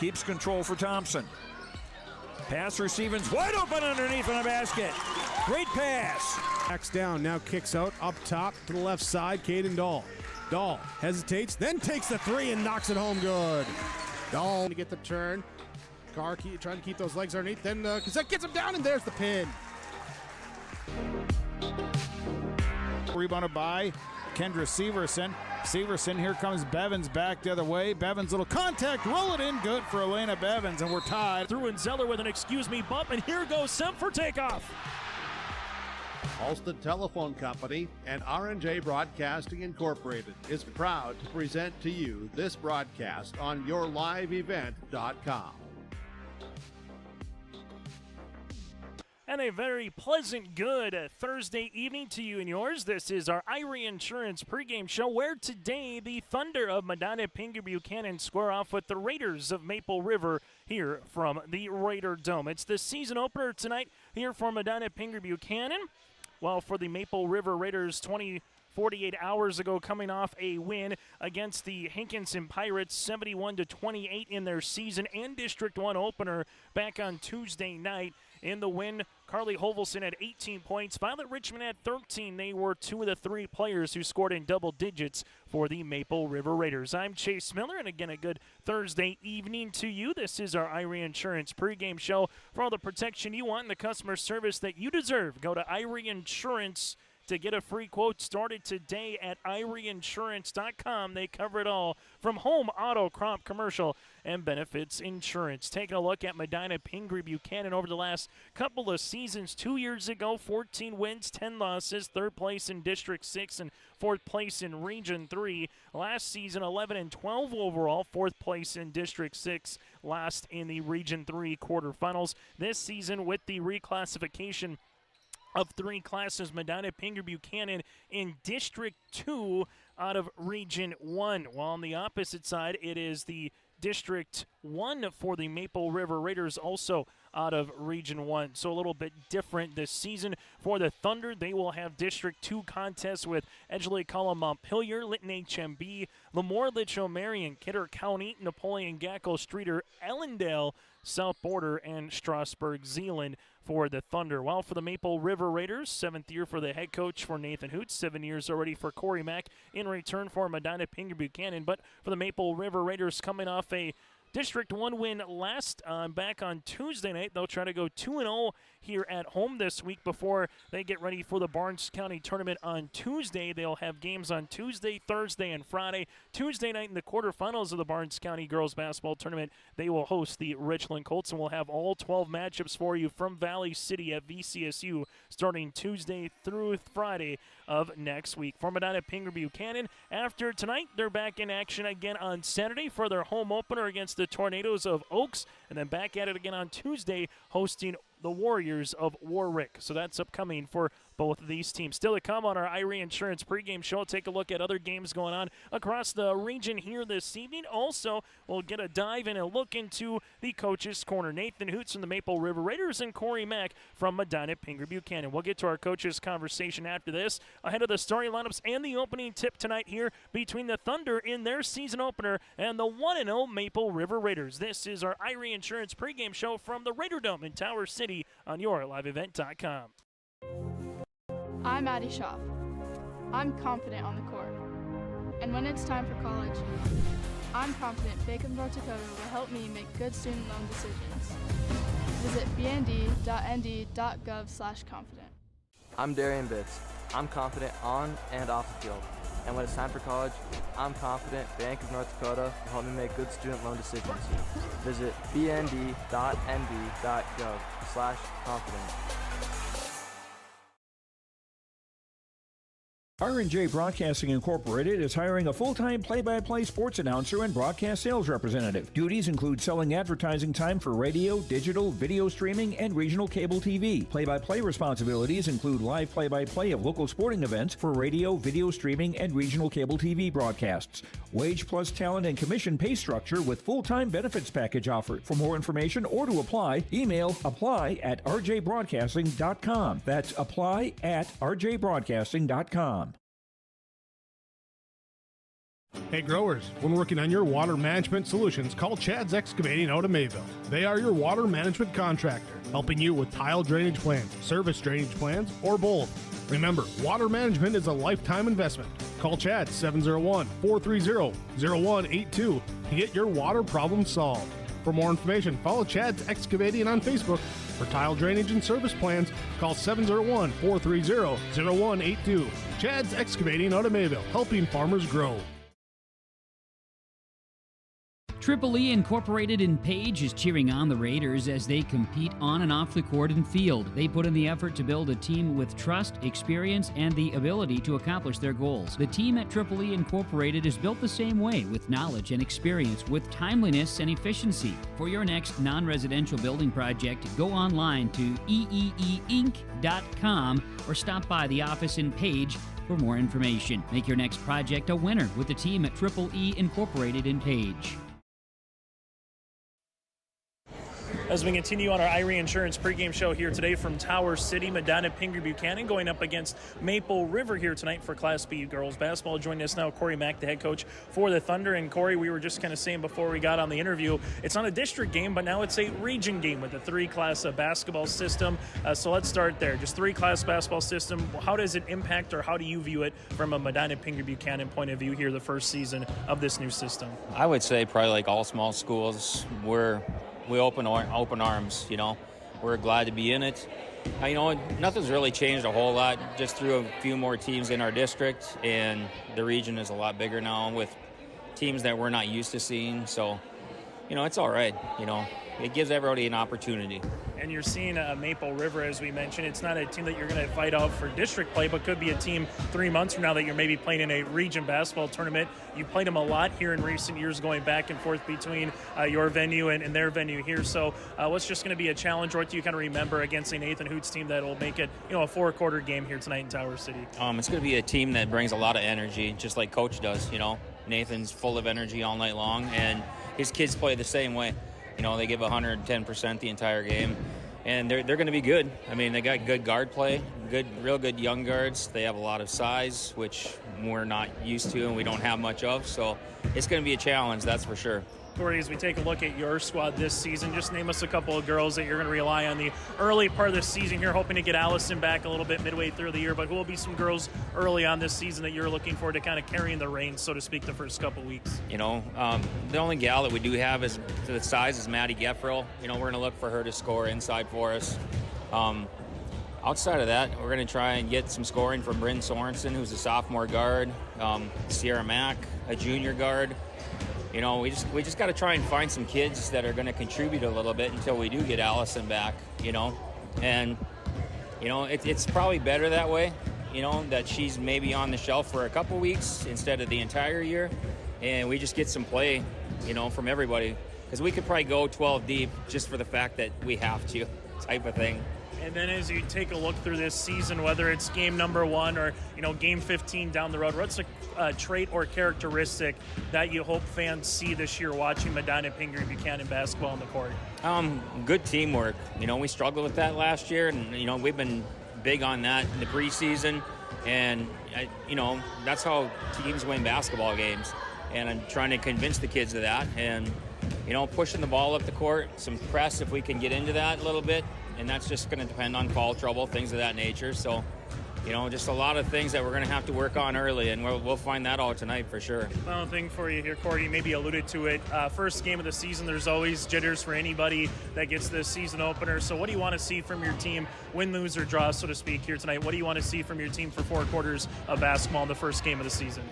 Keeps control for Thompson. Pass receiving's wide open underneath in the basket. Great pass. Backs down, now kicks out, up top to the left side, Caden Dahl. Dahl hesitates, then takes the three and knocks it home good. Dahl to get the turn. Carr trying to keep those legs underneath, then Cassette gets him down, and there's the pin. Rebounded by Kendra Severson. Severson, here comes Bevins back the other way. Bevins, little contact, roll it in, good for Elena Bevins, and we're tied. Through and Zeller with an excuse me bump, and here goes Semp for takeoff. Halsted Telephone Company and R&J Broadcasting Incorporated is proud to present to you this broadcast on yourliveevent.com. And a very pleasant, good Thursday evening to you and yours. This is our Irie Insurance pregame show, where today the Thunder of Medina-Pingree-Buchanan square off with the Raiders of Maple River here from the Raider Dome. It's the season opener tonight here for Medina-Pingree-Buchanan. Well, for the Maple River Raiders, 48 hours ago, coming off a win against the Hankinson Pirates, 71-28 in their season and District 1 opener back on Tuesday night. In the win, Carly Hovelson had 18 points. Violet Richmond had 13. They were two of the three players who scored in double digits for the Maple River Raiders. I'm Chase Miller, and again, a good Thursday evening to you. This is our Irie Insurance pregame show. For all the protection you want and the customer service that you deserve, go to Irie Insurance to get a free quote started today at IrieInsurance.com. They cover it all from home, auto, crop, commercial, and benefits insurance. Taking a look at Medina-Pingree-Buchanan over the last couple of seasons. 2 years ago, 14 wins, 10 losses, third place in District 6 and fourth place in Region 3. Last season, 11-12 overall, fourth place in District 6, last in the Region 3 quarterfinals. This season, with the reclassification of three classes, Medina-Pingree-Buchanan in District 2 out of Region 1. While on the opposite side, it is the District 1 for the Maple River Raiders, also out of Region 1. So a little bit different this season for the Thunder. They will have District 2 contests with Edgeley, Column, Montpelier, Lytton HMB, Lemoore, Litchfield, Marion, Kidder County, Napoleon, Gackel, Streeter, Ellendale, South Border, and Strasburg, Zeeland for the Thunder. While for the Maple River Raiders, 7th year for the head coach for Nathan Hoots, 7 years already for Cory Mack in return for Medina-Pingree-Buchanan. But for the Maple River Raiders, coming off a District 1 win last back on Tuesday night. They'll try to go 2-0 here at home this week before they get ready for the Barnes County tournament on Tuesday. They'll have games on Tuesday, Thursday, and Friday. Tuesday night in the quarterfinals of the Barnes County girls basketball tournament, they will host the Richland Colts, and we'll have all 12 matchups for you from Valley City at VCSU starting Tuesday through Friday of next week. For Medina-Pingree-Buchanan, after tonight, they're back in action again on Saturday for their home opener against the Tornadoes of Oaks, and then back at it again on Tuesday, hosting the Warriors of Warwick. So that's upcoming for both of these teams. Still to come on our Irie Insurance pregame show. Take a look at other games going on across the region here this evening. Also, we'll get a dive in and look into the Coach's Corner. Nathan Hoots from the Maple River Raiders and Cory Mack from Medina-Pingree-Buchanan. We'll get to our coaches' conversation after this, ahead of the starting lineups and the opening tip tonight here between the Thunder in their season opener and the 1-0 Maple River Raiders. This is our Irie Insurance pregame show from the Raider Dome in Tower City on yourliveevent.com. I'm Addie Schaaf. I'm confident on the court. And when it's time for college, I'm confident Bank of North Dakota will help me make good student loan decisions. Visit bnd.nd.gov/confident. I'm Darian Bitts. I'm confident on and off the field. And when it's time for college, I'm confident Bank of North Dakota will help me make good student loan decisions. Visit bnd.nd.gov/confident. R&J Broadcasting Incorporated is hiring a full-time play-by-play sports announcer and broadcast sales representative. Duties include selling advertising time for radio, digital, video streaming, and regional cable TV. Play-by-play responsibilities include live play-by-play of local sporting events for radio, video streaming, and regional cable TV broadcasts. Wage plus talent and commission pay structure with full-time benefits package offered. For more information or to apply, email apply@rjbroadcasting.com. That's apply@rjbroadcasting.com. Hey growers, when working on your water management solutions, call Chad's Excavating out of Mayville. They are your water management contractor, helping you with tile drainage plans, service drainage plans, or both. Remember, water management is a lifetime investment. Call Chad 701-430-0182 to get your water problem solved. For more information, follow Chad's Excavating on Facebook. For tile drainage and service plans, call 701-430-0182. Chad's Excavating out of Mayville, helping farmers grow. Triple E Incorporated in Page is cheering on the Raiders as they compete on and off the court and field. They put in the effort to build a team with trust, experience, and the ability to accomplish their goals. The team at Triple E Incorporated is built the same way, with knowledge and experience, with timeliness and efficiency. For your next non-residential building project, go online to eeeinc.com or stop by the office in Page for more information. Make your next project a winner with the team at Triple E Incorporated in Page. As we continue on our Irie Insurance pregame show here today from Tower City, Medina-Pingree-Buchanan going up against Maple River here tonight for Class B girls basketball. Joining us now, Cory Mack, the head coach for the Thunder. And Cory, we were just kind of saying before we got on the interview, it's not a district game, but now it's a region game with a three-class basketball system. So let's start there. Just three-class basketball system. How does it impact, or how do you view it from a Medina-Pingree-Buchanan point of view here the first season of this new system? I would say probably like all small schools, we open arms, you know. We're glad to be in it. You know, nothing's really changed a whole lot. Just threw a few more teams in our district, and the region is a lot bigger now with teams that we're not used to seeing. So, you know, it's all right. You know, it gives everybody an opportunity. And you're seeing Maple River, as we mentioned. It's not a team that you're going to fight out for district play, but could be a team 3 months from now that you're maybe playing in a region basketball tournament. You played them a lot here in recent years, going back and forth between your venue and their venue here. So what's just going to be a challenge, or what do you kind of remember against a Nathan Hoots team that will make it, you know, a 4-quarter game here tonight in Tower City? It's going to be a team that brings a lot of energy, just like Coach does. You know, Nathan's full of energy all night long, and his kids play the same way. You know, they give 110% the entire game, and they're going to be good. I mean, they got good guard play, real good young guards. They have a lot of size, which we're not used to and we don't have much of. So it's going to be a challenge, that's for sure. Cory, as we take a look at your squad this season, just name us a couple of girls that you're going to rely on the early part of the season here, hoping to get Allison back a little bit midway through the year. But who will be some girls early on this season that you're looking for to kind of carrying the reins, so to speak, the first couple weeks? You know, the only gal that we do have is to the size is Maddie Geffrel. You know, we're going to look for her to score inside for us. Outside of that, we're going to try and get some scoring from Bryn Sorensen, who's a sophomore guard, Sierra Mack, a junior guard. You know, we just got to try and find some kids that are going to contribute a little bit until we do get Allison back, you know. And, you know, it's probably better that way, you know, that she's maybe on the shelf for a couple weeks instead of the entire year. And we just get some play, you know, from everybody. Because we could probably go 12 deep just for the fact that we have to, type of thing. And then as you take a look through this season, whether it's game number 1 or, you know, game 15 down the road, what's a trait or characteristic that you hope fans see this year watching Medina-Pingree-Buchanan basketball on the court? Good teamwork. You know, we struggled with that last year, and, you know, we've been big on that in the preseason. And, you know, that's how teams win basketball games. And I'm trying to convince the kids of that. And, you know, pushing the ball up the court, some press if we can get into that a little bit. And that's just going to depend on foul trouble, things of that nature. So, you know, just a lot of things that we're going to have to work on early, and we'll find that out tonight for sure. Final thing for you here, Cory, you maybe alluded to it. First game of the season, there's always jitters for anybody that gets this season opener. So what do you want to see from your team, win, lose, or draw, so to speak, here tonight? What do you want to see from your team for 4 quarters of basketball in the first game of the season?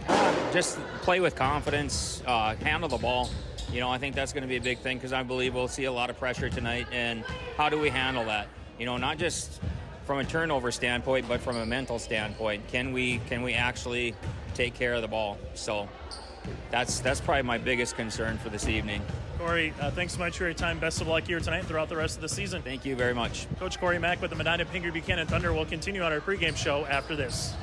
Just play with confidence, handle the ball. You know, I think that's going to be a big thing, because I believe we'll see a lot of pressure tonight. And how do we handle that? You know, not just from a turnover standpoint, but from a mental standpoint. Can we actually take care of the ball? So that's probably my biggest concern for this evening. Cory, thanks so much for your time. Best of luck here tonight and throughout the rest of the season. Thank you very much. Coach Cory Mack with the Medina-Pingree-Buchanan Thunder will continue on our pregame show after this.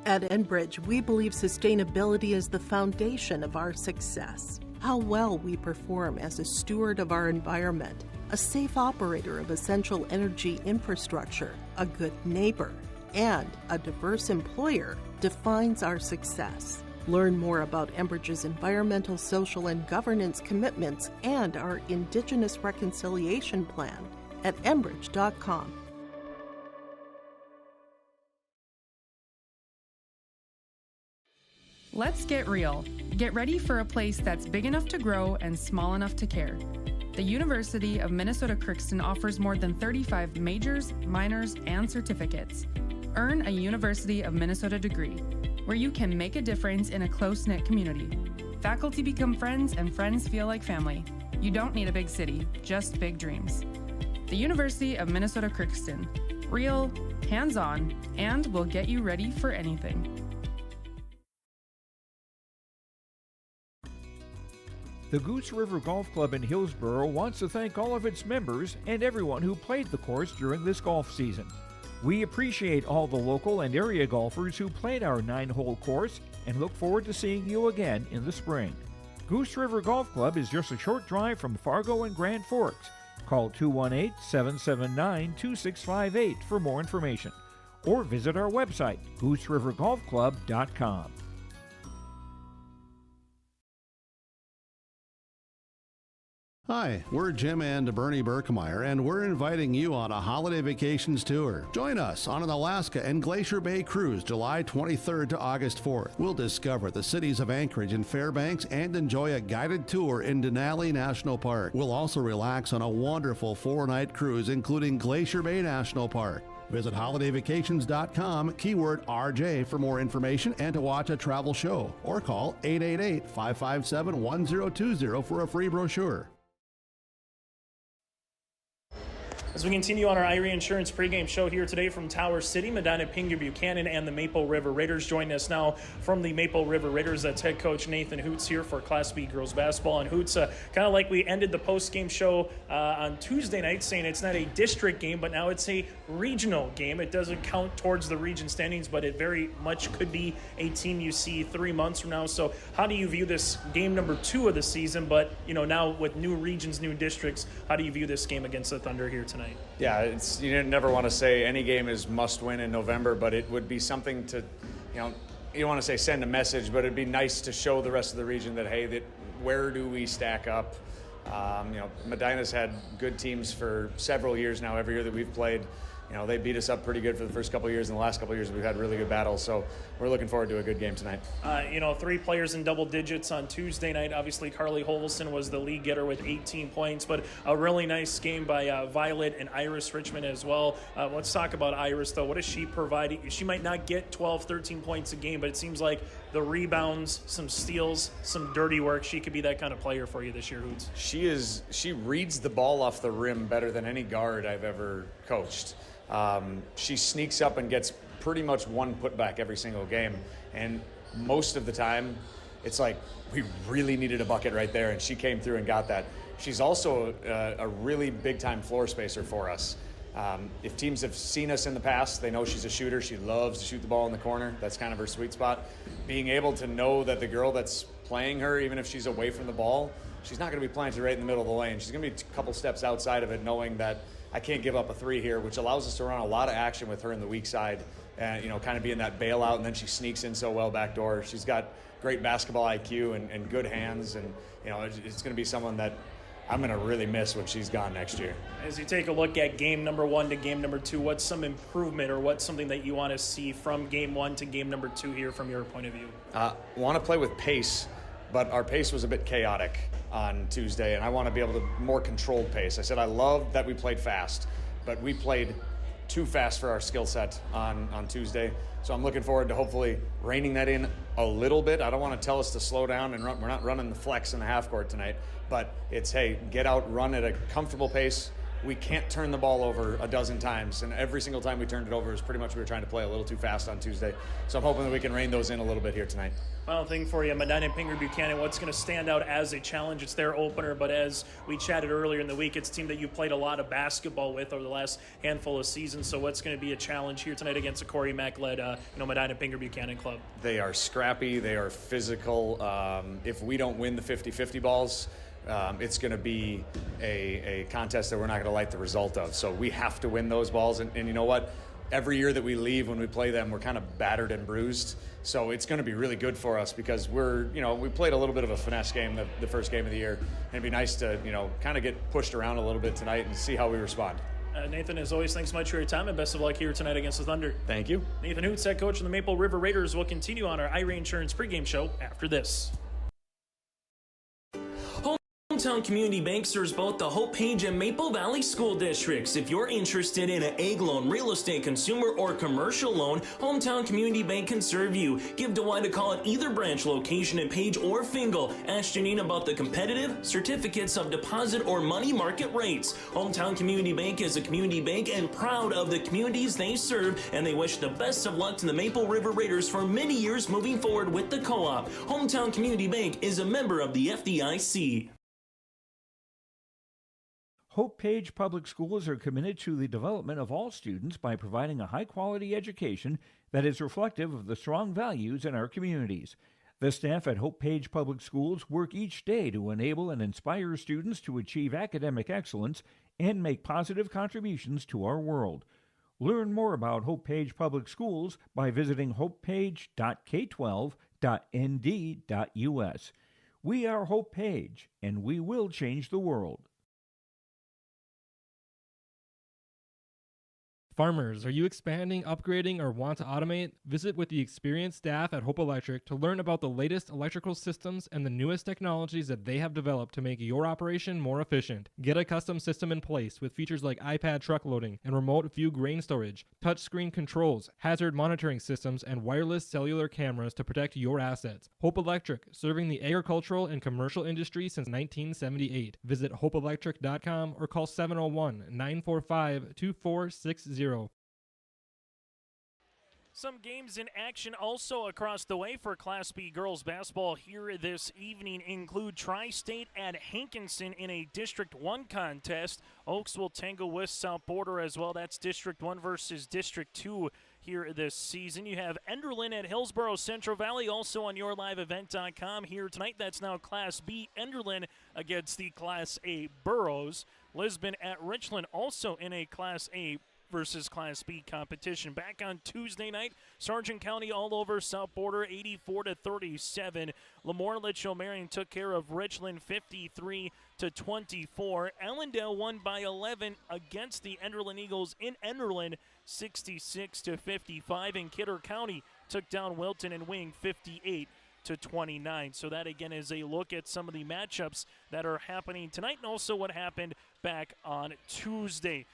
At Enbridge, we believe sustainability is the foundation of our success. How well we perform as a steward of our environment, a safe operator of essential energy infrastructure, a good neighbor, and a diverse employer defines our success. Learn more about Enbridge's environmental, social, and governance commitments and our Indigenous Reconciliation Plan at enbridge.com. Let's get real. Get ready for a place that's big enough to grow and small enough to care. The University of Minnesota Crookston offers more than 35 majors, minors, and certificates. Earn a University of Minnesota degree, where you can make a difference in a close-knit community. Faculty become friends, and friends feel like family. You don't need a big city, just big dreams. The University of Minnesota Crookston. Real, hands-on, and will get you ready for anything. The Goose River Golf Club in Hillsborough wants to thank all of its members and everyone who played the course during this golf season. We appreciate all the local and area golfers who played our 9-hole course and look forward to seeing you again in the spring. Goose River Golf Club is just a short drive from Fargo and Grand Forks. Call 218-779-2658 for more information, or visit our website, gooserivergolfclub.com. Hi, we're Jim and Bernie Berkemeyer, and we're inviting you on a holiday vacations tour. Join us on an Alaska and Glacier Bay cruise July 23rd to August 4th. We'll discover the cities of Anchorage and Fairbanks and enjoy a guided tour in Denali National Park. We'll also relax on a wonderful 4-night cruise including Glacier Bay National Park. Visit holidayvacations.com, keyword RJ for more information and to watch a travel show, or call 888-557-1020 for a free brochure. As we continue on our Irie Insurance pregame show here today from Tower City, Medina-Pingree-Buchanan and the Maple River Raiders join us now from the Maple River Raiders. That's head coach Nathan Hoots here for Class B girls basketball. And Hoots, kind of like we ended the post-game show on Tuesday night, saying it's not a district game, but now it's a regional game. It doesn't count towards the region standings, but it very much could be a team you see 3 months from now. So how do you view this game number 2 of the season? But, you know, now with new regions, new districts, how do you view this game against the Thunder here tonight? Yeah, you never want to say any game is must win in November, but it would be something to, you don't want to say send a message, but it'd be nice to show the rest of the region that, hey, that where do we stack up? Medina's had good teams for several years now. Every year that we've played, they beat us up pretty good for the first couple of years, and the last couple of years we've had really good battles. So we're looking forward to a good game tonight. 3 players in double digits on Tuesday night. Obviously, Carly Holvison was the lead getter with 18 points, but a really nice game by Violet and Iris Richmond as well. Let's talk about Iris, though. What does she provide? She might not get 12, 13 points a game, but it seems like the rebounds, some steals, some dirty work, she could be that kind of player for you this year, Hoots. She reads the ball off the rim better than any guard I've ever coached. She sneaks up and gets pretty much one putback every single game, and most of the time it's like we really needed a bucket right there, and she came through and got that. She's also a really big-time floor spacer for us. If teams have seen us in the past, they know she's a shooter. She loves to shoot the ball in the corner. That's kind of her sweet spot. Being able to know that the girl that's playing her, even if she's away from the ball, she's not going to be planted right in the middle of the lane. She's going to be a couple steps outside of it, knowing that I can't give up a 3 here, which allows us to run a lot of action with her in the weak side and, kind of be in that bailout, and then she sneaks in so well back door. She's got great basketball IQ and good hands, and, it's going to be someone that I'm going to really miss when she's gone next year. As you take a look at game number 1 to game number 2, what's some improvement or what's something that you want to see from game 1 to game number 2 here from your point of view? Want to play with pace, but our pace was a bit chaotic on Tuesday, and I want to be able to more controlled pace. I said I love that we played fast, but we played too fast for our skill set on Tuesday. So I'm looking forward to hopefully reining that in a little bit. I don't want to tell us to slow down and run. We're not running the flex in the half court tonight, but it's, hey, get out, run at a comfortable pace. We can't turn the ball over a dozen times, and every single time we turned it over is pretty much we were trying to play a little too fast on Tuesday. So I'm hoping that we can rein those in a little bit here tonight. Final thing for you, Medina-Pingree-Buchanan, what's going to stand out as a challenge? It's their opener, but as we chatted earlier in the week, it's a team that you played a lot of basketball with over the last handful of seasons. So what's going to be a challenge here tonight against a Cory Mack-led Medina-Pingree-Buchanan club? They are scrappy. They are physical. If we don't win the 50-50 balls, it's going to be a contest that we're not going to like the result of. So we have to win those balls. And you know what? every year that we leave when we play them, we're kind of battered and bruised. So it's going to be really good for us because we played a little bit of a finesse game the first game of the year. And it'd be nice to, kind of get pushed around a little bit tonight and see how we respond. Nathan, as always, thanks so much for your time and best of luck here tonight against the Thunder. Thank you. Nathan Hoots, head coach of the Maple River Raiders, will continue on our Irie Insurance pregame show after this. Hometown Community Bank serves both the Hope Page and Maple Valley school districts. If you're interested in an ag loan, real estate, consumer, or commercial loan, Hometown Community Bank can serve you. Give Dwight a call at either branch location in Page or Fingal. Ask Janine about the competitive certificates of deposit or money market rates. Hometown Community Bank is a community bank and proud of the communities they serve, and they wish the best of luck to the Maple River Raiders for many years moving forward with the co-op. Hometown Community Bank is a member of the FDIC. Hope Page Public Schools are committed to the development of all students by providing a high-quality education that is reflective of the strong values in our communities. The staff at Hope Page Public Schools work each day to enable and inspire students to achieve academic excellence and make positive contributions to our world. Learn more about Hope Page Public Schools by visiting hopepage.k12.nd.us. We are Hope Page, and we will change the world. Farmers, are you expanding, upgrading, or want to automate? Visit with the experienced staff at Hope Electric to learn about the latest electrical systems and the newest technologies that they have developed to make your operation more efficient. Get a custom system in place with features like iPad truck loading and remote view grain storage, touchscreen controls, hazard monitoring systems, and wireless cellular cameras to protect your assets. Hope Electric, serving the agricultural and commercial industry since 1978. Visit hopeelectric.com or call 701-945-2460. Some games in action also across the way for Class B girls basketball here this evening include Tri-State at Hankinson in a District 1 contest. Oaks will tangle with South Border as well. That's District 1 versus District 2 here this season. You have Enderlin at Hillsborough Central Valley also on yourliveevent.com here tonight. That's now Class B Enderlin against the Class A Burrows. Lisbon at Richland also in a Class A versus Class B competition. Back on Tuesday night, Sargent County all over South Border, 84-37. Lemoore Litchfield Marion took care of Richland, 53-24. Ellendale won by 11 against the Enderlin Eagles in Enderlin, 66-55. And Kidder County took down Wilton and Wing, 58-29. So that again is a look at some of the matchups that are happening tonight and also what happened back on Tuesday.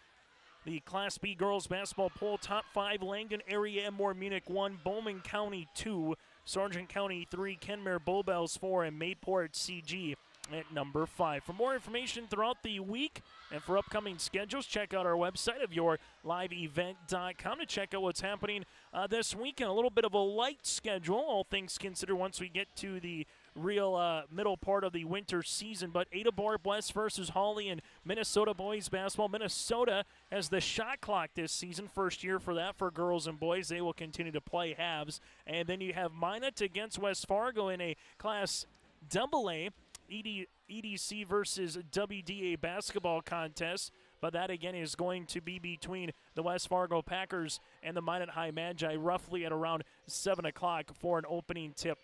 The Class B girls basketball poll top 5, Langen area Emor Munich 1, Bowman County 2, Sargent County 3, Kenmare Bowbells 4, and Mayport CG at number 5. For more information throughout the week and for upcoming schedules, check out our website of yourliveevent.com to check out what's happening this weekend. A little bit of a light schedule, all things considered, once we get to the real middle part of the winter season. But Ada Borg West versus Hawley and Minnesota boys basketball. Minnesota has the shot clock this season. First year for that for girls and boys. They will continue to play halves. And then you have Minot against West Fargo in a Class AA EDC versus WDA basketball contest. But that, again, is going to be between the West Fargo Packers and the Minot High Magi roughly at around 7 o'clock for an opening tip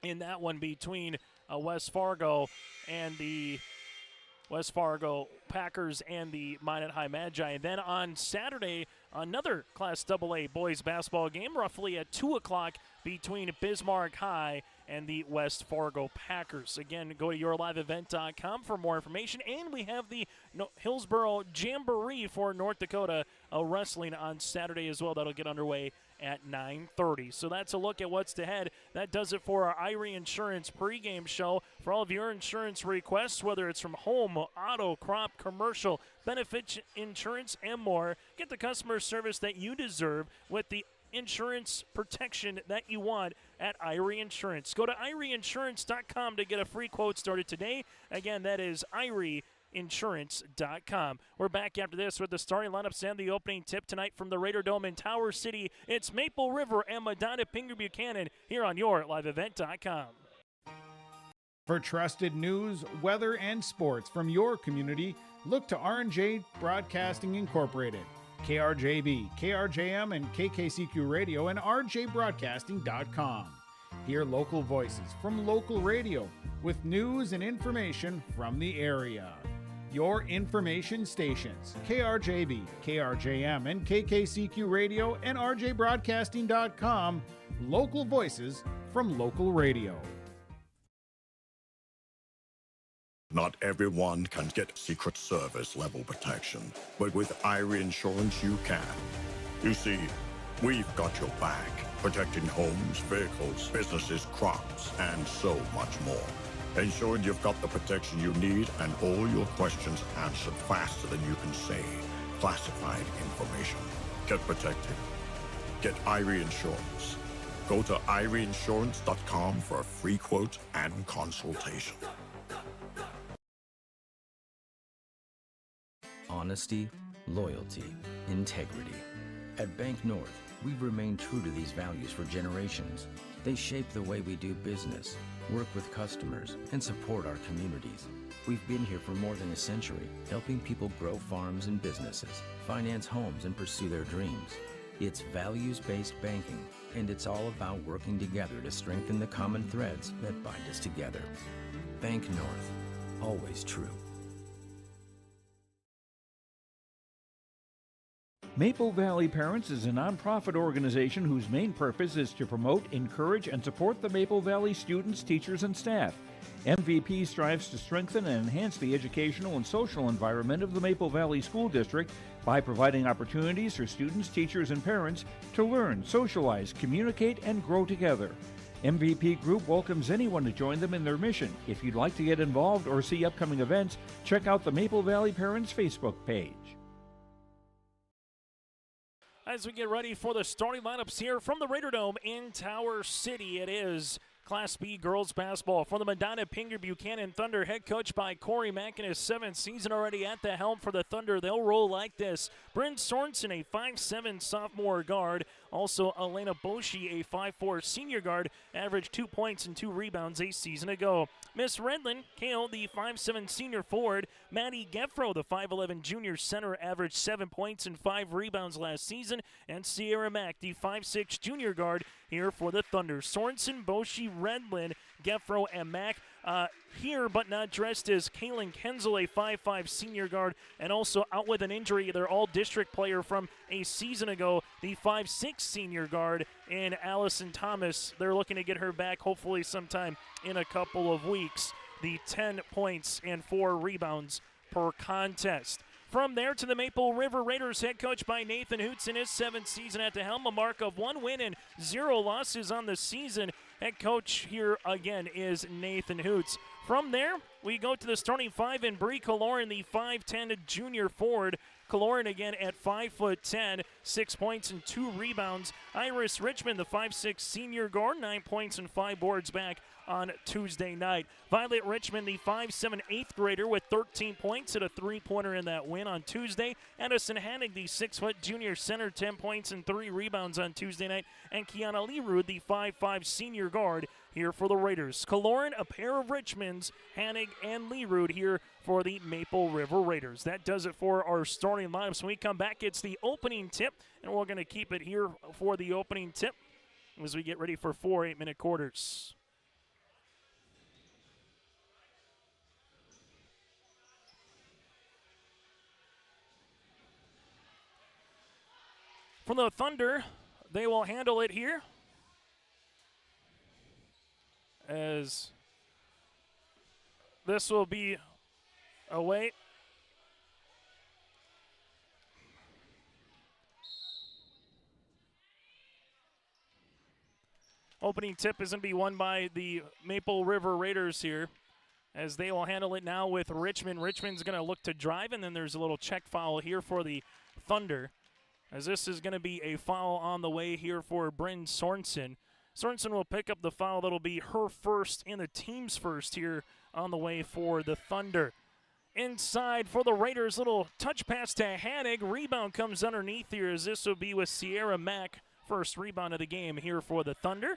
in that one between West Fargo and the West Fargo Packers and the Minot High Magi. And then on Saturday, another Class AA boys basketball game roughly at 2 o'clock between Bismarck High and the West Fargo Packers. Again, go to yourliveevent.com for more information. And we have the Hillsborough Jamboree for North Dakota wrestling on Saturday as well. That'll get underway at 9:30. So that's a look at what's ahead. That does it for our Irie Insurance pregame show. For all of your insurance requests, whether it's from home, auto, crop, commercial, benefit insurance, and more, get the customer service that you deserve with the insurance protection that you want at Irie Insurance. Go to IrieInsurance.com to get a free quote started today. Again, that is IrieInsurance.com. We're back after this with the starting lineups and the opening tip tonight from the Raider Dome in Tower City. It's Maple River and Medina-Pingree-Buchanan here on yourliveevent.com. For trusted news, weather, and sports from your community, look to R&J Broadcasting Incorporated. KRJB, KRJM, and KKCQ Radio and RJBroadcasting.com. Hear local voices from local radio with news and information from the area. Your information stations, KRJB, KRJM, and KKCQ Radio and RJBroadcasting.com. Local voices from local radio. Not everyone can get Secret Service level protection, but with Irie Insurance you can. You see, we've got your back, protecting homes, vehicles, businesses, crops, and so much more. Ensuring you've got the protection you need and all your questions answered faster than you can say classified information. Get protected. Get Irie Insurance. Go to IrieInsurance.com for a free quote and consultation. Honesty, loyalty, integrity. At Bank North, we've remained true to these values for generations. They shape the way we do business, work with customers, and support our communities. We've been here for more than a century, helping people grow farms and businesses, finance homes, and pursue their dreams. It's values-based banking, and it's all about working together to strengthen the common threads that bind us together. Bank North, always true. Maple Valley Parents is a nonprofit organization whose main purpose is to promote, encourage, and support the Maple Valley students, teachers, and staff. MVP strives to strengthen and enhance the educational and social environment of the Maple Valley School District by providing opportunities for students, teachers, and parents to learn, socialize, communicate, and grow together. MVP Group welcomes anyone to join them in their mission. If you'd like to get involved or see upcoming events, check out the Maple Valley Parents Facebook page. As we get ready for the starting lineups here from the Raider Dome in Tower City, it is Class B girls basketball for the Medina-Pingree-Buchanan Thunder, head coach by Cory Mack in his 7th season already at the helm for the Thunder. They'll roll like this. Bryn Sorensen, a 5'7" sophomore guard. Also, Elena Boshi, a 5'4" senior guard, averaged 2 points and 2 rebounds a season ago. Miss Redlin, Kale, the 5'7" senior forward. Maddie Geffro, the 5'11" junior center, averaged 7 points and 5 rebounds last season. And Sierra Mack, the 5'6" junior guard, here for the Thunder. Sorensen, Boshi, Redlin, Geffro, and Mack here, but not dressed, as Kaylin Kenzel, a 5'5" senior guard, and also out with an injury, their all-district player from a season ago, the 5'6" senior guard, and Allison Thomas. They're looking to get her back hopefully sometime in a couple of weeks. The 10 points and 4 rebounds per contest. From there to the Maple River Raiders, head coach by Nathan Hoots in his 7th season at the helm, a mark of 1 win and 0 losses on the season. Head coach here again is Nathan Hoots. From there, we go to the starting 5 in Bree Kaloran, the 5'10" junior forward. Kaloran again at 5'10", 6 points and 2 rebounds. Iris Richmond, the 5'6" senior guard, 9 points and 5 boards back on Tuesday night. Violet Richmond, the 5'7" 8th grader, with 13 points at a 3-pointer in that win on Tuesday. Edison Hannig, the 6' junior center, 10 points and 3 rebounds on Tuesday night. And Kiana Lerood, the 5'5" senior guard, here for the Raiders. Kaloran, a pair of Richmonds, Hannig and Lerood here for the Maple River Raiders. That does it for our starting lineups. When we come back, it's the opening tip, and we're going to keep it here for the opening tip as we get ready for 4 8-minute quarters. From the Thunder, they will handle it here, as this will be away. Opening tip is going to be won by the Maple River Raiders here, as they will handle it now with Richmond. Richmond's going to look to drive, and then there's a little check foul here for the Thunder, as this is going to be a foul on the way here for Bryn Sorensen. Sorensen will pick up the foul. That'll be her first and the team's first here on the way for the Thunder. Inside for the Raiders, little touch pass to Hannig. Rebound comes underneath here, as this will be with Sierra Mack. First rebound of the game here for the Thunder.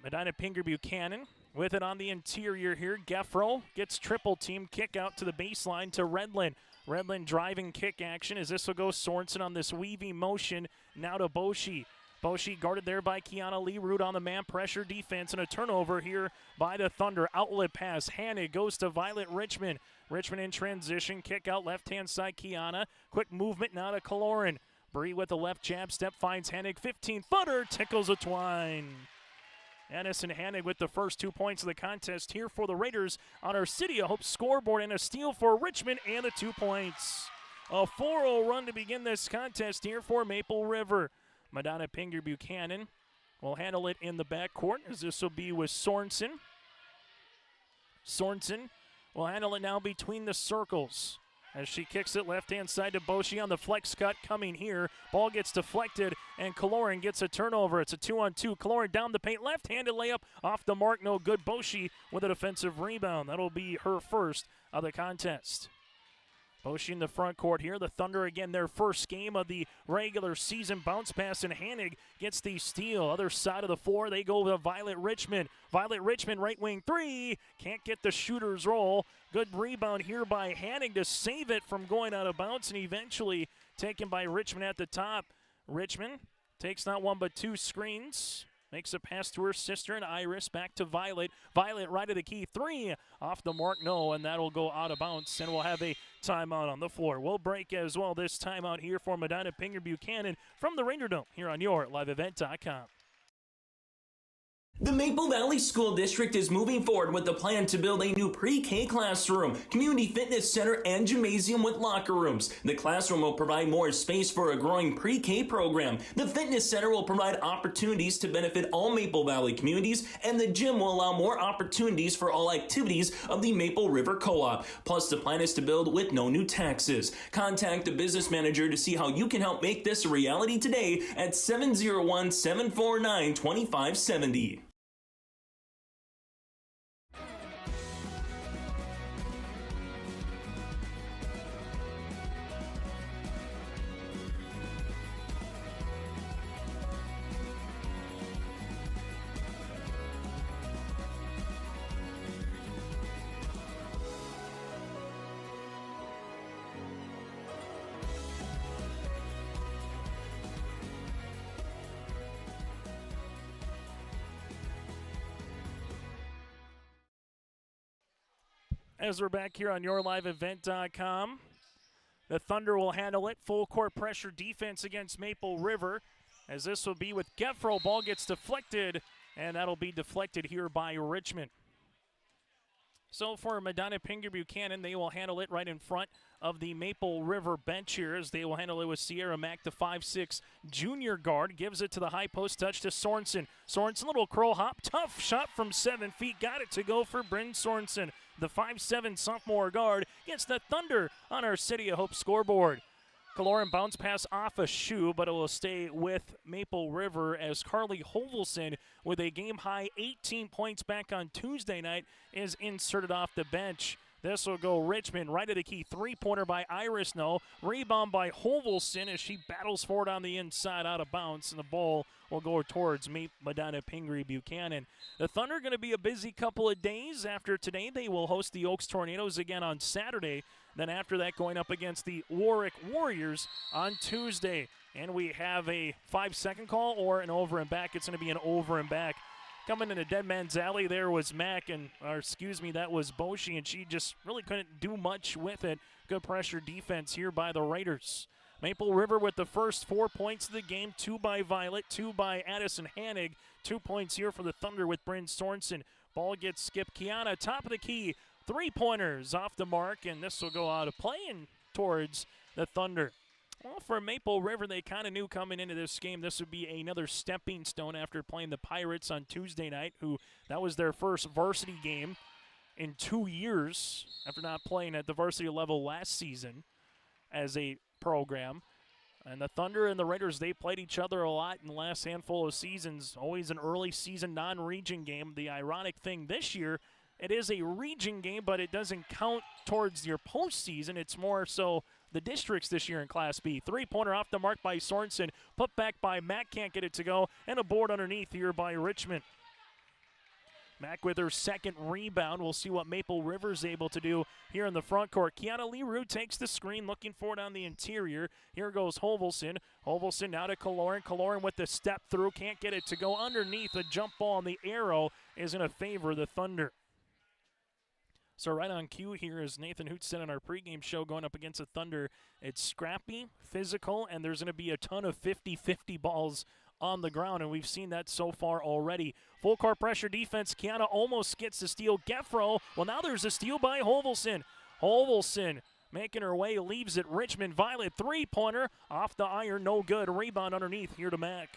Medina-Pingree-Buchanan with it on the interior here. Geffro gets triple team, kick out to the baseline to Redlin. Redlin driving kick action as this will go Sorensen on this weaving motion. Now to Boshi. Boshi guarded there by Kiana Leroot on the man pressure defense, and a turnover here by the Thunder. Outlet pass. Hannig goes to Violet Richmond. Richmond in transition. Kick out left-hand side Kiana. Quick movement now to Kaloran. Bree with the left jab step finds Hannig. 15-footer. Tickles a twine. Addison Hannig with the first 2 points of the contest here for the Raiders on our City of Hope scoreboard, and a steal for Richmond and the 2 points. A 4-0 run to begin this contest here for Maple River. Medina-Pingree-Buchanan will handle it in the backcourt as this will be with Sorensen. Sorensen will handle it now between the circles as she kicks it left-hand side to Boshi on the flex cut coming here. Ball gets deflected, and Kaloran gets a turnover. It's a 2-on-2. Kaloran down the paint. Left-handed layup off the mark. No good. Boshi with a defensive rebound. That'll be her first of the contest. Boshi in the front court here. The Thunder again, their first game of the regular season. Bounce pass, and Hannig gets the steal. Other side of the floor, they go to Violet Richmond. Violet Richmond, right wing three. Can't get the shooter's roll. Good rebound here by Hannig to save it from going out of bounds, and eventually taken by Richmond at the top. Richmond takes not one but two screens. Makes a pass to her sister and Iris. Back to Violet. Violet right of the key. Three off the mark. No, and that'll go out of bounds. And we'll have a timeout on the floor. We'll break as well this timeout here for Medina-Pingree-Buchanan from the Ranger Dome here on your liveevent.com. The Maple Valley School District is moving forward with the plan to build a new pre-K classroom, community fitness center, and gymnasium with locker rooms. The classroom will provide more space for a growing pre-K program. The fitness center will provide opportunities to benefit all Maple Valley communities, and the gym will allow more opportunities for all activities of the Maple River Co-op. Plus, the plan is to build with no new taxes. Contact the business manager to see how you can help make this a reality today at 701-749-2570. As we're back here on yourliveevent.com, the Thunder will handle it. Full court pressure defense against Maple River, as this will be with Geffro. Ball gets deflected, and that'll be deflected here by Richmond. So for Medina-Pingree-Buchanan, they will handle it right in front of the Maple River bench here, as they will handle it with Sierra Mack, the 5'6" junior guard. Gives it to the high post touch to Sorensen. Sorensen, little crow hop, tough shot from 7 feet. Got it to go for Bryn Sorensen. The 5'7" sophomore guard gets the Thunder on our City of Hope scoreboard. Kaloran bounce pass off a shoe, but it will stay with Maple River as Carly Hovelson, with a game-high 18 points back on Tuesday night, is inserted off the bench. This will go Richmond right at the key. Three-pointer by Iris, no. Rebound by Hovelson as she battles forward on the inside, out of bounds, and the ball will go towards Medina-Pingree-Buchanan. The Thunder going to be a busy couple of days. After today, they will host the Oaks Tornadoes again on Saturday. Then after that, going up against the Warwick Warriors on Tuesday. And we have a 5-second call or an over and back. It's going to be an over and back. Coming in a dead man's alley there was Mack, that was Boshi, and she just really couldn't do much with it. Good pressure defense here by the Raiders. Maple River with the first 4 points of the game, 2 by Violet, 2 by Addison Hannig. 2 points here for the Thunder with Bryn Sorensen. Ball gets skipped. Kiana, top of the key. 3-pointers off the mark, and this will go out of play and towards the Thunder. Well, for Maple River, they kind of knew coming into this game this would be another stepping stone after playing the Pirates on Tuesday night, that was their first varsity game in 2 years after not playing at the varsity level last season as a program. And the Thunder and the Raiders, they played each other a lot in the last handful of seasons, always an early season non-region game. The ironic thing this year, it is a region game, but it doesn't count towards your postseason. It's more so the districts this year in Class B. Three-pointer off the mark by Sorensen. Put back by Mack, can't get it to go. And a board underneath here by Richmond. Mack with her second rebound. We'll see what Maple River's able to do here in the front court. Kiana Leroux takes the screen, looking for it on the interior. Here goes Hovelson. Hovelson now to Kaloran. Kaloran with the step through. Can't get it to go underneath. The jump ball and the arrow is going to favor the Thunder. So right on cue here is Nathan Hoots said on our pregame show going up against the Thunder. It's scrappy, physical, and there's going to be a ton of 50-50 balls on the ground, and we've seen that so far already. Full court pressure defense. Kiana almost gets the steal. Geffro. Well, now there's a steal by Hovelson. Hovelson making her way, leaves it. Richmond Violet three-pointer off the iron, no good. Rebound underneath here to Mack.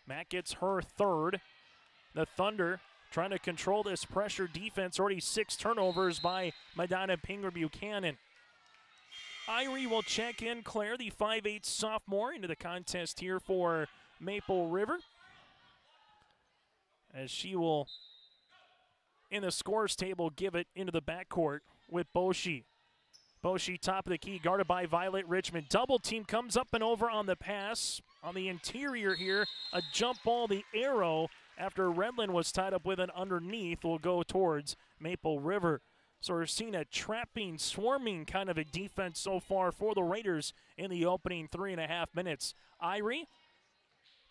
Mack gets her third. The Thunder trying to control this pressure defense. Already 6 turnovers by Medina-Pingree-Buchanan. Irie will check in Claire, the 5'8" sophomore, into the contest here for Maple River, as she will, in the scores table, give it into the backcourt with Boshi. Boshi top of the key, guarded by Violet Richmond. Double team comes up and over on the pass. On the interior here, a jump ball, the arrow, after Redland was tied up with an underneath, will go towards Maple River. So we're seeing a trapping, swarming kind of a defense so far for the Raiders in the opening 3.5 minutes. Irie,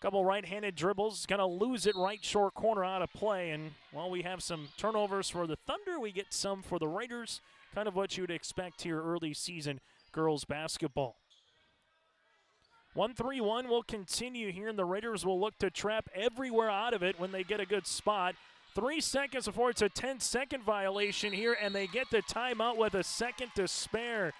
couple right-handed dribbles, going to lose it right short corner out of play. And while we have some turnovers for the Thunder, we get some for the Raiders. Kind of what you would expect here early season girls basketball. 1-3-1 will continue here, and the Raiders will look to trap everywhere out of it when they get a good spot. 3 seconds before it's a 10-second violation here, and they get the timeout with a second to spare.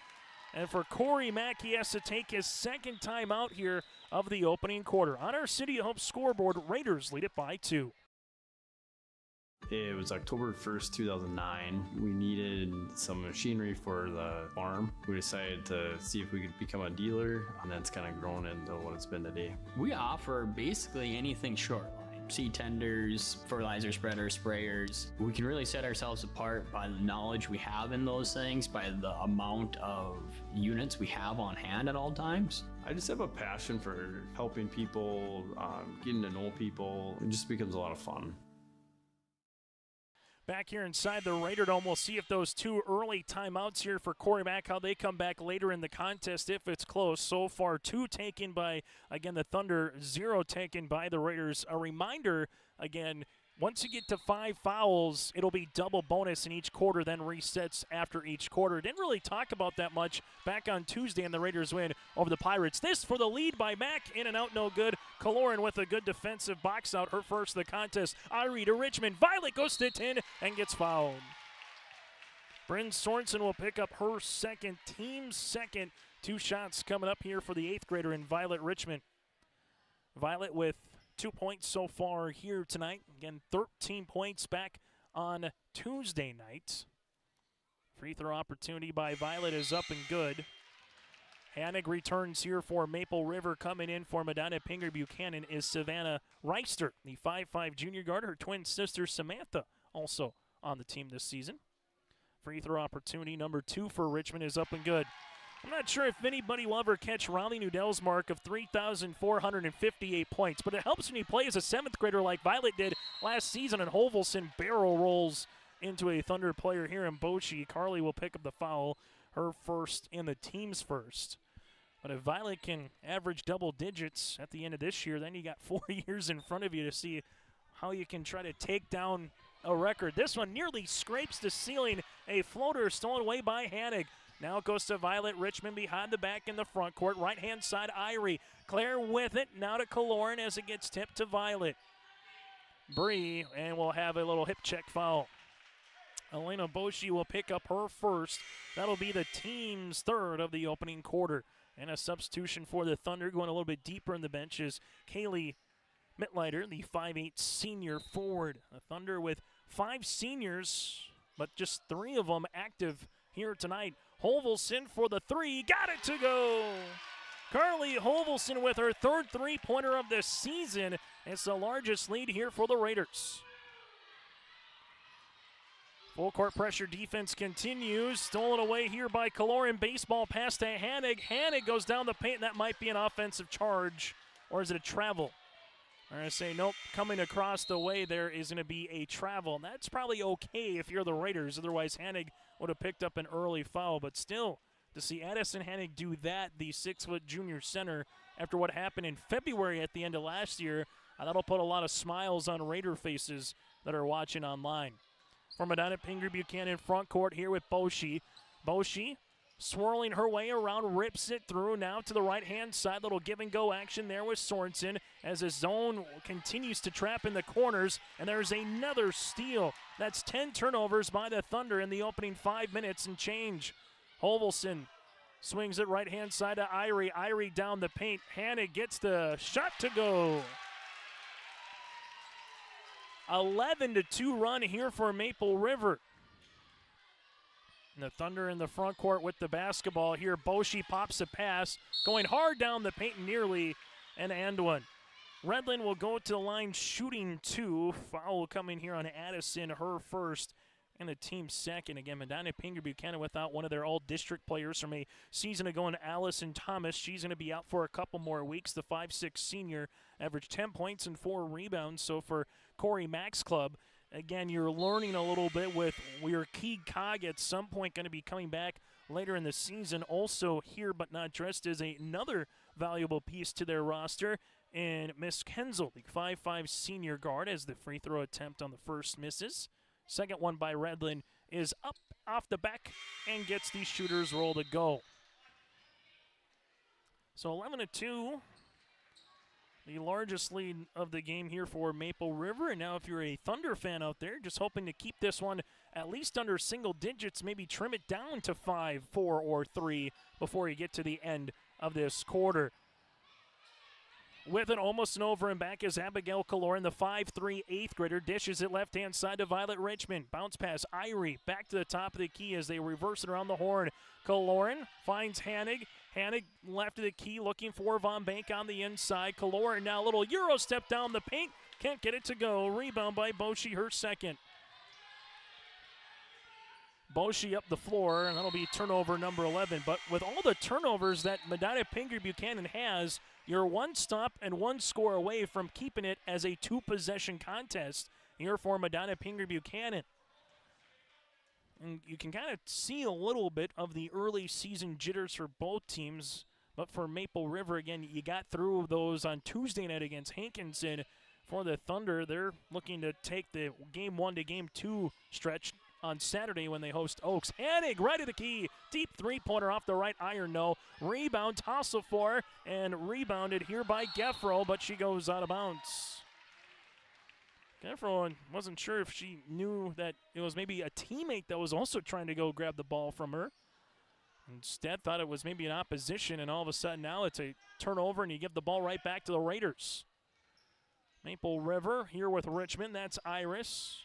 And for Cory Mack, he has to take his second timeout here of the opening quarter. On our City of Hope scoreboard, Raiders lead it by 2. It was October 1st, 2009. We needed some machinery for the farm. We decided to see if we could become a dealer, and that's kind of grown into what it's been today. We offer basically anything short line. Seed tenders, fertilizer spreaders, sprayers. We can really set ourselves apart by the knowledge we have in those things, by the amount of units we have on hand at all times. I just have a passion for helping people, getting to know people. It just becomes a lot of fun. Back here inside the Raider Dome, we'll see if those 2 early timeouts here for Cory Mack, how they come back later in the contest if it's close. So far, 2 taken by, again, the Thunder, 0 taken by the Raiders. A reminder, again, once you get to 5 fouls, it'll be double bonus in each quarter, then resets after each quarter. Didn't really talk about that much back on Tuesday, and the Raiders win over the Pirates. This for the lead by Mack, in and out, no good. Kaloran with a good defensive box out, her first of the contest. Irie to Richmond. Violet goes to 10 and gets fouled. Bryn Sorensen will pick up her second, team second. 2 shots coming up here for the 8th grader in Violet Richmond. Violet with 2 points so far here tonight. Again, 13 points back on Tuesday night. Free throw opportunity by Violet is up and good. Hanig returns here for Maple River. Coming in for Medina-Pingree-Buchanan is Savannah Reister, the 5'5" junior guard. Her twin sister Samantha also on the team this season. Free throw opportunity number 2 for Richmond is up and good. I'm not sure if anybody will ever catch Riley Nudell's mark of 3,458 points, but it helps when you play as a 7th grader like Violet did last season, and Hovelson barrel rolls into a Thunder player here in Boshi. Carly will pick up the foul, her first and the team's first. But if Violet can average double digits at the end of this year, then you got 4 years in front of you to see how you can try to take down a record. This one nearly scrapes the ceiling. A floater stolen away by Hanig. Now it goes to Violet Richmond behind the back in the front court. Right-hand side, Irie. Claire with it. Now to Kaloran as it gets tipped to Violet. Bree, and we'll have a little hip check foul. Elena Boshi will pick up her first. That'll be the team's third of the opening quarter. And a substitution for the Thunder, going a little bit deeper in the benches. Kaylee Mittleiter, the 5'8" senior forward. The Thunder with 5 seniors, but just 3 of them active here tonight. Hovelson for the 3, got it to go! Carly Hovelson with her 3rd three-pointer of the season. It's the largest lead here for the Raiders. Full court pressure defense continues. Stolen away here by Kaloran. Baseball pass to Hanig. Hanig goes down the paint. That might be an offensive charge. Or is it a travel? They're going to say, nope, coming across the way there is going to be a travel. And that's probably okay if you're the Raiders. Otherwise, Hanig would have picked up an early foul. But still, to see Addison Hanig do that, the 6-foot junior center, after what happened in February at the end of last year, that'll put a lot of smiles on Raider faces that are watching online. For Medina-Pingree-Buchanan front court here with Boshi. Boshi swirling her way around, rips it through now to the right-hand side. Little give-and-go action there with Sorensen as his zone continues to trap in the corners, and there's another steal. That's 10 turnovers by the Thunder in the opening 5 minutes and change. Hovelson swings it right-hand side to Irie. Irie down the paint. Hanig gets the shot to go. 11-2 run here for Maple River. And the Thunder in the front court with the basketball here. Boshi pops a pass, going hard down the paint, nearly an and one. Redland will go to the line shooting 2. Foul coming here on Addison, her first, and the team's second. Again, Medina-Pingree-Buchanan without one of their all-district players from a season ago in Allison Thomas. She's going to be out for a couple more weeks. The 5'6" senior averaged 10 points and 4 rebounds. So for Cory Mack's club, again, you're learning a little bit with your key cog at some point going to be coming back later in the season. Also here but not dressed is another valuable piece to their roster. And Miss Kenzel, the 5'5" senior guard, as the free throw attempt on the first misses. Second one by Redland is up off the back and gets the shooter's roll to go. So 11-2. The largest lead of the game here for Maple River. And now if you're a Thunder fan out there, just hoping to keep this one at least under single digits, maybe trim it down to 5, 4, or 3 before you get to the end of this quarter. With it almost an over and back is Abigail Kaloran, the 5'3" 8th grader, dishes it left-hand side to Violet Richmond. Bounce pass, Irie back to the top of the key as they reverse it around the horn. Kaloran finds Hanig. Hanig left of the key looking for Von Bank on the inside. Kaloran now a little Euro step down the paint. Can't get it to go. Rebound by Boshi, her second. Boshi up the floor, and that'll be turnover number 11. But with all the turnovers that Medina-Pingree-Buchanan has, you're one stop and one score away from keeping it as a 2-possession contest here for Medina-Pingree-Buchanan. And you can kind of see a little bit of the early season jitters for both teams. But for Maple River, again, you got through those on Tuesday night against Hankinson. For the Thunder, they're looking to take the Game 1 to Game 2 stretch on Saturday when they host Oaks. Hanig right of the key. Deep three-pointer off the right iron, no. Rebound, toss for, and rebounded here by Geffro, but she goes out of bounds. Geffro wasn't sure if she knew that it was maybe a teammate that was also trying to go grab the ball from her. Instead, thought it was maybe an opposition, and all of a sudden now it's a turnover, and you give the ball right back to the Raiders. Maple River here with Richmond. That's Iris.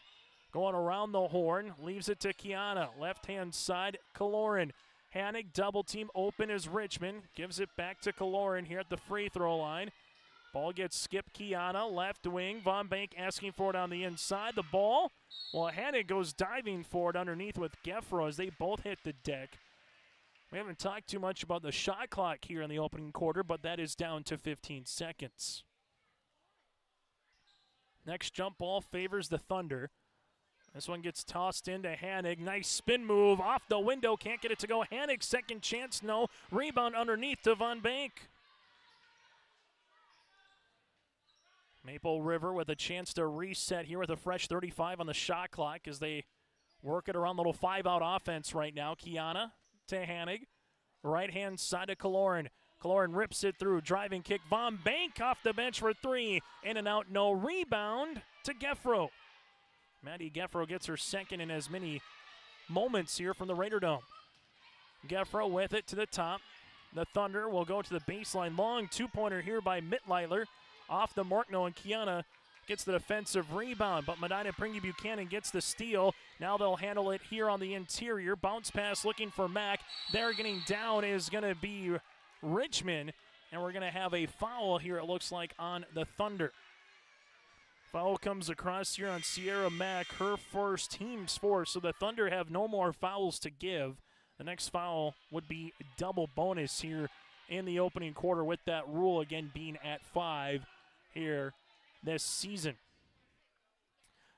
Going around the horn, leaves it to Kiana. Left-hand side, Kaloran. Hanig double team open is Richmond. Gives it back to Kaloran here at the free throw line. Ball gets skipped. Kiana, left wing. Von Bank asking for it on the inside. The ball, well, Hanig goes diving for it underneath with Geffro as they both hit the deck. We haven't talked too much about the shot clock here in the opening quarter, but that is down to 15 seconds. Next jump ball favors the Thunder. This one gets tossed into Hanig. Nice spin move off the window. Can't get it to go. Hanig, second chance, no. Rebound underneath to Von Bank. Maple River with a chance to reset here with a fresh 35 on the shot clock as they work it around. Little 5-out offense right now. Kiana to Hanig. Right-hand side to Kaloran. Kaloran rips it through. Driving kick. Von Bank off the bench for 3. In and out, no. Rebound to Geffro. Maddie Geffro gets her second in as many moments here from the Raider Dome. Geffro with it to the top. The Thunder will go to the baseline. Long two-pointer here by Mittleiler. Off the mark, no, and Kiana gets the defensive rebound, but Medina-Pingree-Buchanan gets the steal. Now they'll handle it here on the interior. Bounce pass looking for Mack. They're getting down is going to be Richmond, and we're going to have a foul here, it looks like, on the Thunder. Foul comes across here on Sierra Mack, her first, team's fourth, so the Thunder have no more fouls to give. The next foul would be double bonus here in the opening quarter with that rule again being at 5 here this season.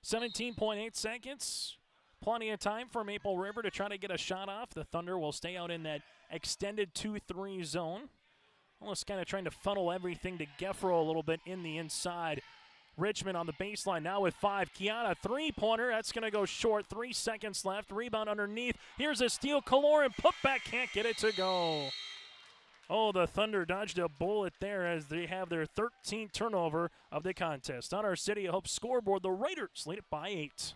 17.8 seconds. Plenty of time for Maple River to try to get a shot off. The Thunder will stay out in that extended 2-3 zone. Almost kind of trying to funnel everything to Geffro a little bit in the inside. Richmond on the baseline now with 5. Kiana, three-pointer. That's going to go short. 3 seconds left. Rebound underneath. Here's a steal. Kaloran put back. Can't get it to go. Oh, the Thunder dodged a bullet there as they have their 13th turnover of the contest. On our City of Hope scoreboard, the Raiders lead it by 8.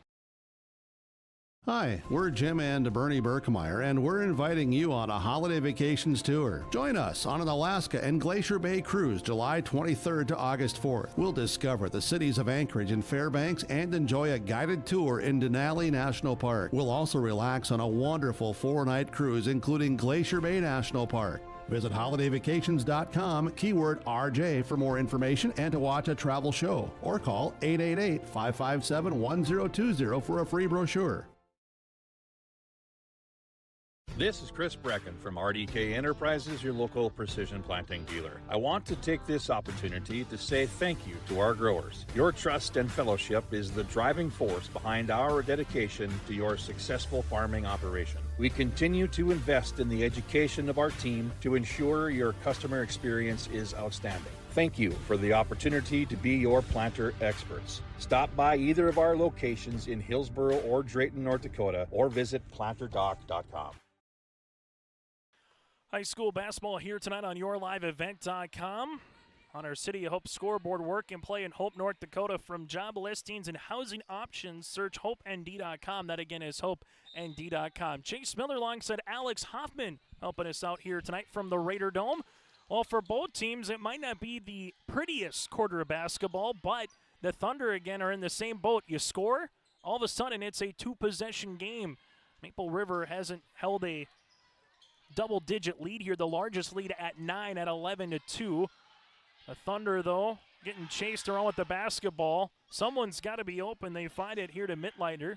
Hi, we're Jim and Bernie Berkmeyer, and we're inviting you on a holiday vacations tour. Join us on an Alaska and Glacier Bay cruise July 23rd to August 4th. We'll discover the cities of Anchorage and Fairbanks and enjoy a guided tour in Denali National Park. We'll also relax on a wonderful 4-night cruise, including Glacier Bay National Park. Visit holidayvacations.com, keyword RJ for more information and to watch a travel show, or call 888-557-1020 for a free brochure. This is Chris Brecken from RDK Enterprises, your local precision planting dealer. I want to take this opportunity to say thank you to our growers. Your trust and fellowship is the driving force behind our dedication to your successful farming operation. We continue to invest in the education of our team to ensure your customer experience is outstanding. Thank you for the opportunity to be your planter experts. Stop by either of our locations in Hillsboro or Drayton, North Dakota, or visit planterdoc.com. High school basketball here tonight on YourLiveEvent.com. On our City of Hope scoreboard, work and play in Hope, North Dakota. From job listings and housing options, search HopeND.com. That again is HopeND.com. Chase Miller alongside Alex Hoffman helping us out here tonight from the Raider Dome. Well, for both teams, it might not be the prettiest quarter of basketball, but the Thunder again are in the same boat. You score, all of a sudden it's a 2-possession game. Maple River hasn't held a double-digit lead here, the largest lead at 9 at 11-2. The Thunder, though, getting chased around with the basketball. Someone's got to be open. They find it here to Mittleiter,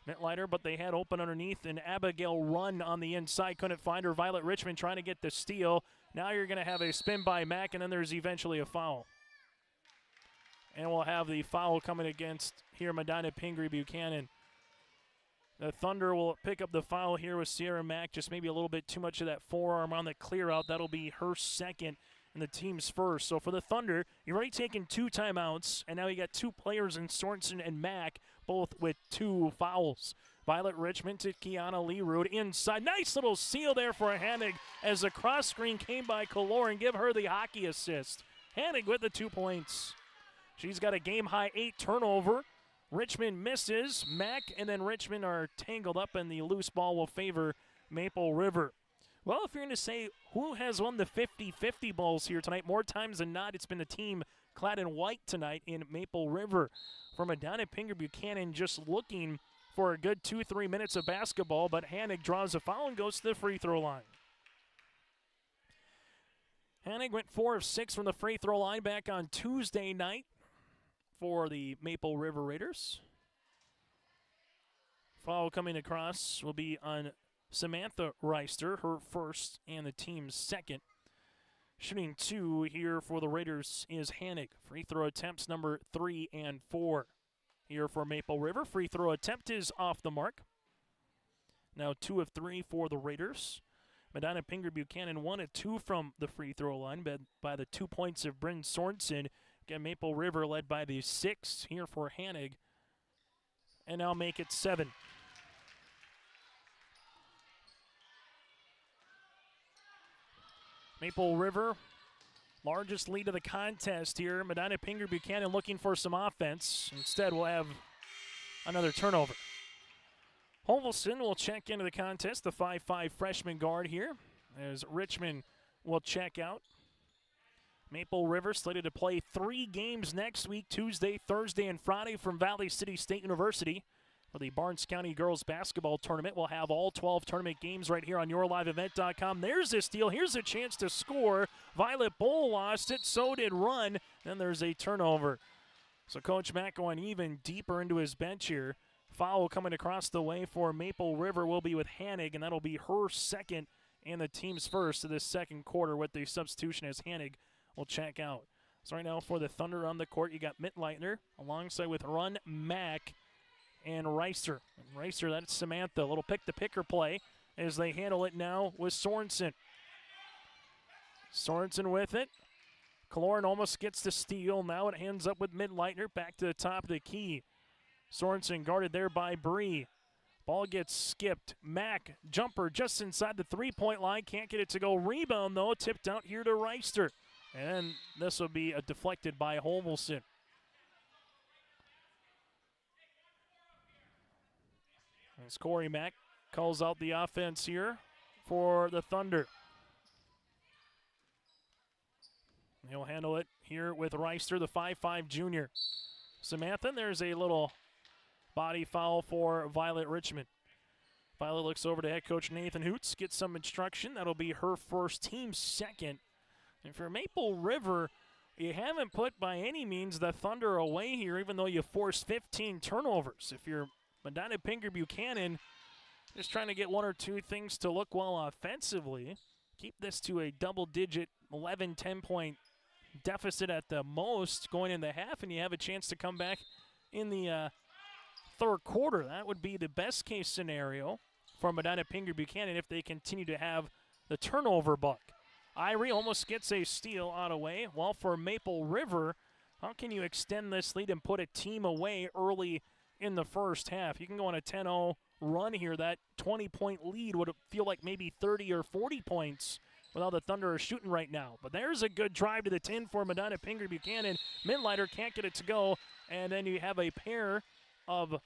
but they had open underneath, and Abigail Run on the inside. Couldn't find her. Violet Richmond trying to get the steal. Now you're going to have a spin by Mack, and then there's eventually a foul. And we'll have the foul coming against here Medina-Pingree-Buchanan. The Thunder will pick up the foul here with Sierra Mack. Just maybe a little bit too much of that forearm on the clear out. That'll be her second and the team's first. So for the Thunder, you've already taken 2 timeouts, and now you got 2 players in Sorensen and Mack, both with 2 fouls. Violet Richmond to Kiana Lerood inside. Nice little seal there for Hanig as the cross screen came by Kaloran. Give her the hockey assist. Hanig with the 2 points. She's got a game-high 8 turnover. Richmond misses. Mack and then Richmond are tangled up, and the loose ball will favor Maple River. Well, if you're going to say who has won the 50-50 balls here tonight, more times than not, it's been the team clad in white tonight in Maple River. From Medina-Pingree-Buchanan just looking for a good 2-3 minutes of basketball, but Hanig draws a foul and goes to the free throw line. Hanig went 4 of 6 from the free throw line back on Tuesday night for the Maple River Raiders. Foul coming across will be on Samantha Reister, her first and the team's second. Shooting 2 here for the Raiders is Hanig. Free throw attempts number 3 and 4 here for Maple River. Free throw attempt is off the mark. Now 2 of 3 for the Raiders. Medina-Pingree-Buchanan 1 of 2 from the free throw line by the 2 points of Bryn Sorensen. Again, Maple River led by the 6 here for Hanig. And now make it 7. Maple River, largest lead of the contest here. Medina-Pingree-Buchanan looking for some offense. Instead, we'll have another turnover. Hovelson will check into the contest, the 5'5 freshman guard here, as Richmond will check out. Maple River slated to play 3 games next week, Tuesday, Thursday, and Friday from Valley City State University. For the Barnes County Girls Basketball Tournament, we'll have all 12 tournament games right here on YourLiveEvent.com. There's a steal. Here's a chance to score. Violet Bull lost it. So did Run. Then there's a turnover. So Coach Mack going even deeper into his bench here. Foul coming across the way for Maple River will be with Hanig, and that'll be her second and the team's first of this second quarter with the substitution as Hanig will check out. So right now for the Thunder on the court, you got Mittleitner alongside with Run, Mack, and Reister. And Reister, that's Samantha. A little pick-the-picker play as they handle it now with Sorensen. Sorensen with it. Kaloran almost gets the steal. Now it hands up with Mittleitner. Back to the top of the key. Sorensen guarded there by Bree. Ball gets skipped. Mack, jumper just inside the three-point line. Can't get it to go. Rebound, though, tipped out here to Reister. And this will be deflected by Holvelson. As Cory Mack calls out the offense here for the Thunder. He'll handle it here with Reister, the 5'5 junior. Samantha, there's a little body foul for Violet Richmond. Violet looks over to head coach Nathan Hoots, gets some instruction. That'll be her first, team second. And for Maple River, you haven't put by any means the Thunder away here, even though you forced 15 turnovers. If you're Medina-Pingree-Buchanan, just trying to get one or two things to look well offensively, keep this to a double-digit 11, 10-point deficit at the most going into half, and you have a chance to come back in the third quarter. That would be the best-case scenario for Medina-Pingree-Buchanan if they continue to have the turnover bug. Irie almost gets a steal out of way. While for Maple River, how can you extend this lead and put a team away early in the first half? You can go on a 10-0 run here. That 20-point lead would feel like maybe 30 or 40 points with how the Thunder are shooting right now. But there's a good drive to the tin for Medina-Pingree-Buchanan. Mittleitner can't get it to go. And then you have a pair of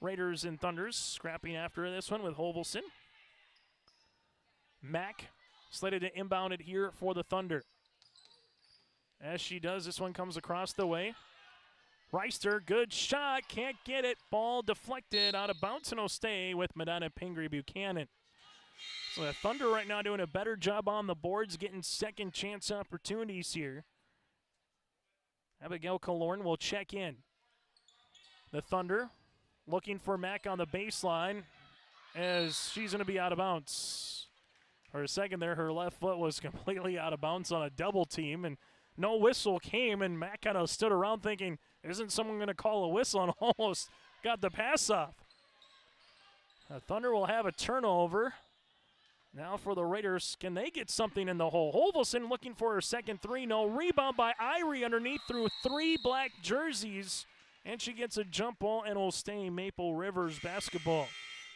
Raiders and Thunders scrapping after this one with Holvelson. Mack slated to inbound it here for the Thunder. As she does, this one comes across the way. Reister, good shot, can't get it. Ball deflected out of bounds, and will stay with Medina-Pingree-Buchanan. So the Thunder right now doing a better job on the boards, getting second chance opportunities here. Abigail Kaloran will check in. The Thunder looking for Mack on the baseline as she's going to be out of bounds. For a second there, her left foot was completely out of bounds on a double team, and no whistle came, and Mack kind of stood around thinking, isn't someone going to call a whistle, and almost got the pass off. The Thunder will have a turnover. Now for the Raiders, can they get something in the hole? Holvelson looking for her second three. No, rebound by Irie underneath through three black jerseys. And she gets a jump ball and will stay Maple Rivers basketball.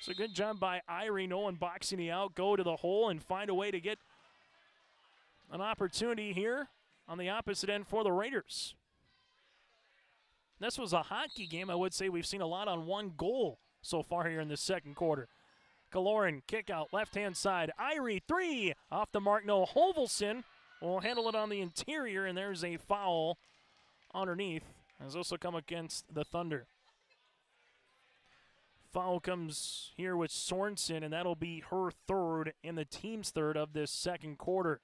So good job by Irie. No one boxing it out. Go to the hole and find a way to get an opportunity here on the opposite end for the Raiders. This was a hockey game. I would say we've seen a lot on one goal so far here in the second quarter. Kaloran, kick out, left-hand side. Irie, three. Off the mark, no. Holvelson will handle it on the interior, and there's a foul underneath. Has also come against the Thunder. Foul comes here with Sorensen, and that'll be her third and the team's third of this second quarter.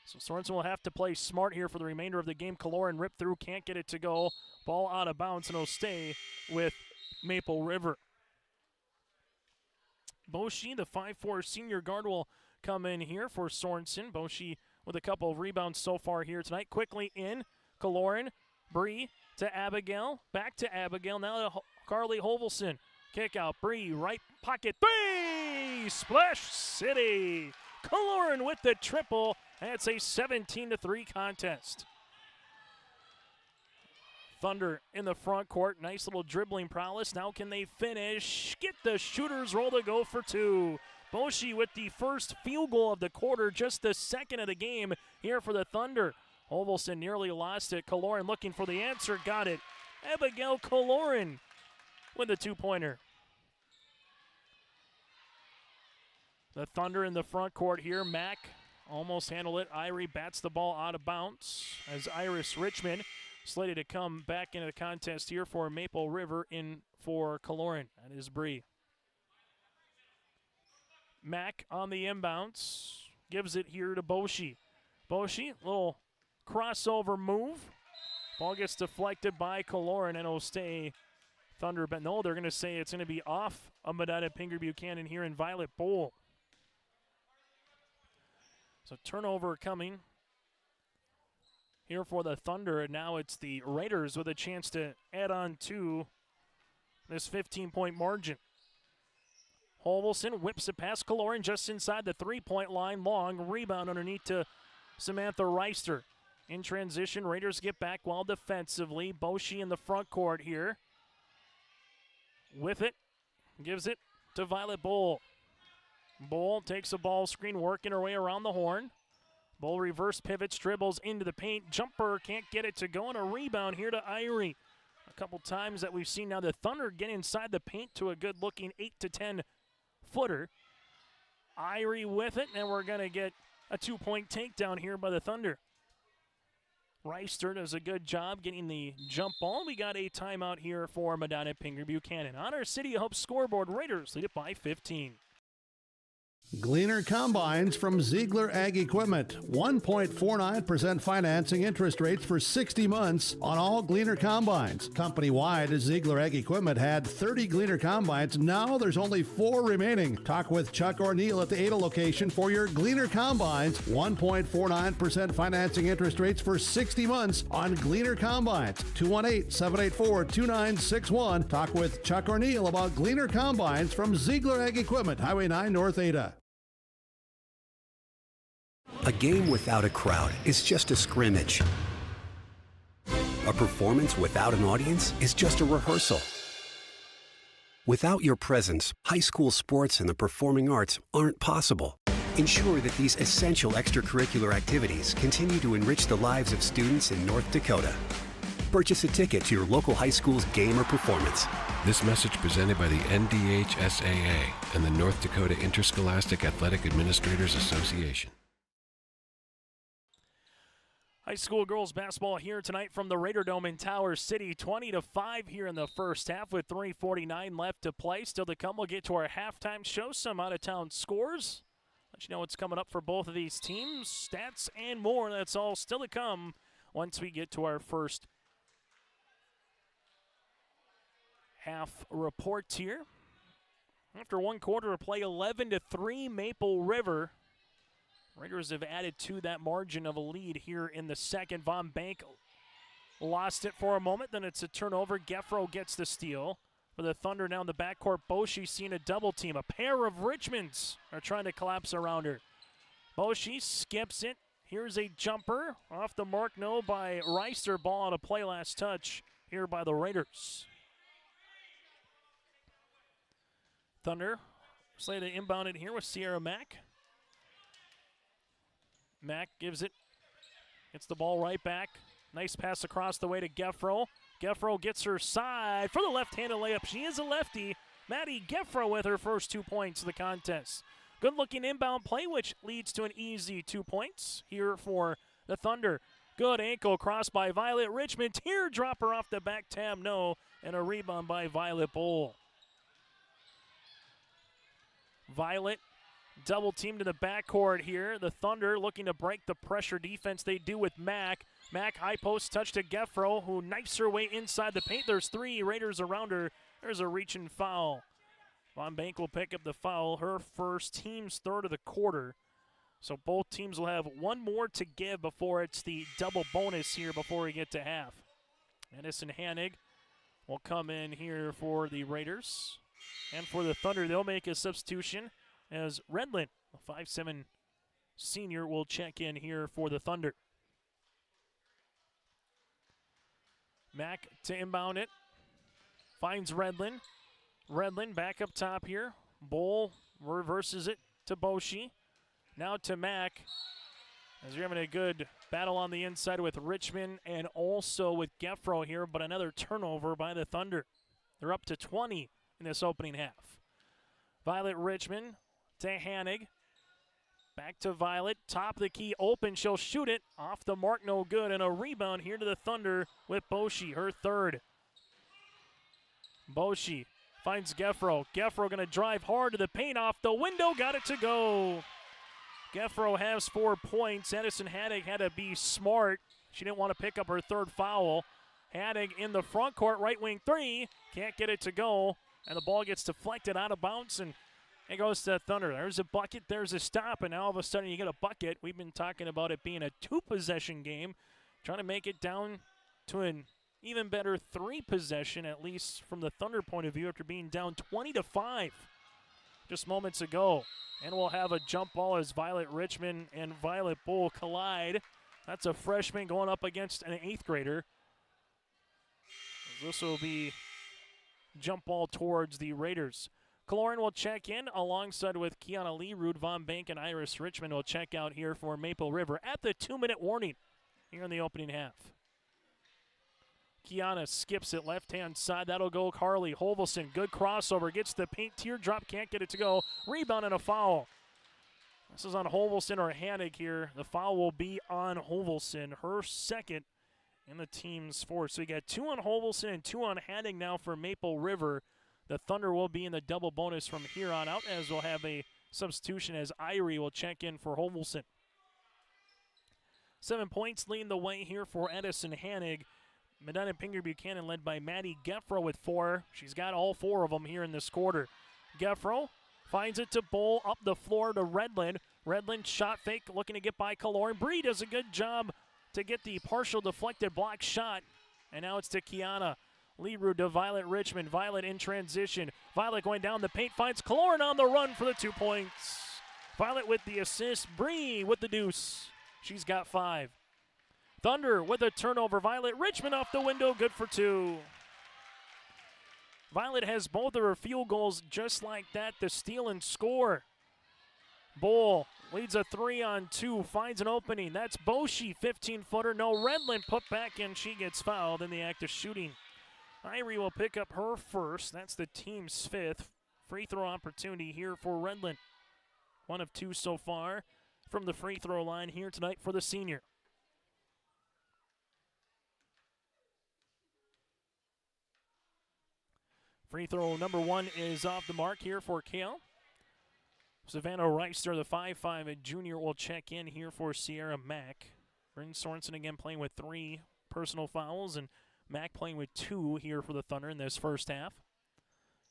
So Sorensen will have to play smart here for the remainder of the game. Kaloran ripped through, can't get it to go. Ball out of bounds, and it'll stay with Maple River. Boshi, the 5'4 senior guard, will come in here for Sorensen. Boshi with a couple of rebounds so far here tonight. Quickly in, Kaloran, Bree to Abigail, back to Abigail, now to Carly Holvelson. Kick out, Bree, right pocket, three! Splash City! Kaloran with the triple, and it's a 17-3 contest. Thunder in the front court, nice little dribbling prowess. Now can they finish? Get the shooter's roll to go for two. Boshi with the first field goal of the quarter, just the second of the game here for the Thunder. Holvelson nearly lost it. Kaloran looking for the answer, got it. Abigail Kaloran with the two-pointer. The Thunder in the front court here. Mack almost handled it. Irie bats the ball out of bounds as Iris Richmond slated to come back into the contest here for Maple River in for Kaloran. That is Bree. Mack on the inbounds. Gives it here to Boshi. Boshi, little crossover move. Ball gets deflected by Kaloran, and it'll stay Thunder. But no, they're going to say it's going to be off of Medina-Pingree-Buchanan here in Violet Bowl. So turnover coming here for the Thunder, and now it's the Raiders with a chance to add on to this 15-point margin. Holvelson whips it past Kaloran just inside the three-point line. Long rebound underneath to Samantha Reister. In transition, Raiders get back well defensively. Boshi in the front court here. With it, gives it to Violet Bull. Bull takes a ball screen, working her way around the horn. Bull reverse pivots, dribbles into the paint. Jumper can't get it to go, and a rebound here to Irie. A couple times that we've seen now the Thunder get inside the paint to a good-looking 8 to 10 footer. Irie with it, and we're going to get a 2-point takedown here by the Thunder. Reister does a good job getting the jump ball. We got a timeout here for Medina-Pingree-Buchanan. On our City of Hope scoreboard, Raiders lead it by 15. Gleaner Combines from Ziegler Ag Equipment. 1.49% financing interest rates for 60 months on all Gleaner Combines. Company-wide, Ziegler Ag Equipment had 30 Gleaner Combines. Now there's only 4 remaining. Talk with Chuck O'Neill at the Ada location for your Gleaner Combines. 1.49% financing interest rates for 60 months on Gleaner Combines. 218-784-2961. Talk with Chuck O'Neill about Gleaner Combines from Ziegler Ag Equipment, Highway 9 North Ada. A game without a crowd is just a scrimmage. A performance without an audience is just a rehearsal. Without your presence, high school sports and the performing arts aren't possible. Ensure that these essential extracurricular activities continue to enrich the lives of students in North Dakota. Purchase a ticket to your local high school's game or performance. This message presented by the NDHSAA and the North Dakota Interscholastic Athletic Administrators Association. High school girls basketball here tonight from the Raider Dome in Tower City. 20-5 here in the first half with 3:49 left to play. Still to come, we'll get to our halftime show, some out-of-town scores. Let you know what's coming up for both of these teams, stats, and more. That's all still to come once we get to our first half report here. After one quarter of play, 11-3 Maple River. Raiders have added to that margin of a lead here in the second. Von Bank lost it for a moment, then it's a turnover. Geffro gets the steal. For the Thunder now in the backcourt, Boshi seeing a double team. A pair of Richmonds are trying to collapse around her. Boshi skips it. Here's a jumper. Off the mark, no, by Reister. Ball on a play last touch here by the Raiders. Thunder slated to inbound it here with Sierra Mack. Mack gives it, gets the ball right back. Nice pass across the way to Geffro. Geffro gets her side for the left-handed layup. She is a lefty. Maddie Geffro with her first 2 points of the contest. Good-looking inbound play, which leads to an easy 2 points here for the Thunder. Good ankle cross by Violet Richmond. Teardropper off the back tab, no. And a rebound by Violet Bull. Violet double teamed in the backcourt here. The Thunder looking to break the pressure defense they do with Mack. Mack high post touch to Geffro, who knifes her way inside the paint. There's 3 Raiders around her. There's a reach and foul. Von Bank will pick up the foul, her first, team's third of the quarter. So both teams will have one more to give before it's the double bonus here before we get to half. Edison Hanig will come in here for the Raiders. And for the Thunder, they'll make a substitution as Redlin, a 5'7" senior, will check in here for the Thunder. Mack to inbound it. Finds Redlin. Redlin back up top here. Bull reverses it to Boshi. Now to Mack. As you're having a good battle on the inside with Richmond and also with Geffro here, but another turnover by the Thunder. They're up to 20 in this opening half. Violet Richmond to Hanig. Back to Violet. Top of the key open. She'll shoot it. Off the mark, no good. And a rebound here to the Thunder with Boshi, her third. Boshi finds Geffro. Geffro going to drive hard to the paint, off the window. Got it to go. Geffro has 4 points. Edison Hanig had to be smart. She didn't want to pick up her third foul. Hanig in the front court, right wing 3. Can't get it to go. And the ball gets deflected out of bounds, and it goes to Thunder. There's a bucket, there's a stop, and now all of a sudden you get a bucket. We've been talking about it being a 2-possession game. trying to make it down to an even better 3 possession, at least from the Thunder point of view, after being down 20-5 just moments ago. And we'll have a jump ball as Violet Richmond and Violet Bull collide. That's a freshman going up against an 8th grader. This will be jump ball towards the Raiders. Kaloran will check in alongside with Kiana Lee-Rude, Von Bank, and Iris Richmond will check out here for Maple River at the 2-minute warning here in the opening half. Kiana skips it left-hand side. That'll go Carly Holvelson. Good crossover. Gets the paint teardrop. Can't get it to go. Rebound and a foul. This is on Holvelson or Hanig here. The foul will be on Holvelson. Her second in the team's fourth. So you got 2 on Holvelson and 2 on Hanig now for Maple River. The Thunder will be in the double bonus from here on out, as we'll have a substitution as Irie will check in for Holvelson. 7 points leading the way here for Edison Hanig. Medina-Pingree-Buchanan led by Maddie Geffro with 4. She's got all 4 of them here in this quarter. Geffro finds it to Bull, up the floor to Redland. Redland shot fake, looking to get by Kaloran. Bree does a good job to get the partial deflected block shot. And now it's to Kiana Lee-Rude to Violet Richmond. Violet in transition. Violet going down the paint, finds Kaloran on the run for the 2 points. Violet with the assist. Bree with the deuce. She's got 5. Thunder with a turnover. Violet Richmond off the window, good for 2. Violet has both of her field goals just like that, the steal and score. Bull leads a 3-on-2, finds an opening. That's Boshi, 15-footer. No, Redland put back, and she gets fouled in the act of shooting. Irie will pick up her first. That's the team's 5th. Free throw opportunity here for Redland. 1 of 2 so far from the free throw line here tonight for the senior. Free throw number 1 is off the mark here for Kale. Savannah Reister, the 5'5" junior, will check in here for Sierra Mack. Bryn Sorensen again playing with 3 personal fouls, and Mack playing with 2 here for the Thunder in this first half.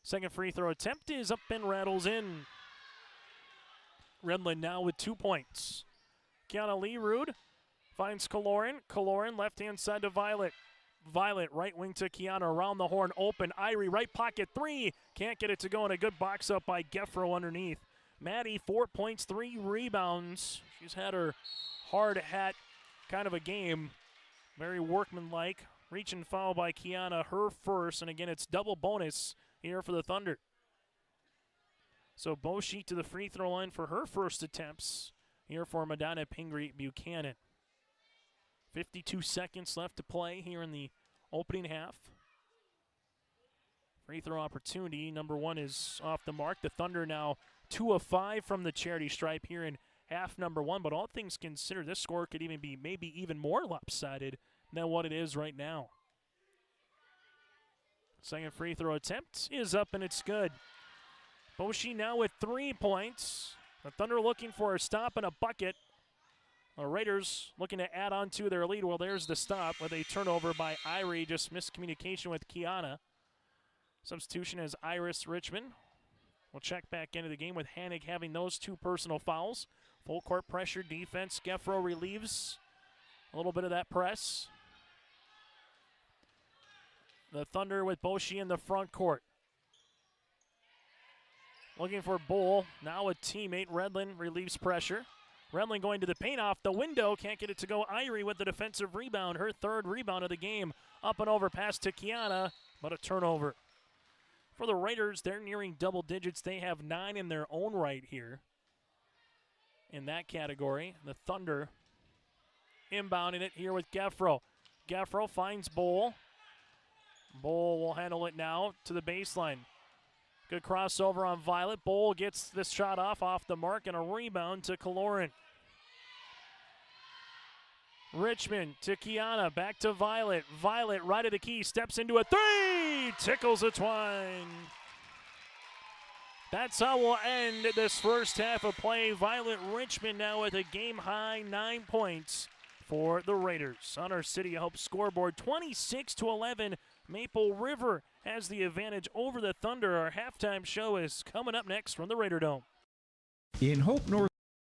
Second free throw attempt is up and rattles in. Redland now with 2 points. Kiana Lee-Rude finds Kaloran. Kaloran left-hand side to Violet. Violet right wing to Kiana, around the horn, open. Irie right pocket 3. Can't get it to go, and a good box up by Geffro underneath. Maddie, 4 points, 3 rebounds. She's had her hard hat kind of a game. Very workmanlike. Reach and foul by Kiana, her first. And again, it's double bonus here for the Thunder. So Boshi to the free throw line for her first attempts here for Medina-Pingree-Buchanan. 52 seconds left to play here in the opening half. Free throw opportunity, number 1 is off the mark. The Thunder now 2 of 5 from the charity stripe here in half number 1. But all things considered, this score could even be maybe even more lopsided than what it is right now. Second free throw attempt is up, and it's good. Boshi now with 3 points. The Thunder looking for a stop and a bucket. The Raiders looking to add on to their lead. Well, there's the stop with a turnover by Irie. Just miscommunication with Kiana. Substitution as Iris Richmond. We'll check back into the game with Hanig having those 2 personal fouls. Full court pressure defense. Geffro relieves a little bit of that press. The Thunder with Boshi in the front court. Looking for Bull. Now a teammate. Redland relieves pressure. Redland going to the paint, off the window. Can't get it to go. Irie with the defensive rebound. Her 3rd rebound of the game. Up and over pass to Kiana, but a turnover. For the Raiders, they're nearing double digits. They have 9 in their own right here in that category. The Thunder inbounding it here with Geffro. Geffro finds Bull. Bull will handle it now to the baseline. Good crossover on Violet. Bull gets this shot off the mark, and a rebound to Kaloran. Richmond to Kiana, back to Violet. Violet right of the key, steps into a 3, tickles a twine. That's how we'll end this first half of play. Violet Richmond now with a game-high 9 points for the Raiders. On our City of Hope scoreboard, 26-11, Maple River has the advantage over the Thunder. Our halftime show is coming up next from the Raider Dome. In Hope, North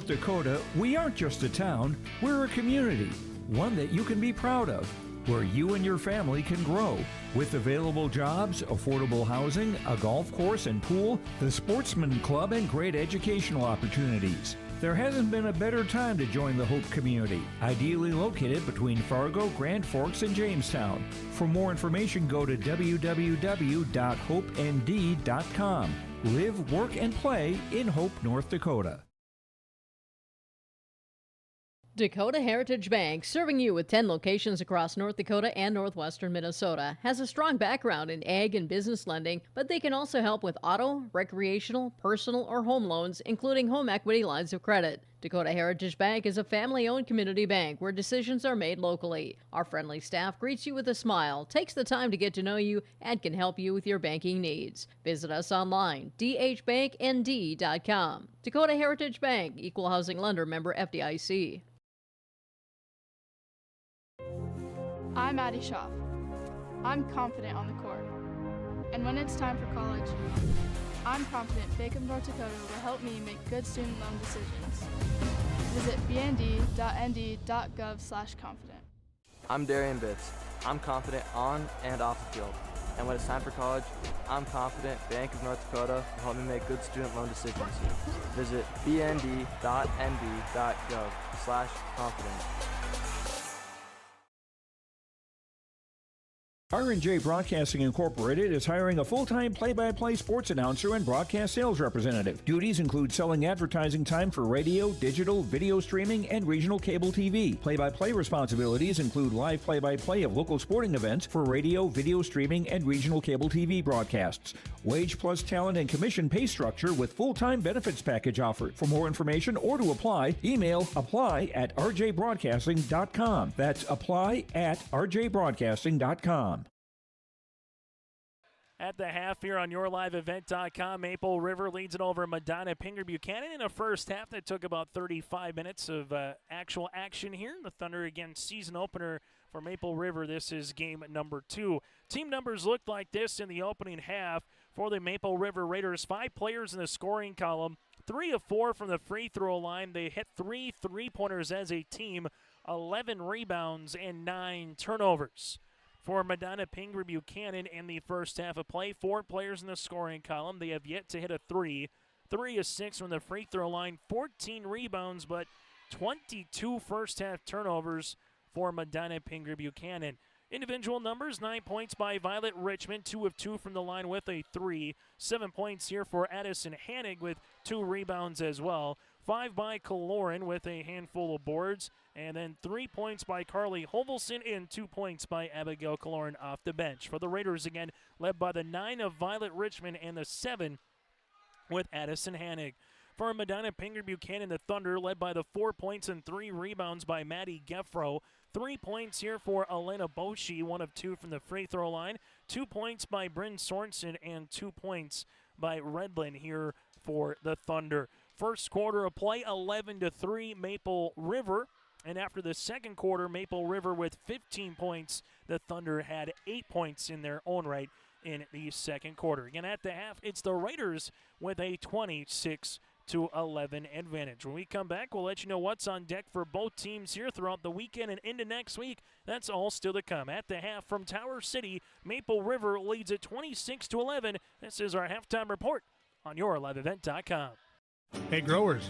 Dakota, we aren't just a town, we're a community. one that you can be proud of, where you and your family can grow. With available jobs, affordable housing, a golf course and pool, the Sportsman Club, and great educational opportunities. There hasn't been a better time to join the Hope community, ideally located between Fargo, Grand Forks, and Jamestown. For more information, go to www.hopend.com. Live, work, and play in Hope, North Dakota. Dakota Heritage Bank, serving you with 10 locations across North Dakota and northwestern Minnesota, has a strong background in ag and business lending, but they can also help with auto, recreational, personal, or home loans, including home equity lines of credit. Dakota Heritage Bank is a family-owned community bank where decisions are made locally. Our friendly staff greets you with a smile, takes the time to get to know you, and can help you with your banking needs. Visit us online, dhbanknd.com. Dakota Heritage Bank, Equal Housing Lender, member FDIC. I'm Addie Schaaf. I'm confident on the court. And when it's time for college, I'm confident Bank of North Dakota will help me make good student loan decisions. Visit bnd.nd.gov/confident. I'm Darian Bitts. I'm confident on and off the field. And when it's time for college, I'm confident Bank of North Dakota will help me make good student loan decisions. Visit bnd.nd.gov/confident. R&J Broadcasting Incorporated is hiring a full-time play-by-play sports announcer and broadcast sales representative. Duties include selling advertising time for radio, digital, video streaming, and regional cable TV. Play-by-play responsibilities include live play-by-play of local sporting events for radio, video streaming, and regional cable TV broadcasts. Wage plus talent and commission pay structure with full-time benefits package offered. For more information or to apply, email apply@rjbroadcasting.com. That's apply@rjbroadcasting.com. At the half here on YourLiveEvent.com, Maple River leads it over Medina-Pingree-Buchanan in a first half that took about 35 minutes of actual action here. The Thunder again season opener for Maple River. This is game number 2. Team numbers looked like this in the opening half for the Maple River Raiders. 5 players in the scoring column, 3 of 4 from the free throw line. They hit 3 3-pointers as a team, 11 rebounds, and 9 turnovers. For Medina-Pingree-Buchanan in the first half of play, 4 players in the scoring column. They have yet to hit a 3. 3 of 6 from the free throw line, 14 rebounds, but 22 first half turnovers for Medina-Pingree-Buchanan. Individual numbers, 9 points by Violet Richmond, 2 of 2 from the line with a 3. 7 points here for Addison Hannig with 2 rebounds as well. 5 by Kaloran with a handful of boards. And then 3 points by Carly Hovelson and 2 points by Abigail Kaloran off the bench. For the Raiders again, led by the 9 of Violet Richmond and the 7 with Addison Hannig. For Medina-Pingree-Buchanan, the Thunder led by the 4 points and 3 rebounds by Maddie Geffro. 3 points here for Elena Boshi, 1 of 2 from the free throw line. 2 points by Bryn Sorensen and 2 points by Redlin here for the Thunder. First quarter of play, 11-3 Maple River. And after the second quarter, Maple River with 15 points. The Thunder had 8 points in their own right in the second quarter. Again, at the half, it's the Raiders with a 26-11 advantage. When we come back, we'll let you know what's on deck for both teams here throughout the weekend and into next week. That's all still to come. At the half from Tower City, Maple River leads at 26-11. This is our halftime report on YourLiveEvent.com. Hey growers,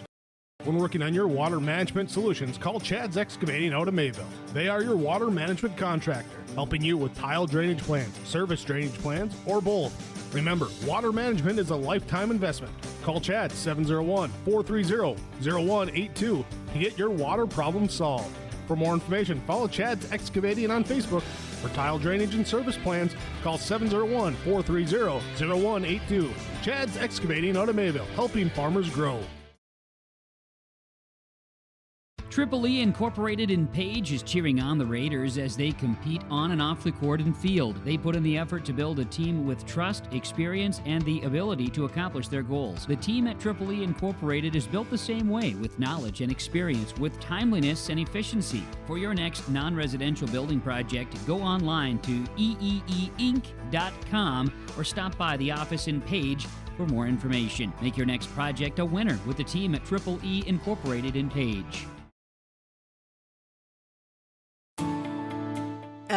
when working on your water management solutions, call Chad's Excavating out of Mayville. They are your water management contractor, helping you with tile drainage plans, service drainage plans, or both. Remember, water management is a lifetime investment. Call Chad 701-430-0182 to get your water problem solved. For more information, follow Chad's Excavating on Facebook. For tile drainage and service plans, call 701-430-0182. Chad's Excavating out of Mayville, helping farmers grow. Triple E Incorporated in Page is cheering on the Raiders as they compete on and off the court and field. They put in the effort to build a team with trust, experience, and the ability to accomplish their goals. The team at Triple E Incorporated is built the same way, with knowledge and experience, with timeliness and efficiency. For your next non-residential building project, go online to eeeinc.com or stop by the office in Page for more information. Make your next project a winner with the team at Triple E Incorporated in Page.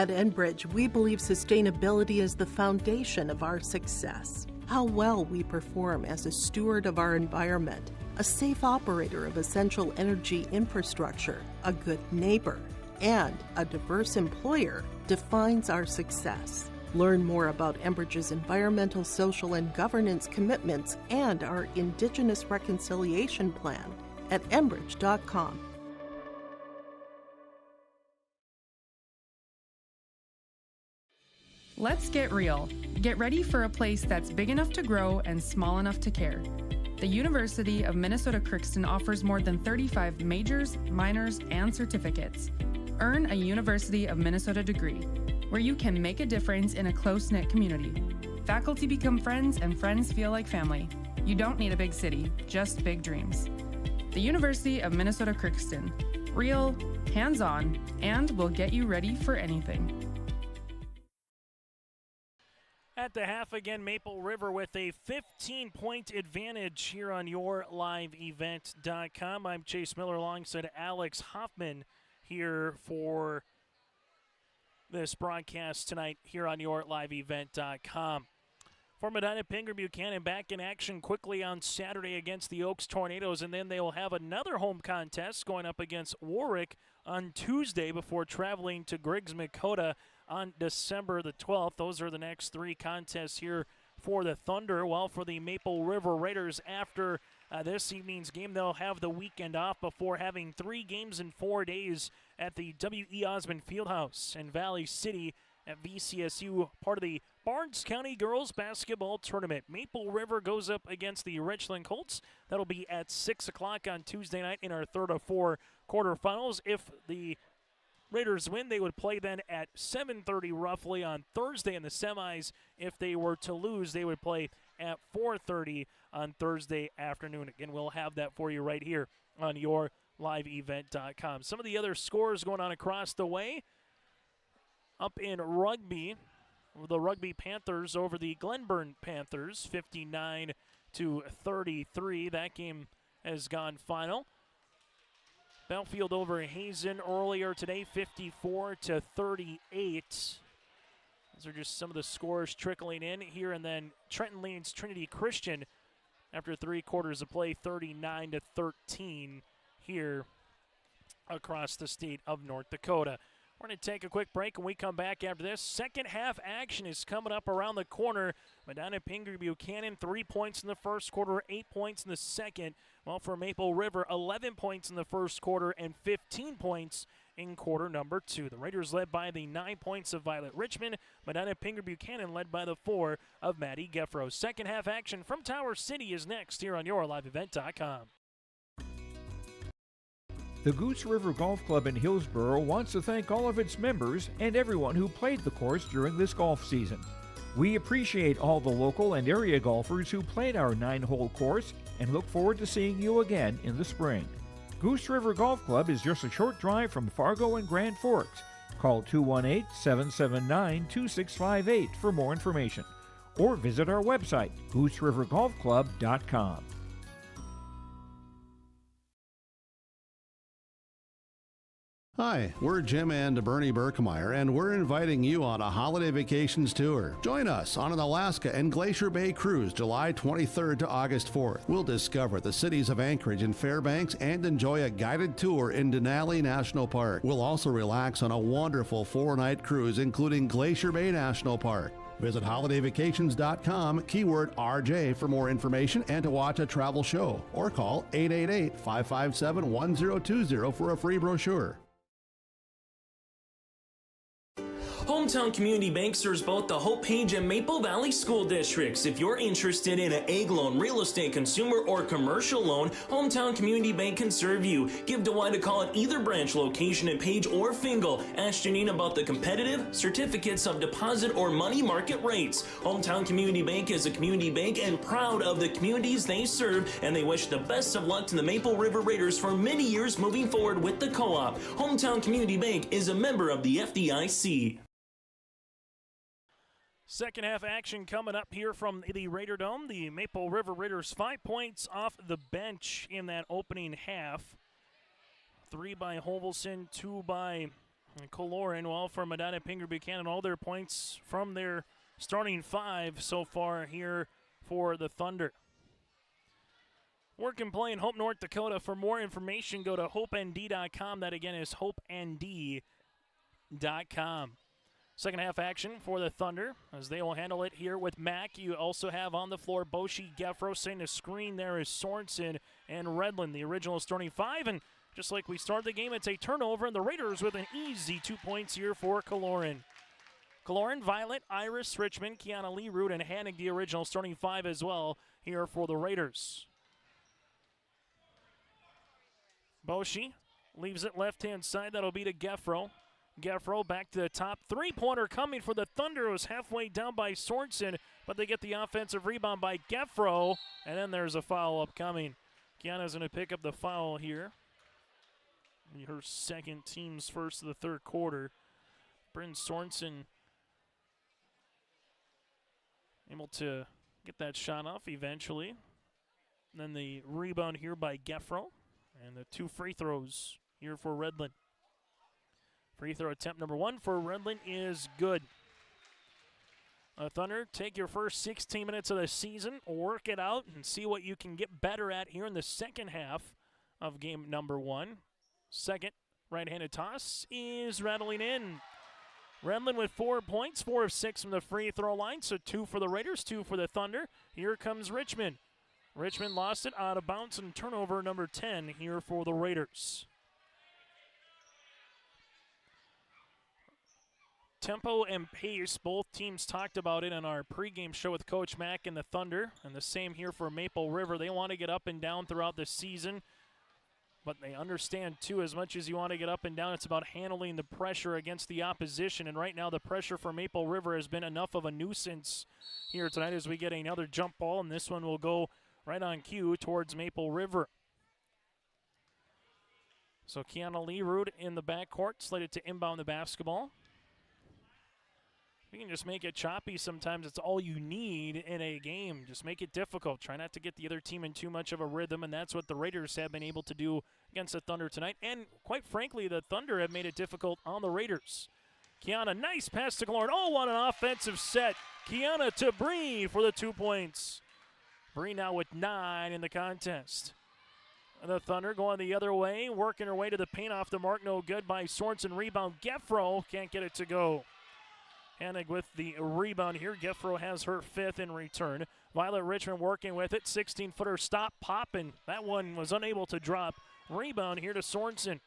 At Enbridge, we believe sustainability is the foundation of our success. How well we perform as a steward of our environment, a safe operator of essential energy infrastructure, a good neighbor, and a diverse employer defines our success. Learn more about Enbridge's environmental, social, and governance commitments and our Indigenous Reconciliation Plan at enbridge.com. Let's get real. Get ready for a place that's big enough to grow and small enough to care. The University of Minnesota-Crookston offers more than 35 majors, minors, and certificates. Earn a University of Minnesota degree, where you can make a difference in a close-knit community. Faculty become friends and friends feel like family. You don't need a big city, just big dreams. The University of Minnesota-Crookston. Real, hands-on, and will get you ready for anything. At the half again, Maple River with a 15-point advantage here on YourLiveEvent.com. I'm Chase Miller alongside Alex Hoffman here for this broadcast tonight here on YourLiveEvent.com. For Medina-Pingree-Buchanan back in action quickly on Saturday against the Oaks Tornadoes, and then they will have another home contest going up against Warwick on Tuesday before traveling to Griggs-Dakota on December the 12th. Those are the next three contests here for the Thunder. While for the Maple River Raiders, after this evening's game, they'll have the weekend off before having 3 games in 4 days at the W.E. Osmond Fieldhouse in Valley City at VCSU, part of the Barnes County Girls Basketball Tournament. Maple River goes up against the Richland Colts. That'll be at 6 o'clock on Tuesday night in our third of 4 quarterfinals. If the Raiders win, they would play then at 7:30 roughly on Thursday in the semis. If they were to lose, they would play at 4:30 on Thursday afternoon. Again, we'll have that for you right here on YourLiveEvent.com. Some of the other scores going on across the way. Up in rugby, the Rugby Panthers over the Glenburn Panthers, 59-33. That game has gone final. Belfield over Hazen earlier today, 54-38. Those are just some of the scores trickling in here. And then Trenton leads Trinity Christian after 3 quarters of play, 39-13 here across the state of North Dakota. We're going to take a quick break. When we come back after this, second half action is coming up around the corner. Medina-Pingree-Buchanan, 3 points in the first quarter, 8 points in the second. Well, for Maple River, 11 points in the first quarter and 15 points in quarter number 2. The Raiders led by the 9 points of Violet Richmond. Medina-Pingree-Buchanan led by the 4 of Maddie Geffro. Second half action from Tower City is next here on YourLiveEvent.com. The Goose River Golf Club in Hillsboro wants to thank all of its members and everyone who played the course during this golf season. We appreciate all the local and area golfers who played our 9-hole course and look forward to seeing you again in the spring. Goose River Golf Club is just a short drive from Fargo and Grand Forks. Call 218-779-2658 for more information or visit our website, gooserivergolfclub.com. Hi, we're Jim and Bernie Berkemeyer, and we're inviting you on a holiday vacations tour. Join us on an Alaska and Glacier Bay cruise July 23rd to August 4th. We'll discover the cities of Anchorage and Fairbanks and enjoy a guided tour in Denali National Park. We'll also relax on a wonderful 4-night cruise, including Glacier Bay National Park. Visit holidayvacations.com, keyword RJ for more information and to watch a travel show, or call 888-557-1020 for a free brochure. Hometown Community Bank serves both the Hope Page and Maple Valley School Districts. If you're interested in an egg loan, real estate, consumer, or commercial loan, Hometown Community Bank can serve you. Give Dwight a call at either branch location at Page or Fingal. Ask Janine about the competitive certificates of deposit or money market rates. Hometown Community Bank is a community bank and proud of the communities they serve, and they wish the best of luck to the Maple River Raiders for many years moving forward with the co-op. Hometown Community Bank is a member of the FDIC. Second half action coming up here from the Raider Dome. The Maple River Raiders 5 points off the bench in that opening half. 3 by Hovelson, 2 by And Kolorin, well, for Medina-Pingree-Buchanan, all their points from their starting 5 so far here for the Thunder. Work and play in Hope, North Dakota. For more information, go to hopeND.com. That, again, is hopeND.com. Second half action for the Thunder as they will handle it here with Mack. You also have on the floor Boshi, Geffro, setting a screen. There is Sorensen and Redlin, the original starting 5. And just like we started the game, it's a turnover, and the Raiders with an easy 2 points here for Kolorin. Kolorin, Violet, Iris, Richmond, Kiana Leroot, and Hannig, the original starting 5 as well here for the Raiders. Boshi leaves it left-hand side. That'll be to Geffro. Geffro back to the top. Three-pointer coming for the Thunder. It was halfway down by Sorensen, but they get the offensive rebound by Geffro, and then there's a foul upcoming. Kiana's going to pick up the foul here. Her second, team's first of the third quarter. Bryn Sorensen able to get that shot off eventually. And then the rebound here by Geffro. And the 2 free throws here for Redlin. Free throw attempt number 1 for Redlin is good. Thunder, take your first 16 minutes of the season, work it out, and see what you can get better at here in the second half of game number 1. Second right-handed toss is rattling in. Redlin with 4 points, 4 of 6 from the free throw line, so 2 for the Raiders, 2 for the Thunder. Here comes Richmond. Richmond lost it out of bounds, and turnover number 10 here for the Raiders. Tempo and pace, both teams talked about it on our pregame show with Coach Mack and the Thunder, and the same here for Maple River. They want to get up and down throughout the season, but they understand, too, as much as you want to get up and down, it's about handling the pressure against the opposition, and right now the pressure for Maple River has been enough of a nuisance here tonight as we get another jump ball, and this one will go right on cue towards Maple River. So Kiana Leroot in the backcourt, slated to inbound the basketball. We can just make it choppy sometimes. It's all you need in a game. Just make it difficult. Try not to get the other team in too much of a rhythm, and that's what the Raiders have been able to do against the Thunder tonight. And quite frankly, the Thunder have made it difficult on the Raiders. Kiana, nice pass to Kolorin. Oh, what an offensive set. Kiana to Bree for the 2 points. Bree now with 9 in the contest. And the Thunder going the other way, working her way to the paint off the mark. No good by Sorensen. Rebound. Geffro can't get it to go. Hannig with the rebound here. Geffro has her 5th in return. Violet Richmond working with it. 16-footer stop, pop, and that one was unable to drop. Rebound here to Sorensen.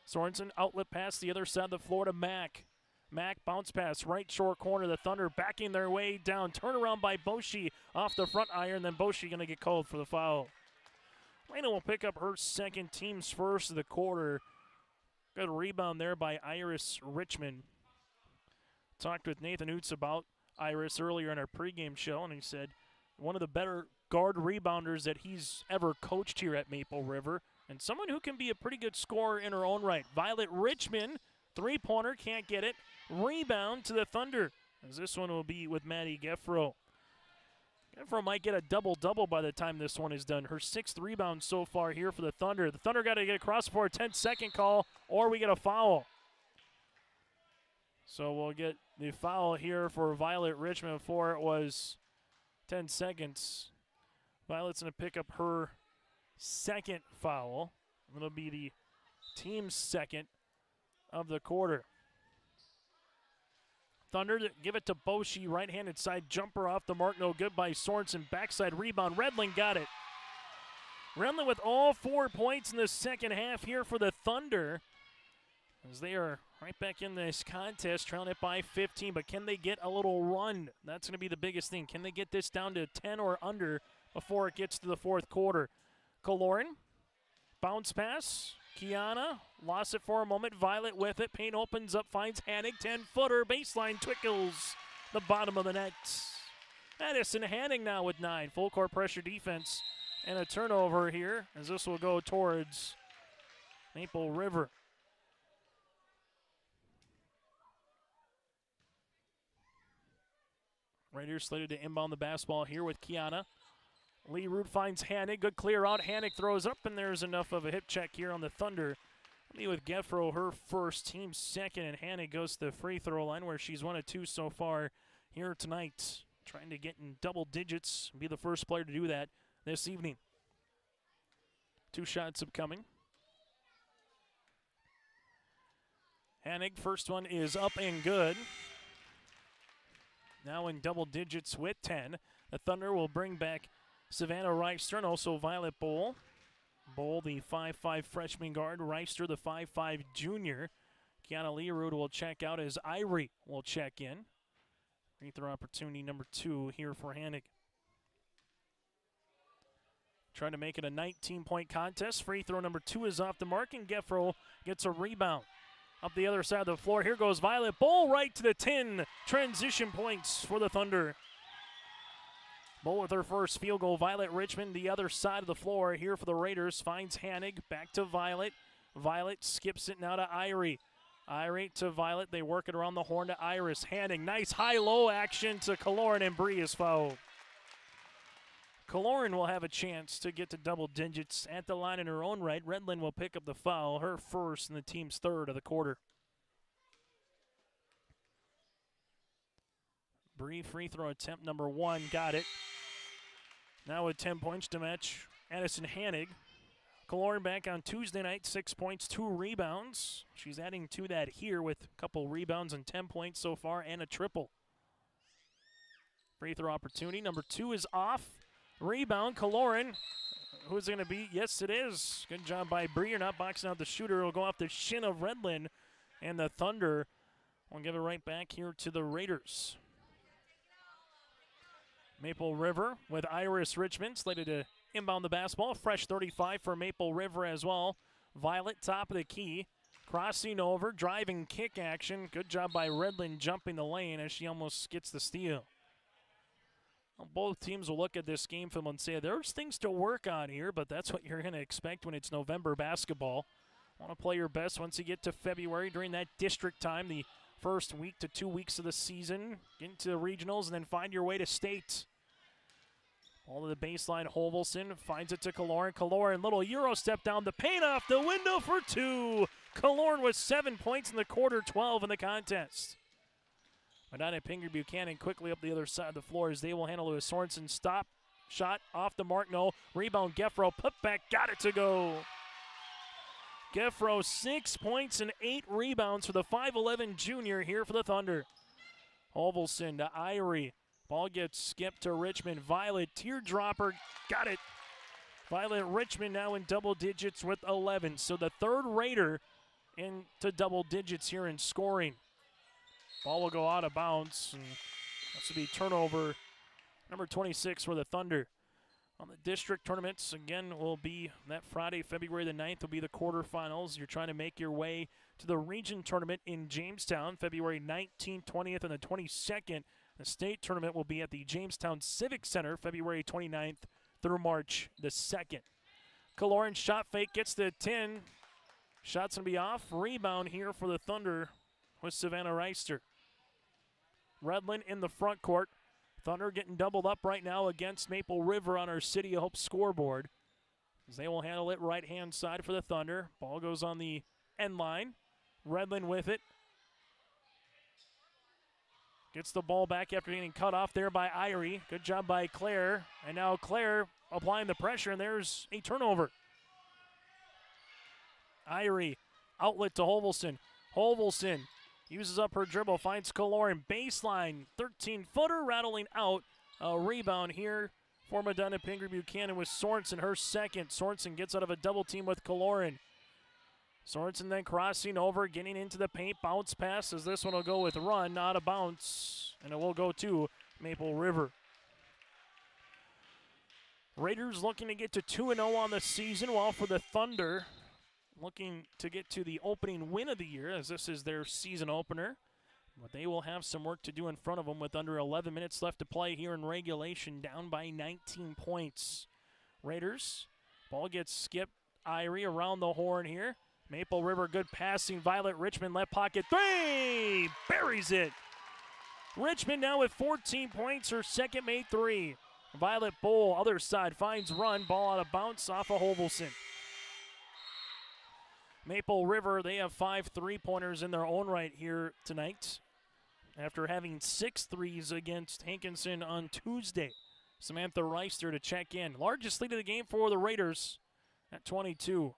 Sorensen outlet pass the other side of the floor to Mack. Mack bounce pass, right short corner. The Thunder backing their way down. Turnaround by Boshi off the front iron. Then Boshi going to get called for the foul. Lena will pick up her second, team's first of the quarter. Good rebound there by Iris Richmond. Talked with Nathan Hoots about Iris earlier in our pregame show, and he said one of the better guard rebounders that he's ever coached here at Maple River, and someone who can be a pretty good scorer in her own right. Violet Richmond, three-pointer, can't get it. Rebound to the Thunder, as this one will be with Maddie Geffro. Geffro might get a double-double by the time this one is done. Her 6th rebound so far here for the Thunder. The Thunder got to get across for a 10-second call, or we get a foul. So we'll get the foul here for Violet Richmond before it was 10 seconds. Violet's going to pick up her 2nd foul. It'll be the team's 2nd of the quarter. Thunder give it to Boshi, right-handed side jumper off the mark, no good by Sorensen. Backside rebound, Redlin got it. Redlin with all 4 points in the second half here for the Thunder, as they are right back in this contest, trailing it by 15. But can they get a little run? That's going to be the biggest thing. Can they get this down to 10 or under before it gets to the fourth quarter? Kolorin, bounce pass. Kiana lost it for a moment. Violet with it. Paint opens up, finds Hannig. 10-footer, baseline, twinkles the bottom of the net. Addison Hannig now with 9. Full court pressure defense and a turnover here, as this will go towards Maple River. Raiders slated to inbound the basketball here with Kiana. Leroot finds Hannig. Good clear out. Hannig throws up, and there's enough of a hip check here on the Thunder. With Geffro, her first, team second, and Hannah goes to the free throw line where she's 1 of 2 so far here tonight. Trying to get in double digits, be the first player to do that this evening. 2 shots upcoming. Hanig, first one is up and good. Now in double digits with 10. The Thunder will bring back Savannah Reister and also Violet Bowl. Bowl, the 5'5 freshman guard. Reister, the 5'5 junior. Kiana Learwood will check out as Irie will check in. Free throw opportunity number 2 here for Hanig. Trying to make it a 19-point contest. Free throw number 2 is off the mark, and Geffro gets a rebound. Up the other side of the floor, here goes Violet Bowl right to the 10. Transition points for the Thunder. Bowl with her first field goal. Violet Richmond, the other side of the floor here for the Raiders. Finds Hanig, back to Violet. Violet skips it now to Irie. Irie to Violet. They work it around the horn to Iris. Hanig, nice high-low action to Kaloran, and Bree is fouled. Kaloran will have a chance to get to double digits at the line in her own right. Redland will pick up the foul, her first and the team's third of the quarter. Bree, free throw attempt number 1, got it. Now with 10 points to match Addison Hanig. Kaloran back on Tuesday night, 6 points, 2 rebounds. She's adding to that here with a couple rebounds and 10 points so far and a triple. Free throw opportunity number 2 is off. Rebound, Kaloran. Who's it going to be? Yes, it is. Good job by Bree. Not boxing out the shooter. It'll go off the shin of Redland. And the Thunder will give it right back here to the Raiders. Maple River with Iris Richmond slated to inbound the basketball. Fresh 35 for Maple River as well. Violet, top of the key. Crossing over, driving kick action. Good job by Redland jumping the lane as she almost gets the steal. Well, both teams will look at this game film and say there's things to work on here, but that's what you're going to expect when it's November basketball. Want to play your best once you get to February during that district time, the first week to 2 weeks of the season. Get into the regionals and then find your way to state. All to the baseline, Hovelson finds it to Kaloran. Kaloran, little Euro step down the paint off the window for 2. Kaloran with 7 points in the quarter, 12 in the contest. Medina-Pingree-Buchanan quickly up the other side of the floor as they will handle it with Sorensen. Stop, shot off the mark, no. Rebound, Geffro, put back, got it to go. Geffro, 6 points and 8 rebounds for the 5'11 junior here for the Thunder. Hovelson to Irie. Ball gets skipped to Richmond. Violet, teardropper, got it. Violet Richmond now in double digits with 11. So the third Raider into double digits here in scoring. Ball will go out of bounds, and this will be turnover number 26 for the Thunder. On the district tournaments, again, will be that Friday, February the 9th, will be the quarterfinals. You're trying to make your way to the region tournament in Jamestown, February 19th, 20th, and the 22nd. The state tournament will be at the Jamestown Civic Center, February 29th through March the 2nd. Kaloran shot fake, gets the 10. Shot's going to be off. Rebound here for the Thunder with Savannah Reister. Redland in the front court. Thunder getting doubled up right now against Maple River on our City of Hope scoreboard. As they will handle it right-hand side for the Thunder. Ball goes on the end line. Redland with it. Gets the ball back after getting cut off there by Irie. Good job by Claire. And now Claire applying the pressure, and there's a turnover. Irie, outlet to Hovelson. Hovelson uses up her dribble, finds Kaloran. Baseline, 13-footer rattling out. A rebound here for Medina-Pingree-Buchanan with Sorensen, her second. Sorensen gets out of a double team with Kaloran. Sorensen then crossing over, getting into the paint. Bounce pass as this one will go with run, not a bounce. And it will go to Maple River. Raiders looking to get to 2-0 on the season, while for the Thunder, looking to get to the opening win of the year, as this is their season opener. But they will have some work to do in front of them with under 11 minutes left to play here in regulation, down by 19 points. Raiders, ball gets skipped. Irie around the horn here. Maple River, good passing. Violet Richmond, left pocket, 3! Buries it. Richmond now with 14 points, her second made 3. Violet Bowl, other side, finds run. Ball out of bounds off of Hovelson. Maple River, they have 5 3-pointers in their own right here tonight after having 6 threes against Hankinson on Tuesday. Samantha Reister to check in. Largest lead of the game for the Raiders at 22.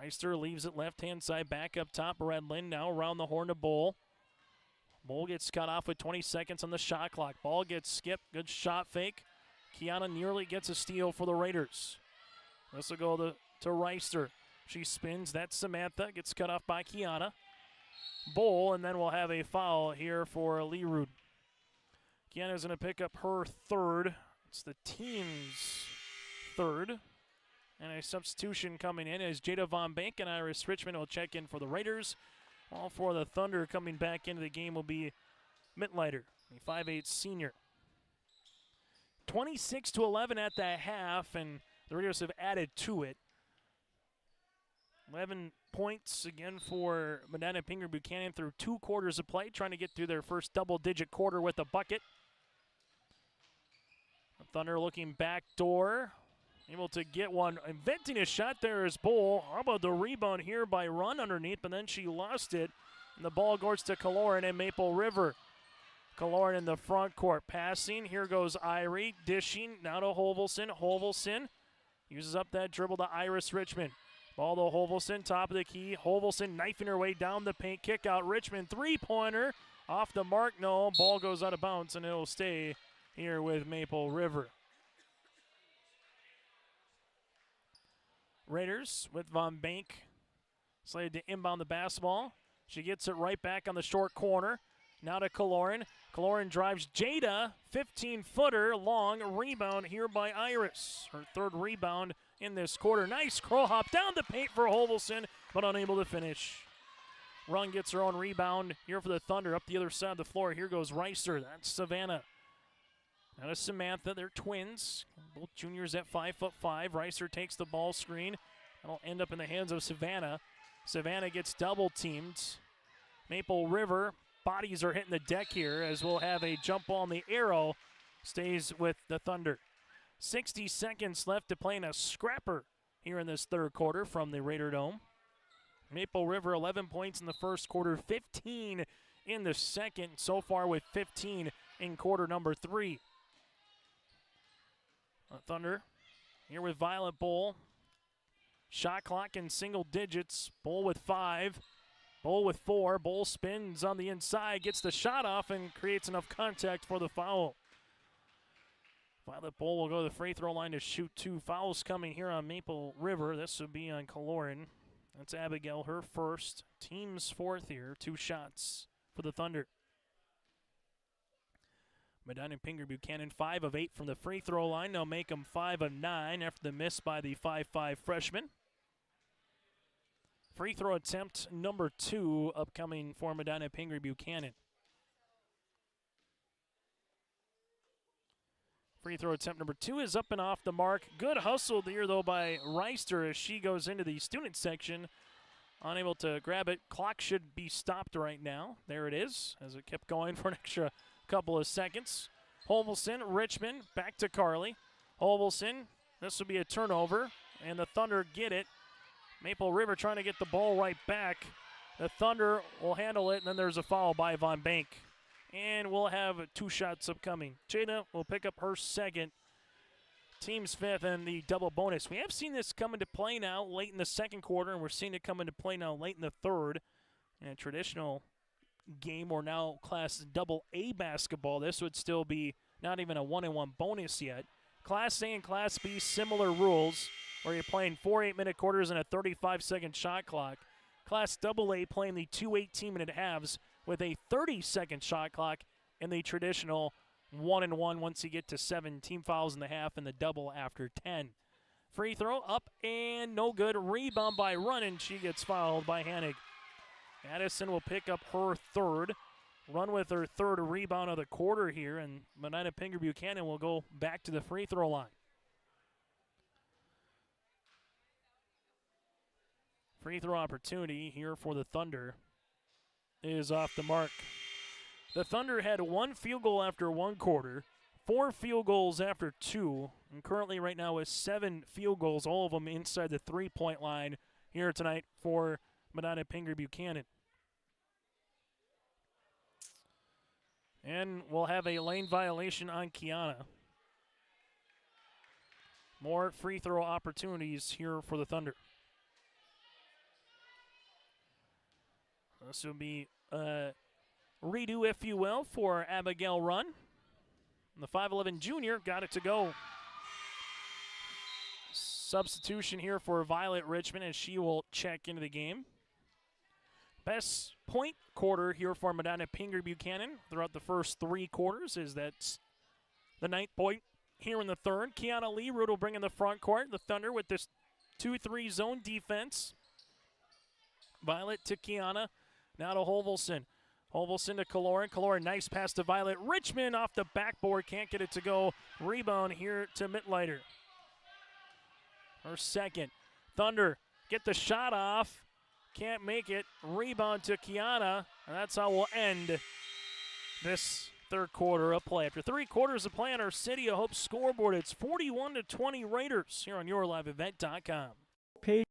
Reister leaves it left-hand side, back up top. Redlin now around the horn to Bull. Bull gets cut off with 20 seconds on the shot clock. Ball gets skipped. Good shot fake. Kiana nearly gets a steal for the Raiders. This will go to Reister. She spins. That's Samantha. Gets cut off by Kiana. Bull, and then we'll have a foul here for Lerud. Kiana's going to pick up her third. It's the team's third. And a substitution coming in as Jada Von Bank and Iris Richmond will check in for the Raiders. All for the Thunder coming back into the game will be Mittleiter, a 5'8 senior. 26-11 at the half, and the Raiders have added to it. 11 points again for Medina-Pingree-Buchanan through 2 quarters of play, trying to get through their first double-digit quarter with a bucket. The Thunder looking back door. Able to get one. Inventing a shot there is Bull. How about the rebound here by Run underneath, but then she lost it. And the ball goes to Kaloran and Maple River. Kaloran in the front court. Passing. Here goes Irie. Dishing. Now to Hovelson. Hovelson uses up that dribble to Iris Richmond. Ball to Hovelson. Top of the key. Hovelson knifing her way down the paint. Kick out Richmond. 3-pointer. Off the mark. No. Ball goes out of bounds, and it will stay here with Maple River. Raiders with Von Bank slated to inbound the basketball. She gets it right back on the short corner. Now to Kaloran. Kaloran drives Jada. 15-footer long rebound here by Iris. Her third rebound in this quarter. Nice curl hop down the paint for Hovelson, but unable to finish. Run gets her own rebound here for the Thunder. Up the other side of the floor. Here goes Reister. That's Savannah. Now to Samantha. They're twins. Both juniors at 5'5". Reister takes the ball screen. That'll end up in the hands of Savannah. Savannah gets double teamed. Maple River bodies are hitting the deck here as we'll have a jump ball, and the arrow stays with the Thunder. 60 seconds left to play in a scrapper here in this third quarter from the Raider Dome. Maple River 11 points in the first quarter, 15 in the second, so far with 15 in quarter number 3. Thunder here with Violet Bull. Shot clock in single digits. Bull with 5. Bull with 4. Bull spins on the inside, gets the shot off, and creates enough contact for the foul. Violet Bull will go to the free throw line to shoot 2. Fouls coming here on Maple River. This would be on Kaloran. That's Abigail, her first. Team's 4th here. 2 shots for the Thunder. Medina-Pingree-Buchanan 5 of 8 from the free throw line. Now make them 5 of 9 after the miss by the 5'5 freshman. Free throw attempt number 2 upcoming for Medina-Pingree-Buchanan. Free throw attempt number 2 is up and off the mark. Good hustle here, though, by Reister as she goes into the student section. Unable to grab it. Clock should be stopped right now. There it is, as it kept going for an extra couple of seconds. Hovelson, Richmond, back to Carly. Hovelson, this will be a turnover, and the Thunder get it. Maple River trying to get the ball right back. The Thunder will handle it, and then there's a foul by Von Bank. And we'll have 2 shots upcoming. Jada will pick up her second. Team's 5th and the double bonus. We have seen this come into play now late in the second quarter, and we're seeing it come into play now late in the third. In a traditional game or now Class AA basketball, this would still be not even a 1-and-1 bonus yet. Class A and Class B, similar rules, where you're playing 4 8-minute quarters and a 35-second shot clock. Class AA playing the 2 18-minute halves with a 30-second shot clock and the traditional 1-and-1 once you get to 7 team fouls in the half and the double after 10. Free throw up and no good. Rebound by Run, and she gets fouled by Hanig. Addison will pick up her third. Run with her third rebound of the quarter here, and Medina-Pingree-Buchanan will go back to the free throw line. Free throw opportunity here for the Thunder is off the mark. The Thunder had 1 field goal after 1 quarter, 4 field goals after 2, and currently right now is 7 field goals, all of them inside the 3-point line here tonight for Medina-Pingree-Buchanan. And we'll have a lane violation on Kiana. More free throw opportunities here for the Thunder. This will be a redo, if you will, for Abigail Run. The 5'11 junior got it to go. Substitution here for Violet Richmond as she will check into the game. Best point quarter here for Medina-Pingree-Buchanan throughout the first 3 quarters is that's the 9th point here in the third. Kiana Leroot will bring in the front court. The Thunder with this 2-3 zone defense. Violet to Kiana. Now to Holvelson. Holvelson to Kaloran. Kaloran, nice pass to Violet Richmond off the backboard. Can't get it to go. Rebound here to Mittleiter. Her second. Thunder get the shot off. Can't make it. Rebound to Kiana. And that's how we'll end this third quarter of play. After 3 quarters of play on our City of Hope scoreboard, it's 41-20 Raiders here on YourLiveEvent.com. Page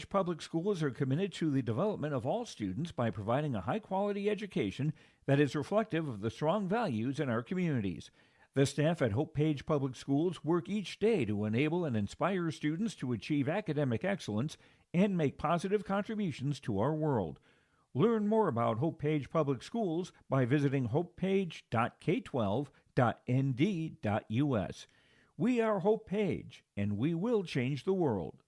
Public Schools are committed to the development of all students by providing a high-quality education that is reflective of the strong values in our communities. The staff at Hope Page Public Schools work each day to enable and inspire students to achieve academic excellence and make positive contributions to our world. Learn more about Hope Page Public Schools by visiting hopepage.k12.nd.us. We are Hope Page, and we will change the world.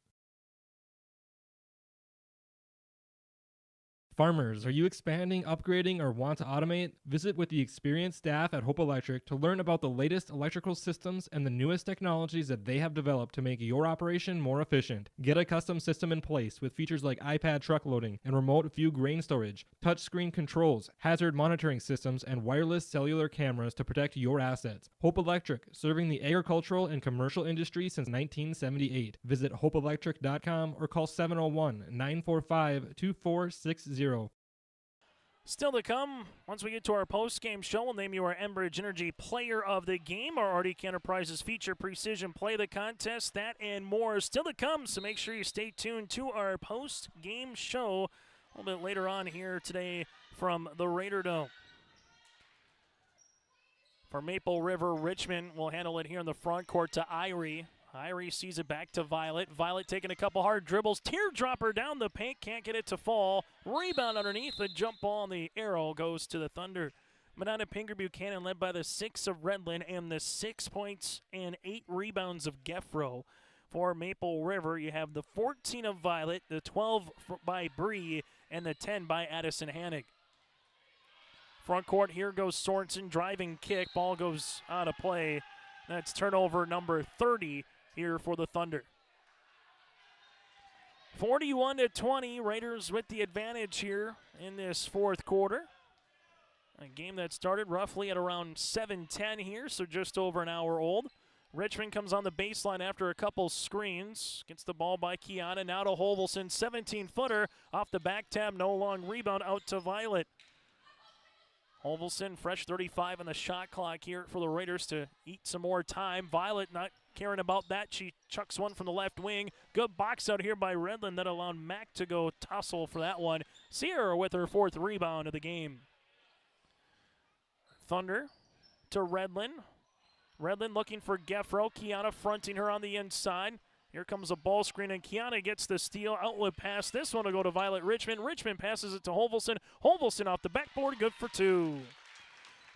Farmers, are you expanding, upgrading, or want to automate? Visit with the experienced staff at Hope Electric to learn about the latest electrical systems and the newest technologies that they have developed to make your operation more efficient. Get a custom system in place with features like iPad truck loading and remote view grain storage, touchscreen controls, hazard monitoring systems, and wireless cellular cameras to protect your assets. Hope Electric, serving the agricultural and commercial industry since 1978. Visit hopeelectric.com or call 701-945-2460. Still to come, once we get to our post-game show, we'll name you our Enbridge Energy Player of the Game. Our RDK Enterprises feature Precision Play the Contest, that and more still to come, so make sure you stay tuned to our post-game show a little bit later on here today from the Raider Dome. For Maple River, Richmond will handle it here in the front court to Irie. Irie sees it back to Violet. Violet taking a couple hard dribbles. Teardropper down the paint. Can't get it to fall. Rebound underneath. The jump ball and the arrow goes to the Thunder. Medina-Pingree-Buchanan led by the 6 of Redland and the 6 points and 8 rebounds of Geffro. For Maple River, you have the 14 of Violet, the 12 by Bree, and the 10 by Addison Hannig. Front court, here goes Sorensen. Driving kick. Ball goes out of play. That's turnover number 30. Here for the Thunder. 41-20, Raiders with the advantage here in this fourth quarter. A game that started roughly at around 7:10 here, so just over an hour old. Richmond comes on the baseline after a couple screens. Gets the ball by Kiana, now to Holvelson, 17-footer. Off the back tab, no long rebound, out to Violet. Holvelson, fresh 35 on the shot clock here for the Raiders to eat some more time. Violet not caring about that. She chucks one from the left wing. Good box out here by Redland that allowed Mack to go tussle for that one. Sierra with her 4th rebound of the game. Thunder to Redland. Redland looking for Geffro. Kiana fronting her on the inside. Here comes a ball screen, and Kiana gets the steal. Outlet pass. This one will go to Violet Richmond. Richmond passes it to Holvelson. Holvelson off the backboard, good for 2.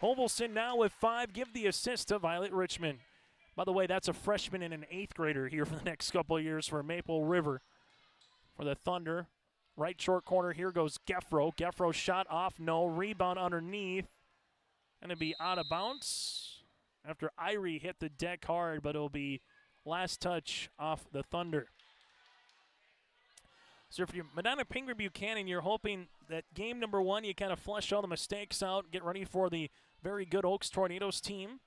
Holvelson now with 5. Give the assist to Violet Richmond. By the way, that's a freshman and an 8th grader here for the next couple of years for Maple River. For the Thunder, right short corner, here goes Geffro. Geffro shot off, no. Rebound underneath. Going to be out of bounds after Irie hit the deck hard, but it'll be last touch off the Thunder. So if you're Medina-Pingree-Buchanan, you're hoping that game number 1, you kind of flush all the mistakes out, get ready for the very good Oaks Tornadoes team.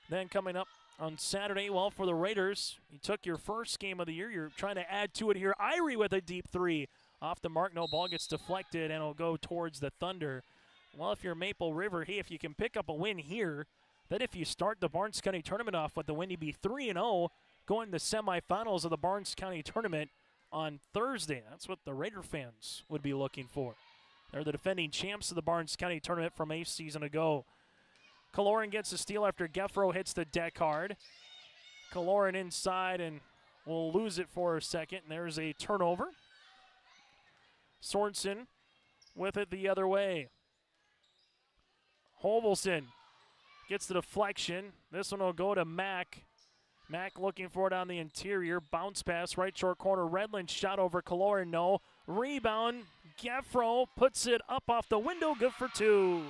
Then coming up on Saturday, well, for the Raiders, you took your first game of the year. You're trying to add to it here. Irie with a deep 3. Off the mark, no, ball gets deflected, and it'll go towards the Thunder. Well, if you're Maple River, hey, if you can pick up a win here, then if you start the Barnes County Tournament off with the win, you'd be 3-0 going to the semifinals of the Barnes County Tournament on Thursday. That's what the Raider fans would be looking for. They're the defending champs of the Barnes County tournament from a season ago. Kaloran gets a steal after Geffro hits the deck hard. Kaloran inside and will lose it for a second. And there's a turnover. Sorensen with it the other way. Hovelson gets the deflection. This one will go to Mack. Mack looking for it on the interior. Bounce pass, right short corner. Redland shot over Kaloran, no. Rebound. Geffro puts it up off the window, good for 2.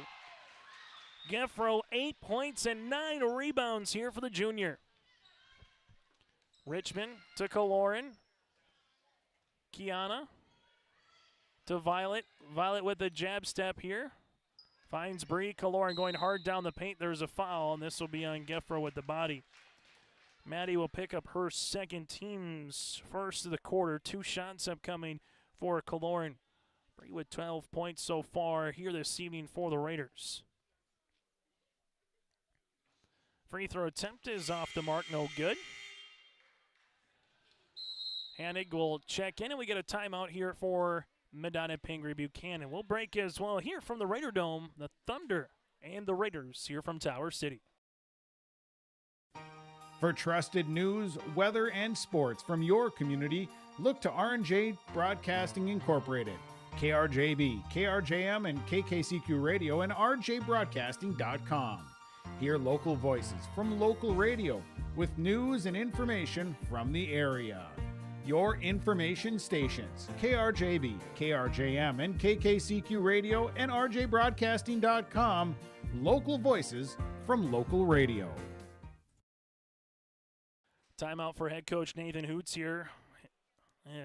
Geffro 8 points and 9 rebounds here for the junior. Richmond to Kaloran. Kiana to Violet. Violet with the jab step here. Finds Bree. Kaloran going hard down the paint. There's a foul, and this will be on Geffro with the body. Maddie will pick up her second, team's first of the quarter. 2 shots upcoming for Kaloran. Bree with 12 points so far here this evening for the Raiders. Free throw attempt is off the mark, no good. Hanig will check in, and we get a timeout here for Medina-Pingree-Buchanan. We'll break as well here from the Raider Dome, the Thunder and the Raiders here from Tower City. For trusted news, weather, and sports from your community, look to R&J Broadcasting Incorporated. KRJB, KRJM, and KKCQ Radio and rjbroadcasting.com. Hear local voices from local radio with news and information from the area. Your information stations, KRJB, KRJM, and KKCQ Radio and rjbroadcasting.com. Local voices from local radio. Timeout for head coach Nathan Hoots here,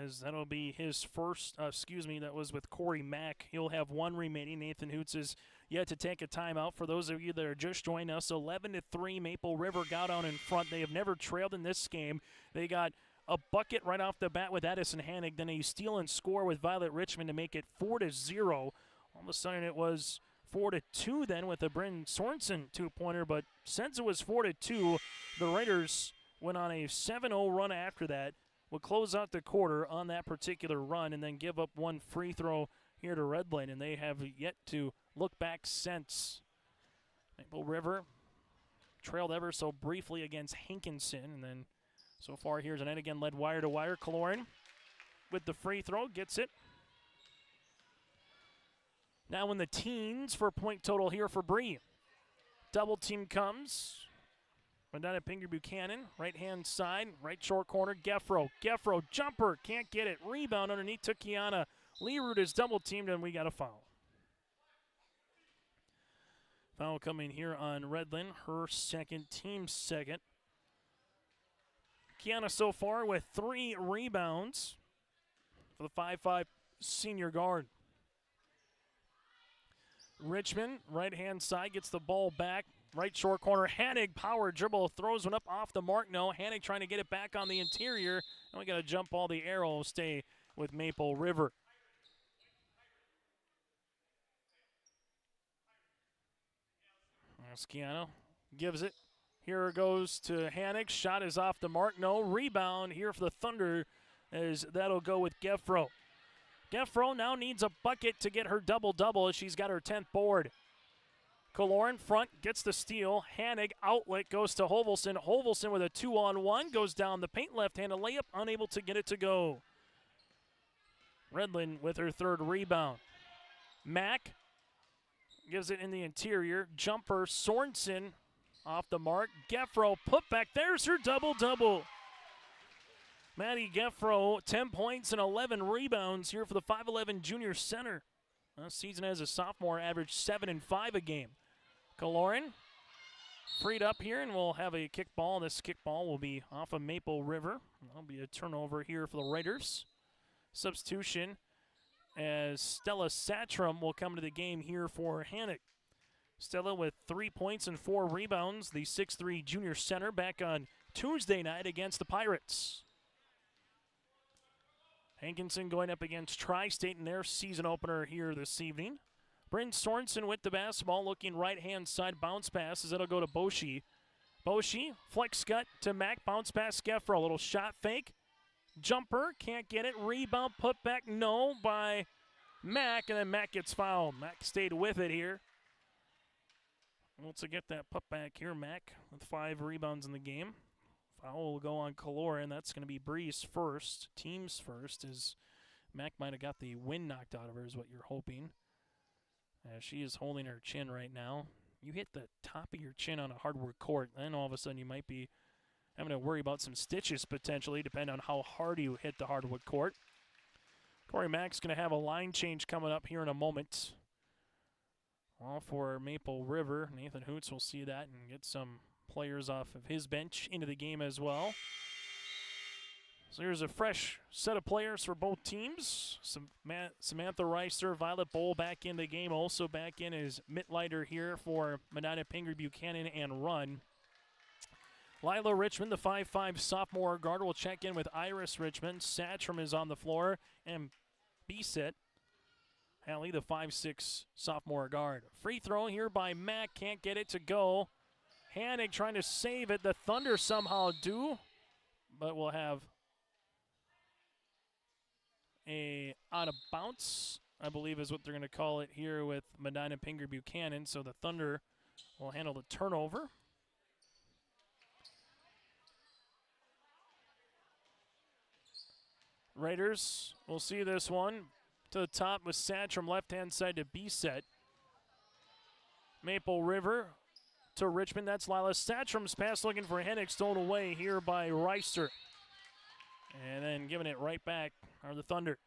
as that'll be his first, that was with Cory Mack. He'll have 1 remaining. Nathan Hoots is yet to take a timeout. For those of you that are just joining us, 11-3, Maple River got on in front. They have never trailed in this game. They got a bucket right off the bat with Addison Hanig, then a steal and score with Violet Richmond to make it 4-0. All of a sudden it was 4-2 then with a Bryn Sorensen 2-pointer, but since it was 4-2, the Raiders went on a 7-0 run after that, would close out the quarter on that particular run and then give up 1 free throw here to Redland, and they have yet to look back since. Maple River trailed ever so briefly against Hankinson, and then so far here's an end again, led wire to wire. Kaloran with the free throw, gets it. Now in the teens for point total here for Bree. Double team comes. Medina-Pingree-Buchanan, right-hand side, right short corner, Geffro. Geffro, jumper, can't get it. Rebound underneath to Kiana. Learoot is double-teamed, and we got a foul. Foul coming here on Redland, her second, team's second. Kiana so far with 3 rebounds for the 5'5" senior guard. Richmond, right-hand side, gets the ball back. Right short corner, Hanig, power dribble, throws one up off the mark. No, Hanig trying to get it back on the interior. And we got to jump ball. The arrow will stay with Maple River. Asciano gives it. Here it goes to Hanig. Shot is off the mark. No, rebound here for the Thunder as that'll go with Geffro. Geffro now needs a bucket to get her double-double as she's got her 10th board. Kaloran front, gets the steal. Hanig outlet goes to Hovelson. Hovelson with a 2-on-1, goes down the paint, left-handed layup, unable to get it to go. Redland with her 3rd rebound. Mack gives it in the interior. Jumper, Sorensen off the mark. Geffro put back. There's her double-double. Maddie Geffro, 10 points and 11 rebounds here for the 5'11 junior center. Last season as a sophomore, averaged 7 and 5 a game. Kaloran freed up here, and we'll have a kickball. This kickball will be off of Maple River. That'll be a turnover here for the Raiders. Substitution as Stella Satram will come to the game here for Hanig. Stella with 3 points and 4 rebounds, the 6'3 junior center, back on Tuesday night against the Pirates. Hankinson going up against Tri-State in their season opener here this evening. Bryn Sorensen with the basketball, looking right-hand side, bounce pass as it'll go to Boshi. Boshi, flex cut to Mack, bounce pass, Geffro, a little shot fake. Jumper, can't get it. Rebound, put back, no, by Mack, and then Mack gets fouled. Mack stayed with it here. Wants to get that putback here, Mack, with 5 rebounds in the game. Foul will go on Kaloran. That's going to be Breeze first, teams first, as Mack might have got the wind knocked out of her is what you're hoping. She is holding her chin right now. You hit the top of your chin on a hardwood court, then all of a sudden you might be having to worry about some stitches potentially, depending on how hard you hit the hardwood court. Cory Mack's going to have a line change coming up here in a moment. All for Maple River. Nathan Hoots will see that and get some players off of his bench into the game as well. So here's a fresh set of players for both teams. Samantha Reister, Violet Bowl back in the game. Also back in is Mittleiter here for Medina-Pingree-Buchanan and Run. Lila Richmond, the 5'5 sophomore guard, will check in with Iris Richmond. Satchram is on the floor, and B-Set, Hallie, the 5'6 sophomore guard. Free throw here by Mack, can't get it to go. Hannig trying to save it. The Thunder somehow do, but we'll have a out of bounce, I believe is what they're going to call it here with Medina-Pingree-Buchanan. So the Thunder will handle the turnover. Raiders will see this one. To the top with Satchram, left-hand side to B-Set. Maple River to Richmond. That's Lila. Satchram's pass looking for Hennig, stolen away here by Reister. And then giving it right back are the Thunder.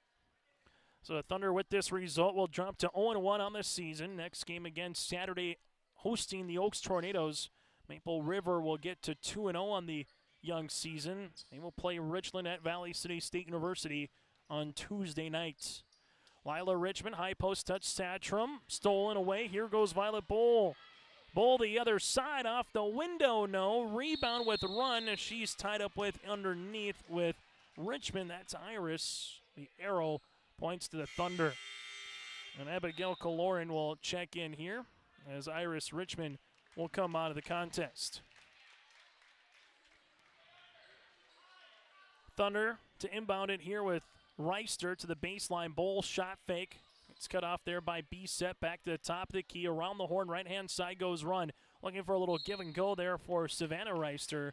So the Thunder with this result will drop to 0-1 on the season. Next game again Saturday, hosting the Oaks Tornadoes. Maple River will get to 2-0 on the young season. They will play Richland at Valley City State University on Tuesday night. Lila Richmond, high post touch, Satchram, stolen away. Here goes Violet Bowl. Bowl the other side, off the window, no. Rebound with Run, and she's tied up with underneath with Richmond. That's Iris. The arrow points to the Thunder. And Abigail Kaloran will check in here as Iris Richmond will come out of the contest. Thunder to inbound it here with Reister to the baseline. Bowl shot fake. It's cut off there by B-Set. Back to the top of the key. Around the horn. Right-hand side goes Run. Looking for a little give and go there for Savannah Reister.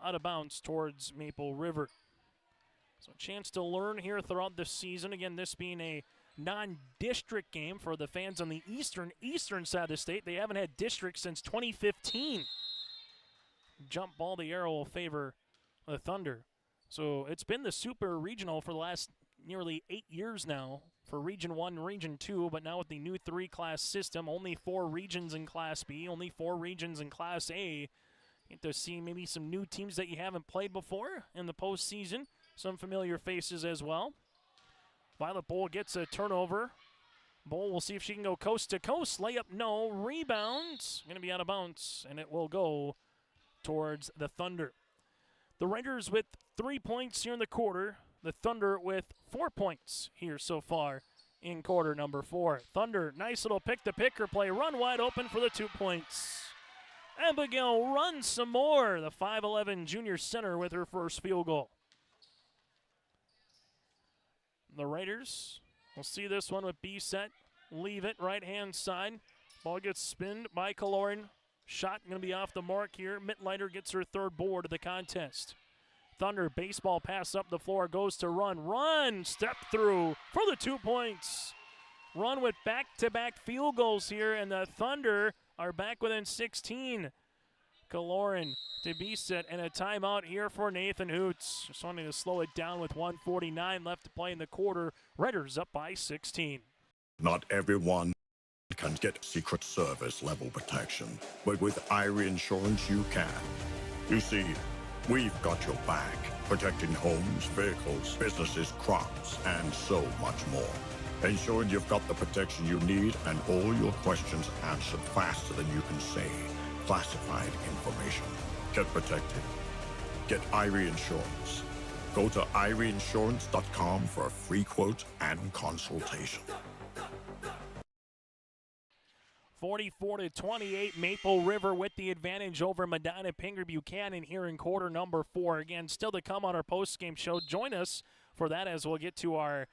Out of bounds towards Maple River. So a chance to learn here throughout the season. Again, this being a non-district game for the fans on the eastern side of the state. They haven't had district since 2015. Jump ball, the arrow will favor the Thunder. So it's been the Super Regional for the last nearly 8 years now for Region 1 and Region 2, but now with the new 3-class system, only 4 regions in Class B, only 4 regions in Class A. You get to see maybe some new teams that you haven't played before in the postseason. Some familiar faces as well. Violet Bowl gets a turnover. Bowl will see if she can go coast to coast. Layup, no. Rebound. Going to be out of bounds, and it will go towards the Thunder. The Raiders with 3 points here in the quarter. The Thunder with 4 points here so far in quarter number 4. Thunder, nice little pick-to-picker play. Run wide open for the 2 points. Abigail runs some more. The 5'11 junior center with her first field goal. The Raiders will see this one with B-Set. Leave it right-hand side. Ball gets spinned by Kaloran. Shot going to be off the mark here. Mittleiter gets her third board of the contest. Thunder, baseball pass up the floor, goes to Run. Run, step through for the 2 points. Run with back-to-back field goals here, and the Thunder are back within 16. Kaloran to B-Set, and a timeout here for Nathan Hoots. Just wanting to slow it down with 1:49 left to play in the quarter. Raiders up by 16. Not everyone can get Secret Service level protection, but with Irie Insurance you can. You see, we've got your back, protecting homes, vehicles, businesses, crops, and so much more. Ensuring you've got the protection you need and all your questions answered faster than you can say classified information. Get protected. Get Irie Insurance. Go to IrieInsurance.com for a free quote and consultation. 44-28, Maple River with the advantage over Medina-Pingree-Buchanan here in quarter number 4. Again, still to come on our post-game show. Join us for that as we'll get to our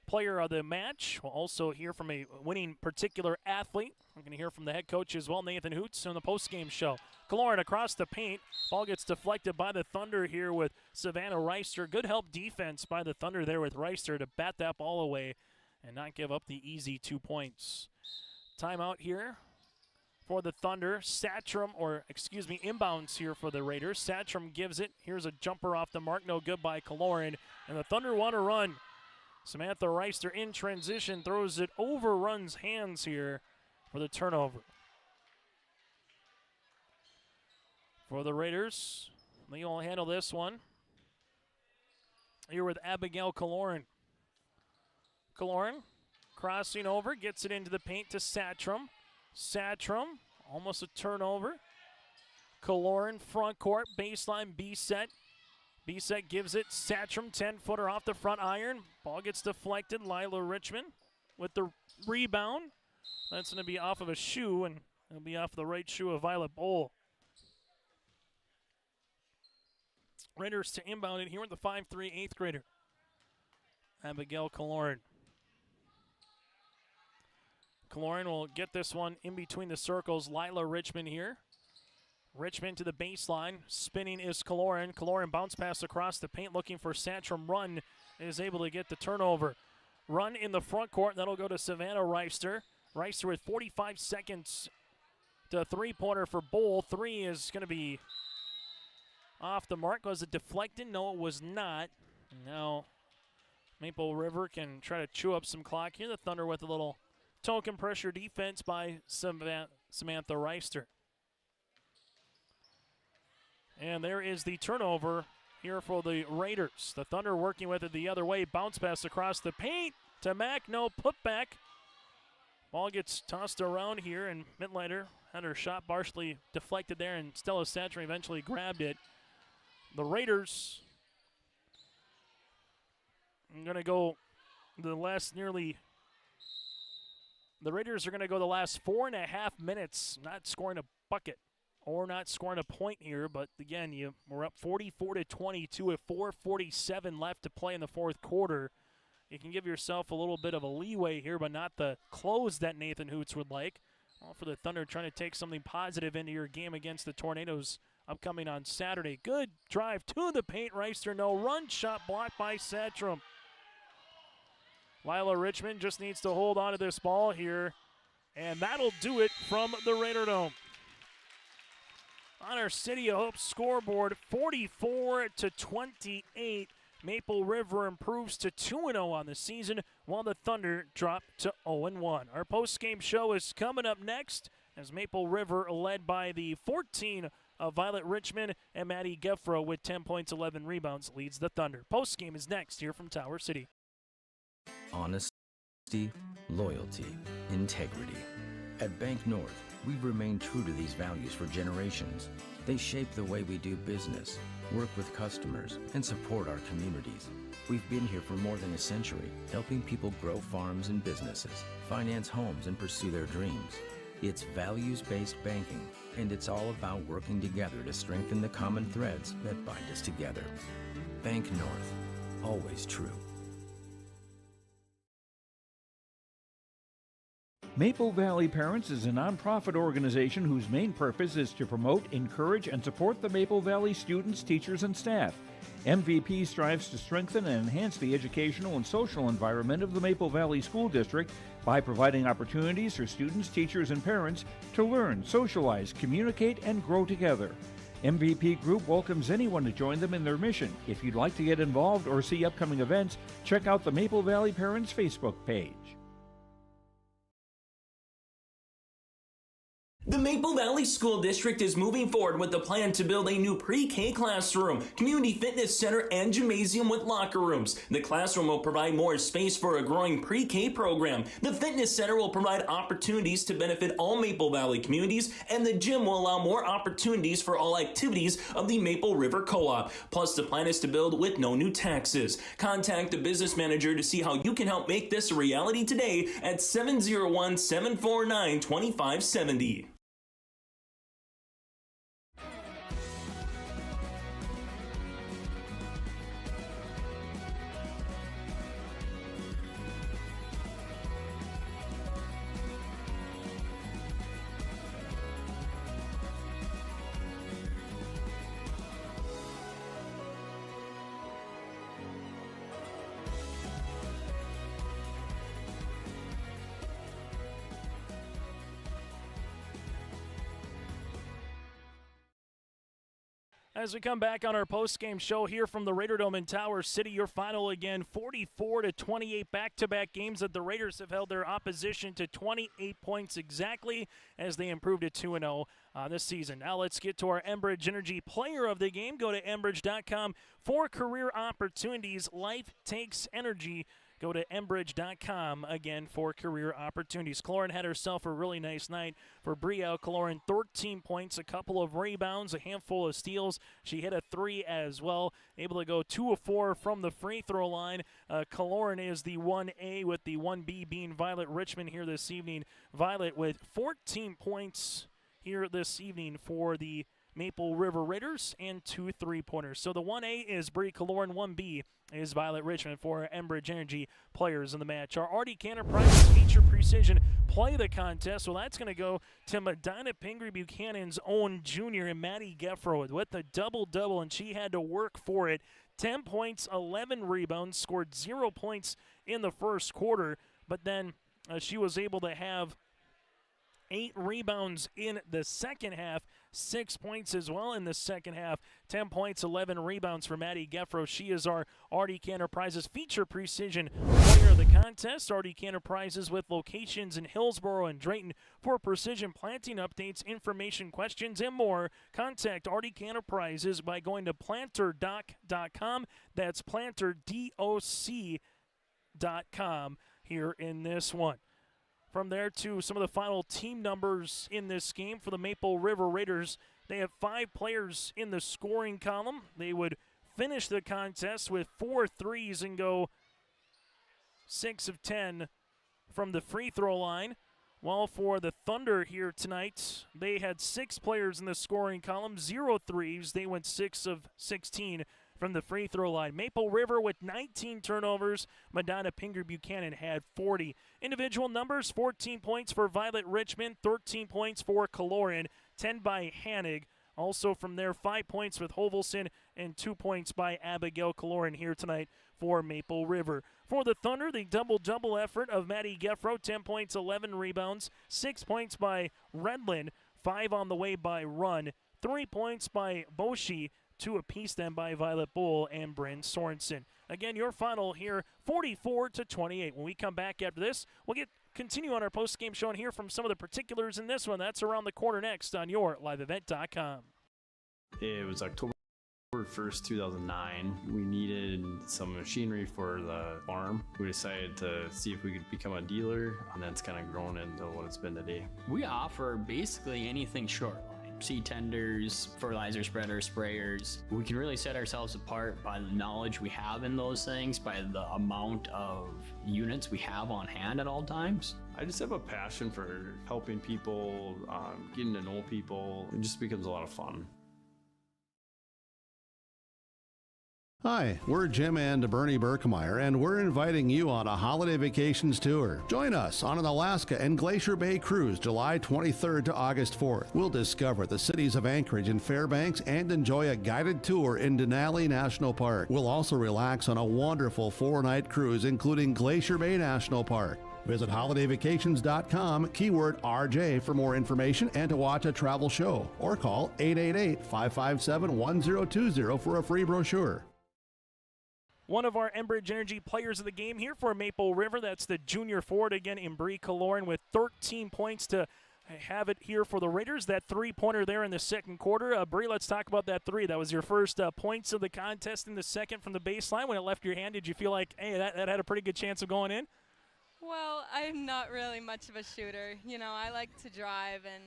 player of the match. We'll also hear from a winning particular athlete. We're going to hear from the head coach as well, Nathan Hoots, on the post-game show. Kaloran across the paint. Ball gets deflected by the Thunder here with Savannah Reister. Good help defense by the Thunder there with Reister to bat that ball away and not give up the easy 2 points. Timeout here for the Thunder. Inbounds here for the Raiders. Satcham gives it. Here's a jumper off the mark. No good by Kaloran. And the Thunder want to run. Samantha Reister in transition, throws it over, runs hands here for the turnover. For the Raiders, they will handle this one. Here with Abigail Kaloran. Kaloran crossing over, gets it into the paint to Satcham. Satcham, almost a turnover. Kaloran front court, baseline B-set. B-set gives it. Satcham, 10-footer off the front iron. Ball gets deflected. Lila Richmond with the rebound. That's going to be off of a shoe, and it'll be off the right shoe of Violet Bowl. Raiders to inbound it here with the 5'3", 8th grader, Abigail Kaloran. Kaloran will get this one in between the circles. Lila Richmond here. Richmond to the baseline. Spinning is Kaloran. Kaloran bounce pass across the paint looking for Satcham. Run is able to get the turnover. Run in the front court. That'll go to Savannah Reister. Reister with 45 seconds to three-pointer for Bowl. 3 is going to be off the mark. Was it deflected? No, it was not. Now Maple River can try to chew up some clock here. The Thunder with a little token pressure defense by Samantha Reister. And there is the turnover here for the Raiders. The Thunder working with it the other way. Bounce pass across the paint to Mack. No putback. Ball gets tossed around here, and Midlighter had her shot partially deflected there, and Stella Satcham eventually grabbed it. The Raiders are going to go the last The Raiders are going to go the last 4.5 minutes not scoring a bucket or not scoring a point here. But again, we're up 44-22 with 4:47 left to play in the fourth quarter. You can give yourself a little bit of a leeway here, but not the close that Nathan Hoots would like. All for the Thunder trying to take something positive into your game against the Tornadoes upcoming on Saturday. Good drive to the paint. Reister, no run. Shot blocked by Satcham. Lila Richmond just needs to hold on to this ball here, and that'll do it from the Raider Dome. On our City of Hope scoreboard, 44-28. Maple River improves to 2-0 on the season, while the Thunder drop to 0-1. Our post-game show is coming up next as Maple River, led by the 14 of Violet Richmond and Maddie Geffro with 10 points, 11 rebounds, leads the Thunder. Post-game is next here from Tower City. Honesty, loyalty, integrity. At Bank North, we've remained true to these values for generations. They shape the way we do business, work with customers, and support our communities. We've been here for more than a century, helping people grow farms and businesses, finance homes, and pursue their dreams. It's values-based banking, and it's all about working together to strengthen the common threads that bind us together. Bank North, always true. Maple Valley Parents is a nonprofit organization whose main purpose is to promote, encourage, and support the Maple Valley students, teachers, and staff. MVP strives to strengthen and enhance the educational and social environment of the Maple Valley School District by providing opportunities for students, teachers, and parents to learn, socialize, communicate, and grow together. MVP Group welcomes anyone to join them in their mission. If you'd like to get involved or see upcoming events, check out the Maple Valley Parents Facebook page. The Maple Maple Valley School District is moving forward with the plan to build a new pre-K classroom, community fitness center, and gymnasium with locker rooms. The classroom will provide more space for a growing pre-K program. The fitness center will provide opportunities to benefit all Maple Valley communities, and the gym will allow more opportunities for all activities of the Maple River Co-op. Plus, the plan is to build with no new taxes. Contact the business manager to see how you can help make this a reality today at 701-749-2570. As we come back on our post-game show here from the Raider Dome in Tower City, your final again, 44-28 back-to-back games that the Raiders have held their opposition to 28 points exactly as they improved to 2-0 this season. Now let's get to our Enbridge Energy Player of the Game. Go to Enbridge.com for career opportunities. Life takes energy. Go to Enbridge.com again for career opportunities. Cloran had herself a really nice night for Brielle Cloran. 13 points, a couple of rebounds, a handful of steals. She hit a 3 as well. Able to go 2 of 4 from the free throw line. Cloran is the 1A with the 1B being Violet Richmond here this evening. Violet with 14 points here this evening for the Maple River Raiders and 2 3-pointers. So the 1A is Bri Cloran, 1B is Violet Richmond for Enbridge Energy players in the match. Our Artie Cantor Prize Feature Precision Play the Contest. Well, that's going to go to Medina-Pingree-Buchanan's own junior and Maddie Geffro with a double-double, and she had to work for it. 10 points, 11 rebounds, scored 0 points in the first quarter, but then she was able to have 8 rebounds in the second half, 6 points as well in the second half. 10 points, 11 rebounds for Maddie Geffro. She is our Artie Cantor Prizes Feature Precision Player of the Contest. Artie Cantor Prizes with locations in Hillsborough and Drayton for precision planting updates, information, questions, and more. Contact Artie Cantor Prizes by going to planterdoc.com. That's planterdoc.com here in this one. From there to some of the final team numbers in this game for the Maple River Raiders. They have 5 players in the scoring column. They would finish the contest with 4 threes and go 6 of 10 from the free throw line. While for the Thunder here tonight, they had 6 players in the scoring column, 0 threes. They went 6 of 16 from the free throw line. Maple River with 19 turnovers. Medina-Pingree-Buchanan had 40. Individual numbers, 14 points for Violet Richmond, 13 points for Cloran, 10 by Hanig. Also from there, 5 points with Hovelson and 2 points by Abigail Cloran here tonight for Maple River. For the Thunder, the double-double effort of Maddie Geffro, 10 points, 11 rebounds, 6 points by Redland, 5 on the way by Run, 3 points by Boshi, 2 apiece then by Violet Bull and Bryn Sorensen. Again, your final here, 44-28. When we come back after this, we'll continue on our post-game show and hear from some of the particulars in this one. That's around the corner next on your liveevent.com. It was October 1st, 2009. We needed some machinery for the farm. We decided to see if we could become a dealer, and that's kind of grown into what it's been today. We offer basically anything short line. Seed tenders, fertilizer spreaders, sprayers. We can really set ourselves apart by the knowledge we have in those things, by the amount of units we have on hand at all times. I just have a passion for helping people, getting to know people. It just becomes a lot of fun. Hi, we're Jim and Bernie Berkemeyer, and we're inviting you on a holiday vacations tour. Join us on an Alaska and Glacier Bay cruise July 23rd to August 4th. We'll discover the cities of Anchorage and Fairbanks and enjoy a guided tour in Denali National Park. We'll also relax on a wonderful 4-night cruise, including Glacier Bay National Park. Visit holidayvacations.com, keyword RJ for more information and to watch a travel show, or call 888-557-1020 for a free brochure. One of our Enbridge Energy players of the game here for Maple River, that's the junior forward again in Bri Cloran with 13 points to I have it here for the Raiders, that three-pointer there in the second quarter. Bree, let's talk about that three. That was your first points of the contest in the second from the baseline. When it left your hand, did you feel like, hey, that had a pretty good chance of going in? Well, I'm not really much of a shooter. I like to drive, and,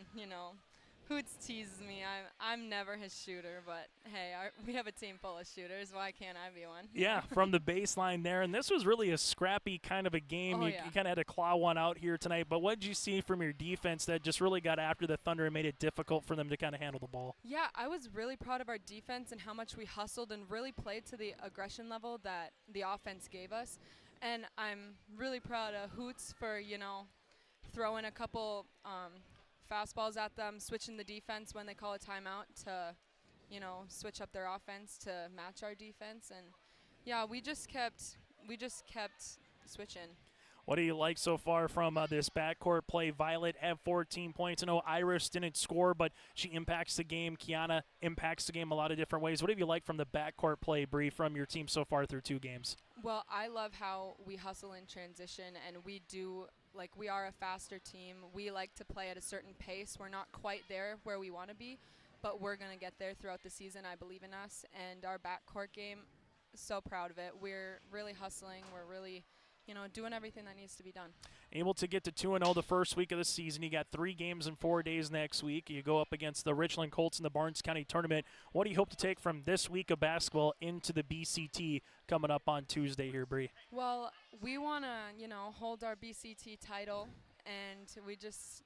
Hoots teases me. I'm never his shooter, but, hey, we have a team full of shooters. Why can't I be one? Yeah, from the baseline there. And this was really a scrappy kind of a game. You kind of had to claw one out here tonight. But what did you see from your defense that just really got after the Thunder and made it difficult for them to kind of handle the ball? Yeah, I was really proud of our defense and how much we hustled and really played to the aggression level that the offense gave us. And I'm really proud of Hoots for, throwing a couple fastballs at them, switching the defense when they call a timeout to, switch up their offense to match our defense. And, yeah, we just kept switching. What do you like so far from this backcourt play? Violet had 14 points. I know Iris didn't score, but she impacts the game. Kiana impacts the game a lot of different ways. What have you liked from the backcourt play, Bree, from your team so far through 2 games? Well, I love how we hustle in transition, and we are a faster team. We like to play at a certain pace. We're not quite there where we want to be, but we're going to get there throughout the season. I believe in us. And our backcourt game, so proud of it. We're really hustling. We're really doing everything that needs to be done. Able to get to 2-0 the first week of the season. You got 3 games in 4 days next week. You go up against the Richland Colts in the Barnes County Tournament. What do you hope to take from this week of basketball into the BCT coming up on Tuesday here, Bree? Well, we want to, hold our BCT title, and we just,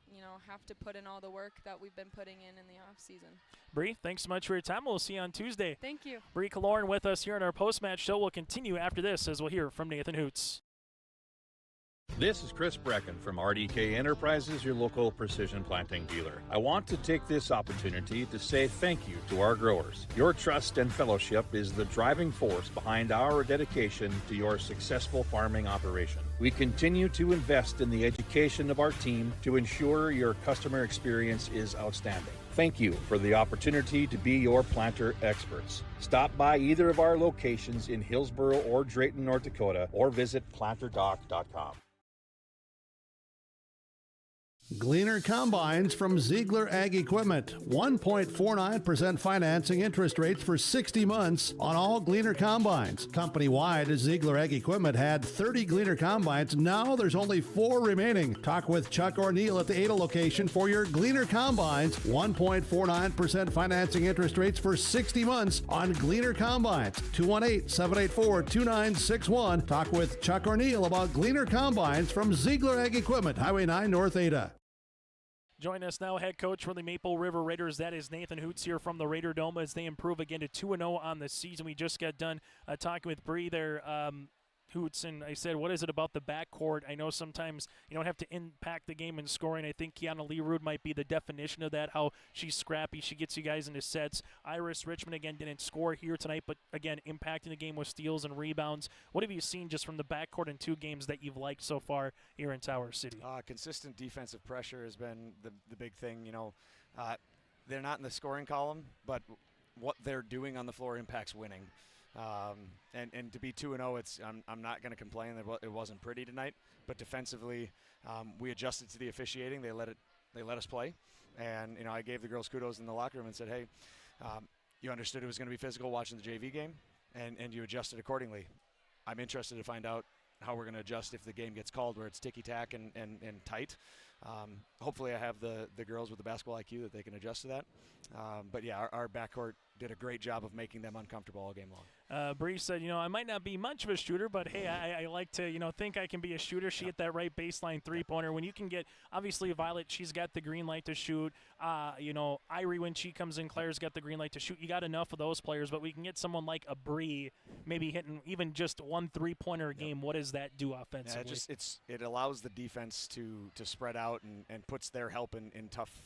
have to put in all the work that we've been putting in the off season. Bree, thanks so much for your time. We'll see you on Tuesday. Thank you. Bree Kaloran with us here in our post-match show. We'll continue after this as we'll hear from Nathan Hoots. This is Chris Brecken from RDK Enterprises, your local precision planting dealer. I want to take this opportunity to say thank you to our growers. Your trust and fellowship is the driving force behind our dedication to your successful farming operation. We continue to invest in the education of our team to ensure your customer experience is outstanding. Thank you for the opportunity to be your planter experts. Stop by either of our locations in Hillsboro or Drayton, North Dakota, or visit planterdoc.com. Gleaner Combines from Ziegler Ag Equipment. 1.49% financing interest rates for 60 months on all Gleaner Combines. Company-wide, Ziegler Ag Equipment had 30 Gleaner Combines. Now there's only 4 remaining. Talk with Chuck O'Neill at the Ada location for your Gleaner Combines. 1.49% financing interest rates for 60 months on Gleaner Combines. 218-784-2961. Talk with Chuck O'Neill about Gleaner Combines from Ziegler Ag Equipment, Highway 9 North Ada. Join us now, head coach for the Maple River Raiders. That is Nathan Hoots here from the Raider Dome as they improve again to 2-0 on the season. We just got done talking with Bree there, Hoots, and I said, what is it about the backcourt? I know sometimes you don't have to impact the game in scoring. I think Kiana Learud might be the definition of that, how she's scrappy. She gets you guys into sets. Iris Richmond, again, didn't score here tonight, but, again, impacting the game with steals and rebounds. What have you seen just from the backcourt in 2 games that you've liked so far here in Tower City? Consistent defensive pressure has been the big thing. They're not in the scoring column, but what they're doing on the floor impacts winning. And to be 2-0, I'm not going to complain that it wasn't pretty tonight. But defensively, we adjusted to the officiating. They let us play, and I gave the girls kudos in the locker room and said, hey, you understood it was going to be physical watching the JV game, and you adjusted accordingly. I'm interested to find out how we're going to adjust if the game gets called where it's ticky-tack and tight. Hopefully I have the girls with the basketball IQ that they can adjust to that. But, yeah, our backcourt did a great job of making them uncomfortable all game long. Bree said, I might not be much of a shooter, but, hey, I like to, think I can be a shooter. She hit that right baseline three-pointer. When you can get, obviously, Violet, she's got the green light to shoot. Irie, when she comes in, Claire's got the green light to shoot. You got enough of those players, but we can get someone like a Bree maybe hitting even just 1 3-pointer a game. What does that do offensively? Yeah, it allows the defense to spread out and puts their help in tough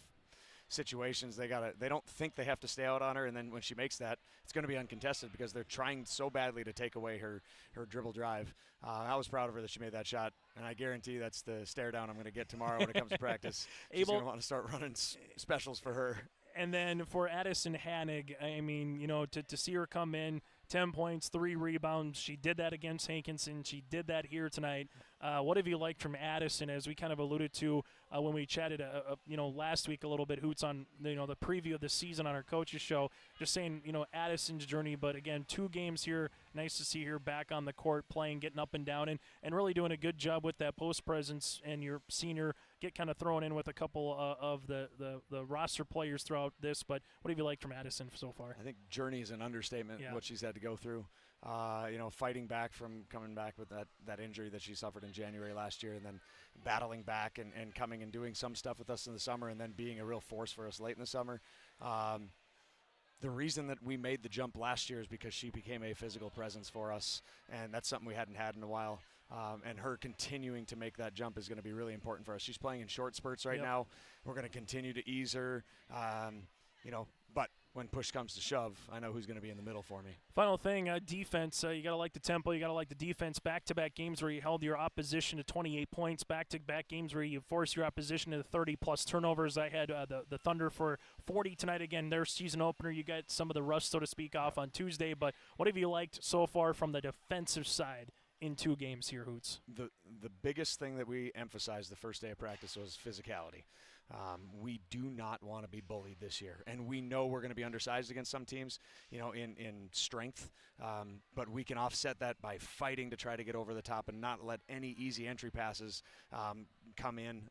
situations. They don't think they have to stay out on her, and then when she makes that, it's going to be uncontested because they're trying so badly to take away her dribble drive. I was proud of her that she made that shot, and I guarantee that's the stare down I'm going to get tomorrow when it comes to practice. She's going to want to start running specials for her. And then for Addison Hanig, I mean, to see her come in, 10 points, 3 rebounds. She did that against Hankinson. She did that here tonight. What have you liked from Addison, as we kind of alluded to when we chatted, last week a little bit, Hoots, on the preview of the season on our coaches show, just saying, Addison's journey. But again, 2 games here. Nice to see her back on the court playing, getting up and down, and really doing a good job with that post presence. And your senior get kind of thrown in with a couple of the roster players throughout this. But what have you liked from Addison so far? I think journey is an understatement, what she's had to go through. Fighting back from coming back with that injury that she suffered in January last year, and then battling back and coming and doing some stuff with us in the summer, and then being a real force for us late in the summer. The reason that we made the jump last year is because she became a physical presence for us, and that's something we hadn't had in a while. And her continuing to make that jump is going to be really important for us. She's playing in short spurts right now. We're going to continue to ease her, but when push comes to shove, I know who's going to be in the middle for me. Final thing, defense. You got to like the tempo. You got to like the defense. Back-to-back games where you held your opposition to 28 points. Back-to-back games where you forced your opposition to 30-plus turnovers. I had the Thunder for 40 tonight. Again, their season opener. You got some of the rust, so to speak, off on Tuesday. But what have you liked so far from the defensive side in 2 games here, Hoots? The biggest thing that we emphasized the first day of practice was physicality. We do not want to be bullied this year, and we know we're going to be undersized against some teams, in strength, but we can offset that by fighting to try to get over the top and not let any easy entry passes come in.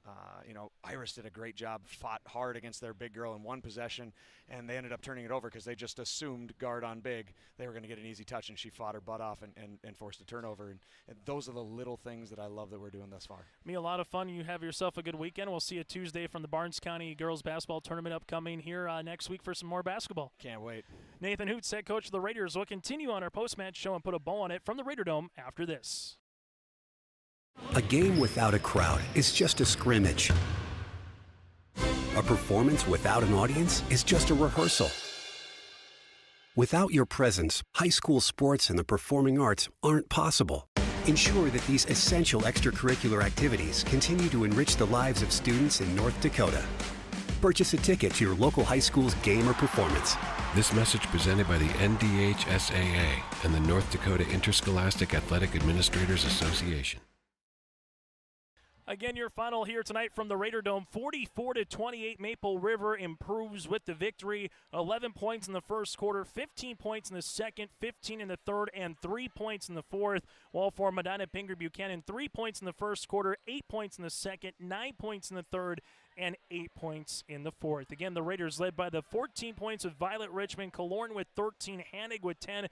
Iris did a great job, fought hard against their big girl in 1 possession, and they ended up turning it over because they just assumed guard on big they were going to get an easy touch, and she fought her butt off and forced a turnover. And those are the little things that I love that we're doing thus far. Me, a lot of fun. You have yourself a good weekend. We'll see you Tuesday from the Barnes County Girls Basketball Tournament upcoming here next week for some more basketball. Can't wait. Nathan Hoots, head coach of the Raiders, will continue on our post-match show and put a bow on it from the Raider Dome after this. A game without a crowd is just a scrimmage. A performance without an audience is just a rehearsal. Without your presence, high school sports and the performing arts aren't possible. Ensure that these essential extracurricular activities continue to enrich the lives of students in North Dakota. Purchase a ticket to your local high school's game or performance. This message presented by the NDHSAA and the North Dakota Interscholastic Athletic Administrators Association. Again, your final here tonight from the Raider Dome, 44-28. Maple River improves with the victory. 11 points in the first quarter, 15 points in the second, 15 in the third, and 3 points in the fourth. While for Medina-Pingree-Buchanan, 3 points in the first quarter, 8 points in the second, 9 points in the third, and 8 points in the fourth. Again, the Raiders led by the 14 points of Violet Richmond, Killorn with 13, Hannig with 10.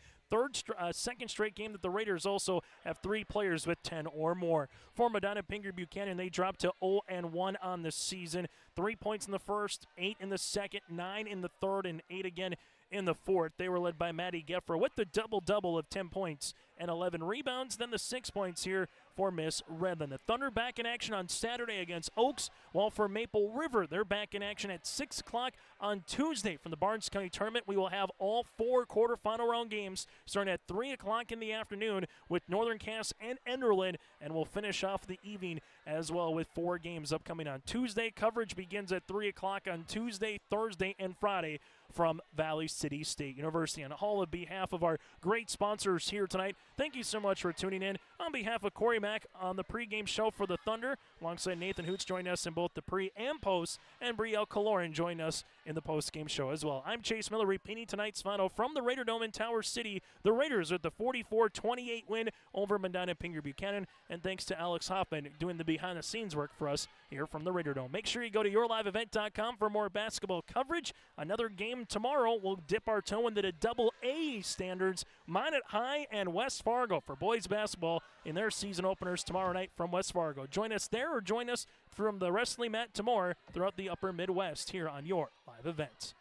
Second straight game that the Raiders also have 3 players with 10 or more. For Medina-Pingree-Buchanan, they dropped to 0-1 on the season. 3 points in the first, 8 in the second, 9 in the third, and 8 again in the fourth. They were led by Maddie Geffer with the double-double of 10 points and 11 rebounds. Then the 6 points here for Miss Redland. The Thunder back in action on Saturday against Oaks, while for Maple River, they're back in action at 6 o'clock on Tuesday from the Barnes County Tournament. We will have all 4 quarterfinal round games starting at 3 o'clock in the afternoon with Northern Cass and Enderlin, and we'll finish off the evening as well with 4 games upcoming on Tuesday. Coverage begins at 3 o'clock on Tuesday, Thursday, and Friday from Valley City State University. On behalf of our great sponsors here tonight, thank you so much for tuning in. On behalf of Cory Mack on the pregame show for the Thunder, alongside Nathan Hoots joining us in both the pre and post, and Brielle Killorn joining us in the postgame show as well. I'm Chase Miller, repeating tonight's final from the Raider Dome in Tower City. The Raiders with the 44-28 win over Medina-Pingree-Buchanan, and thanks to Alex Hoffman doing the behind-the-scenes work for us here from the Raider Dome. Make sure you go to yourliveevent.com for more basketball coverage. Another game tomorrow. We'll dip our toe into the AA standards, Minot High and West Fargo for boys basketball in their season openers tomorrow night from West Fargo. Join us there or join us from the wrestling mat tomorrow throughout the upper Midwest here on Your Live Event.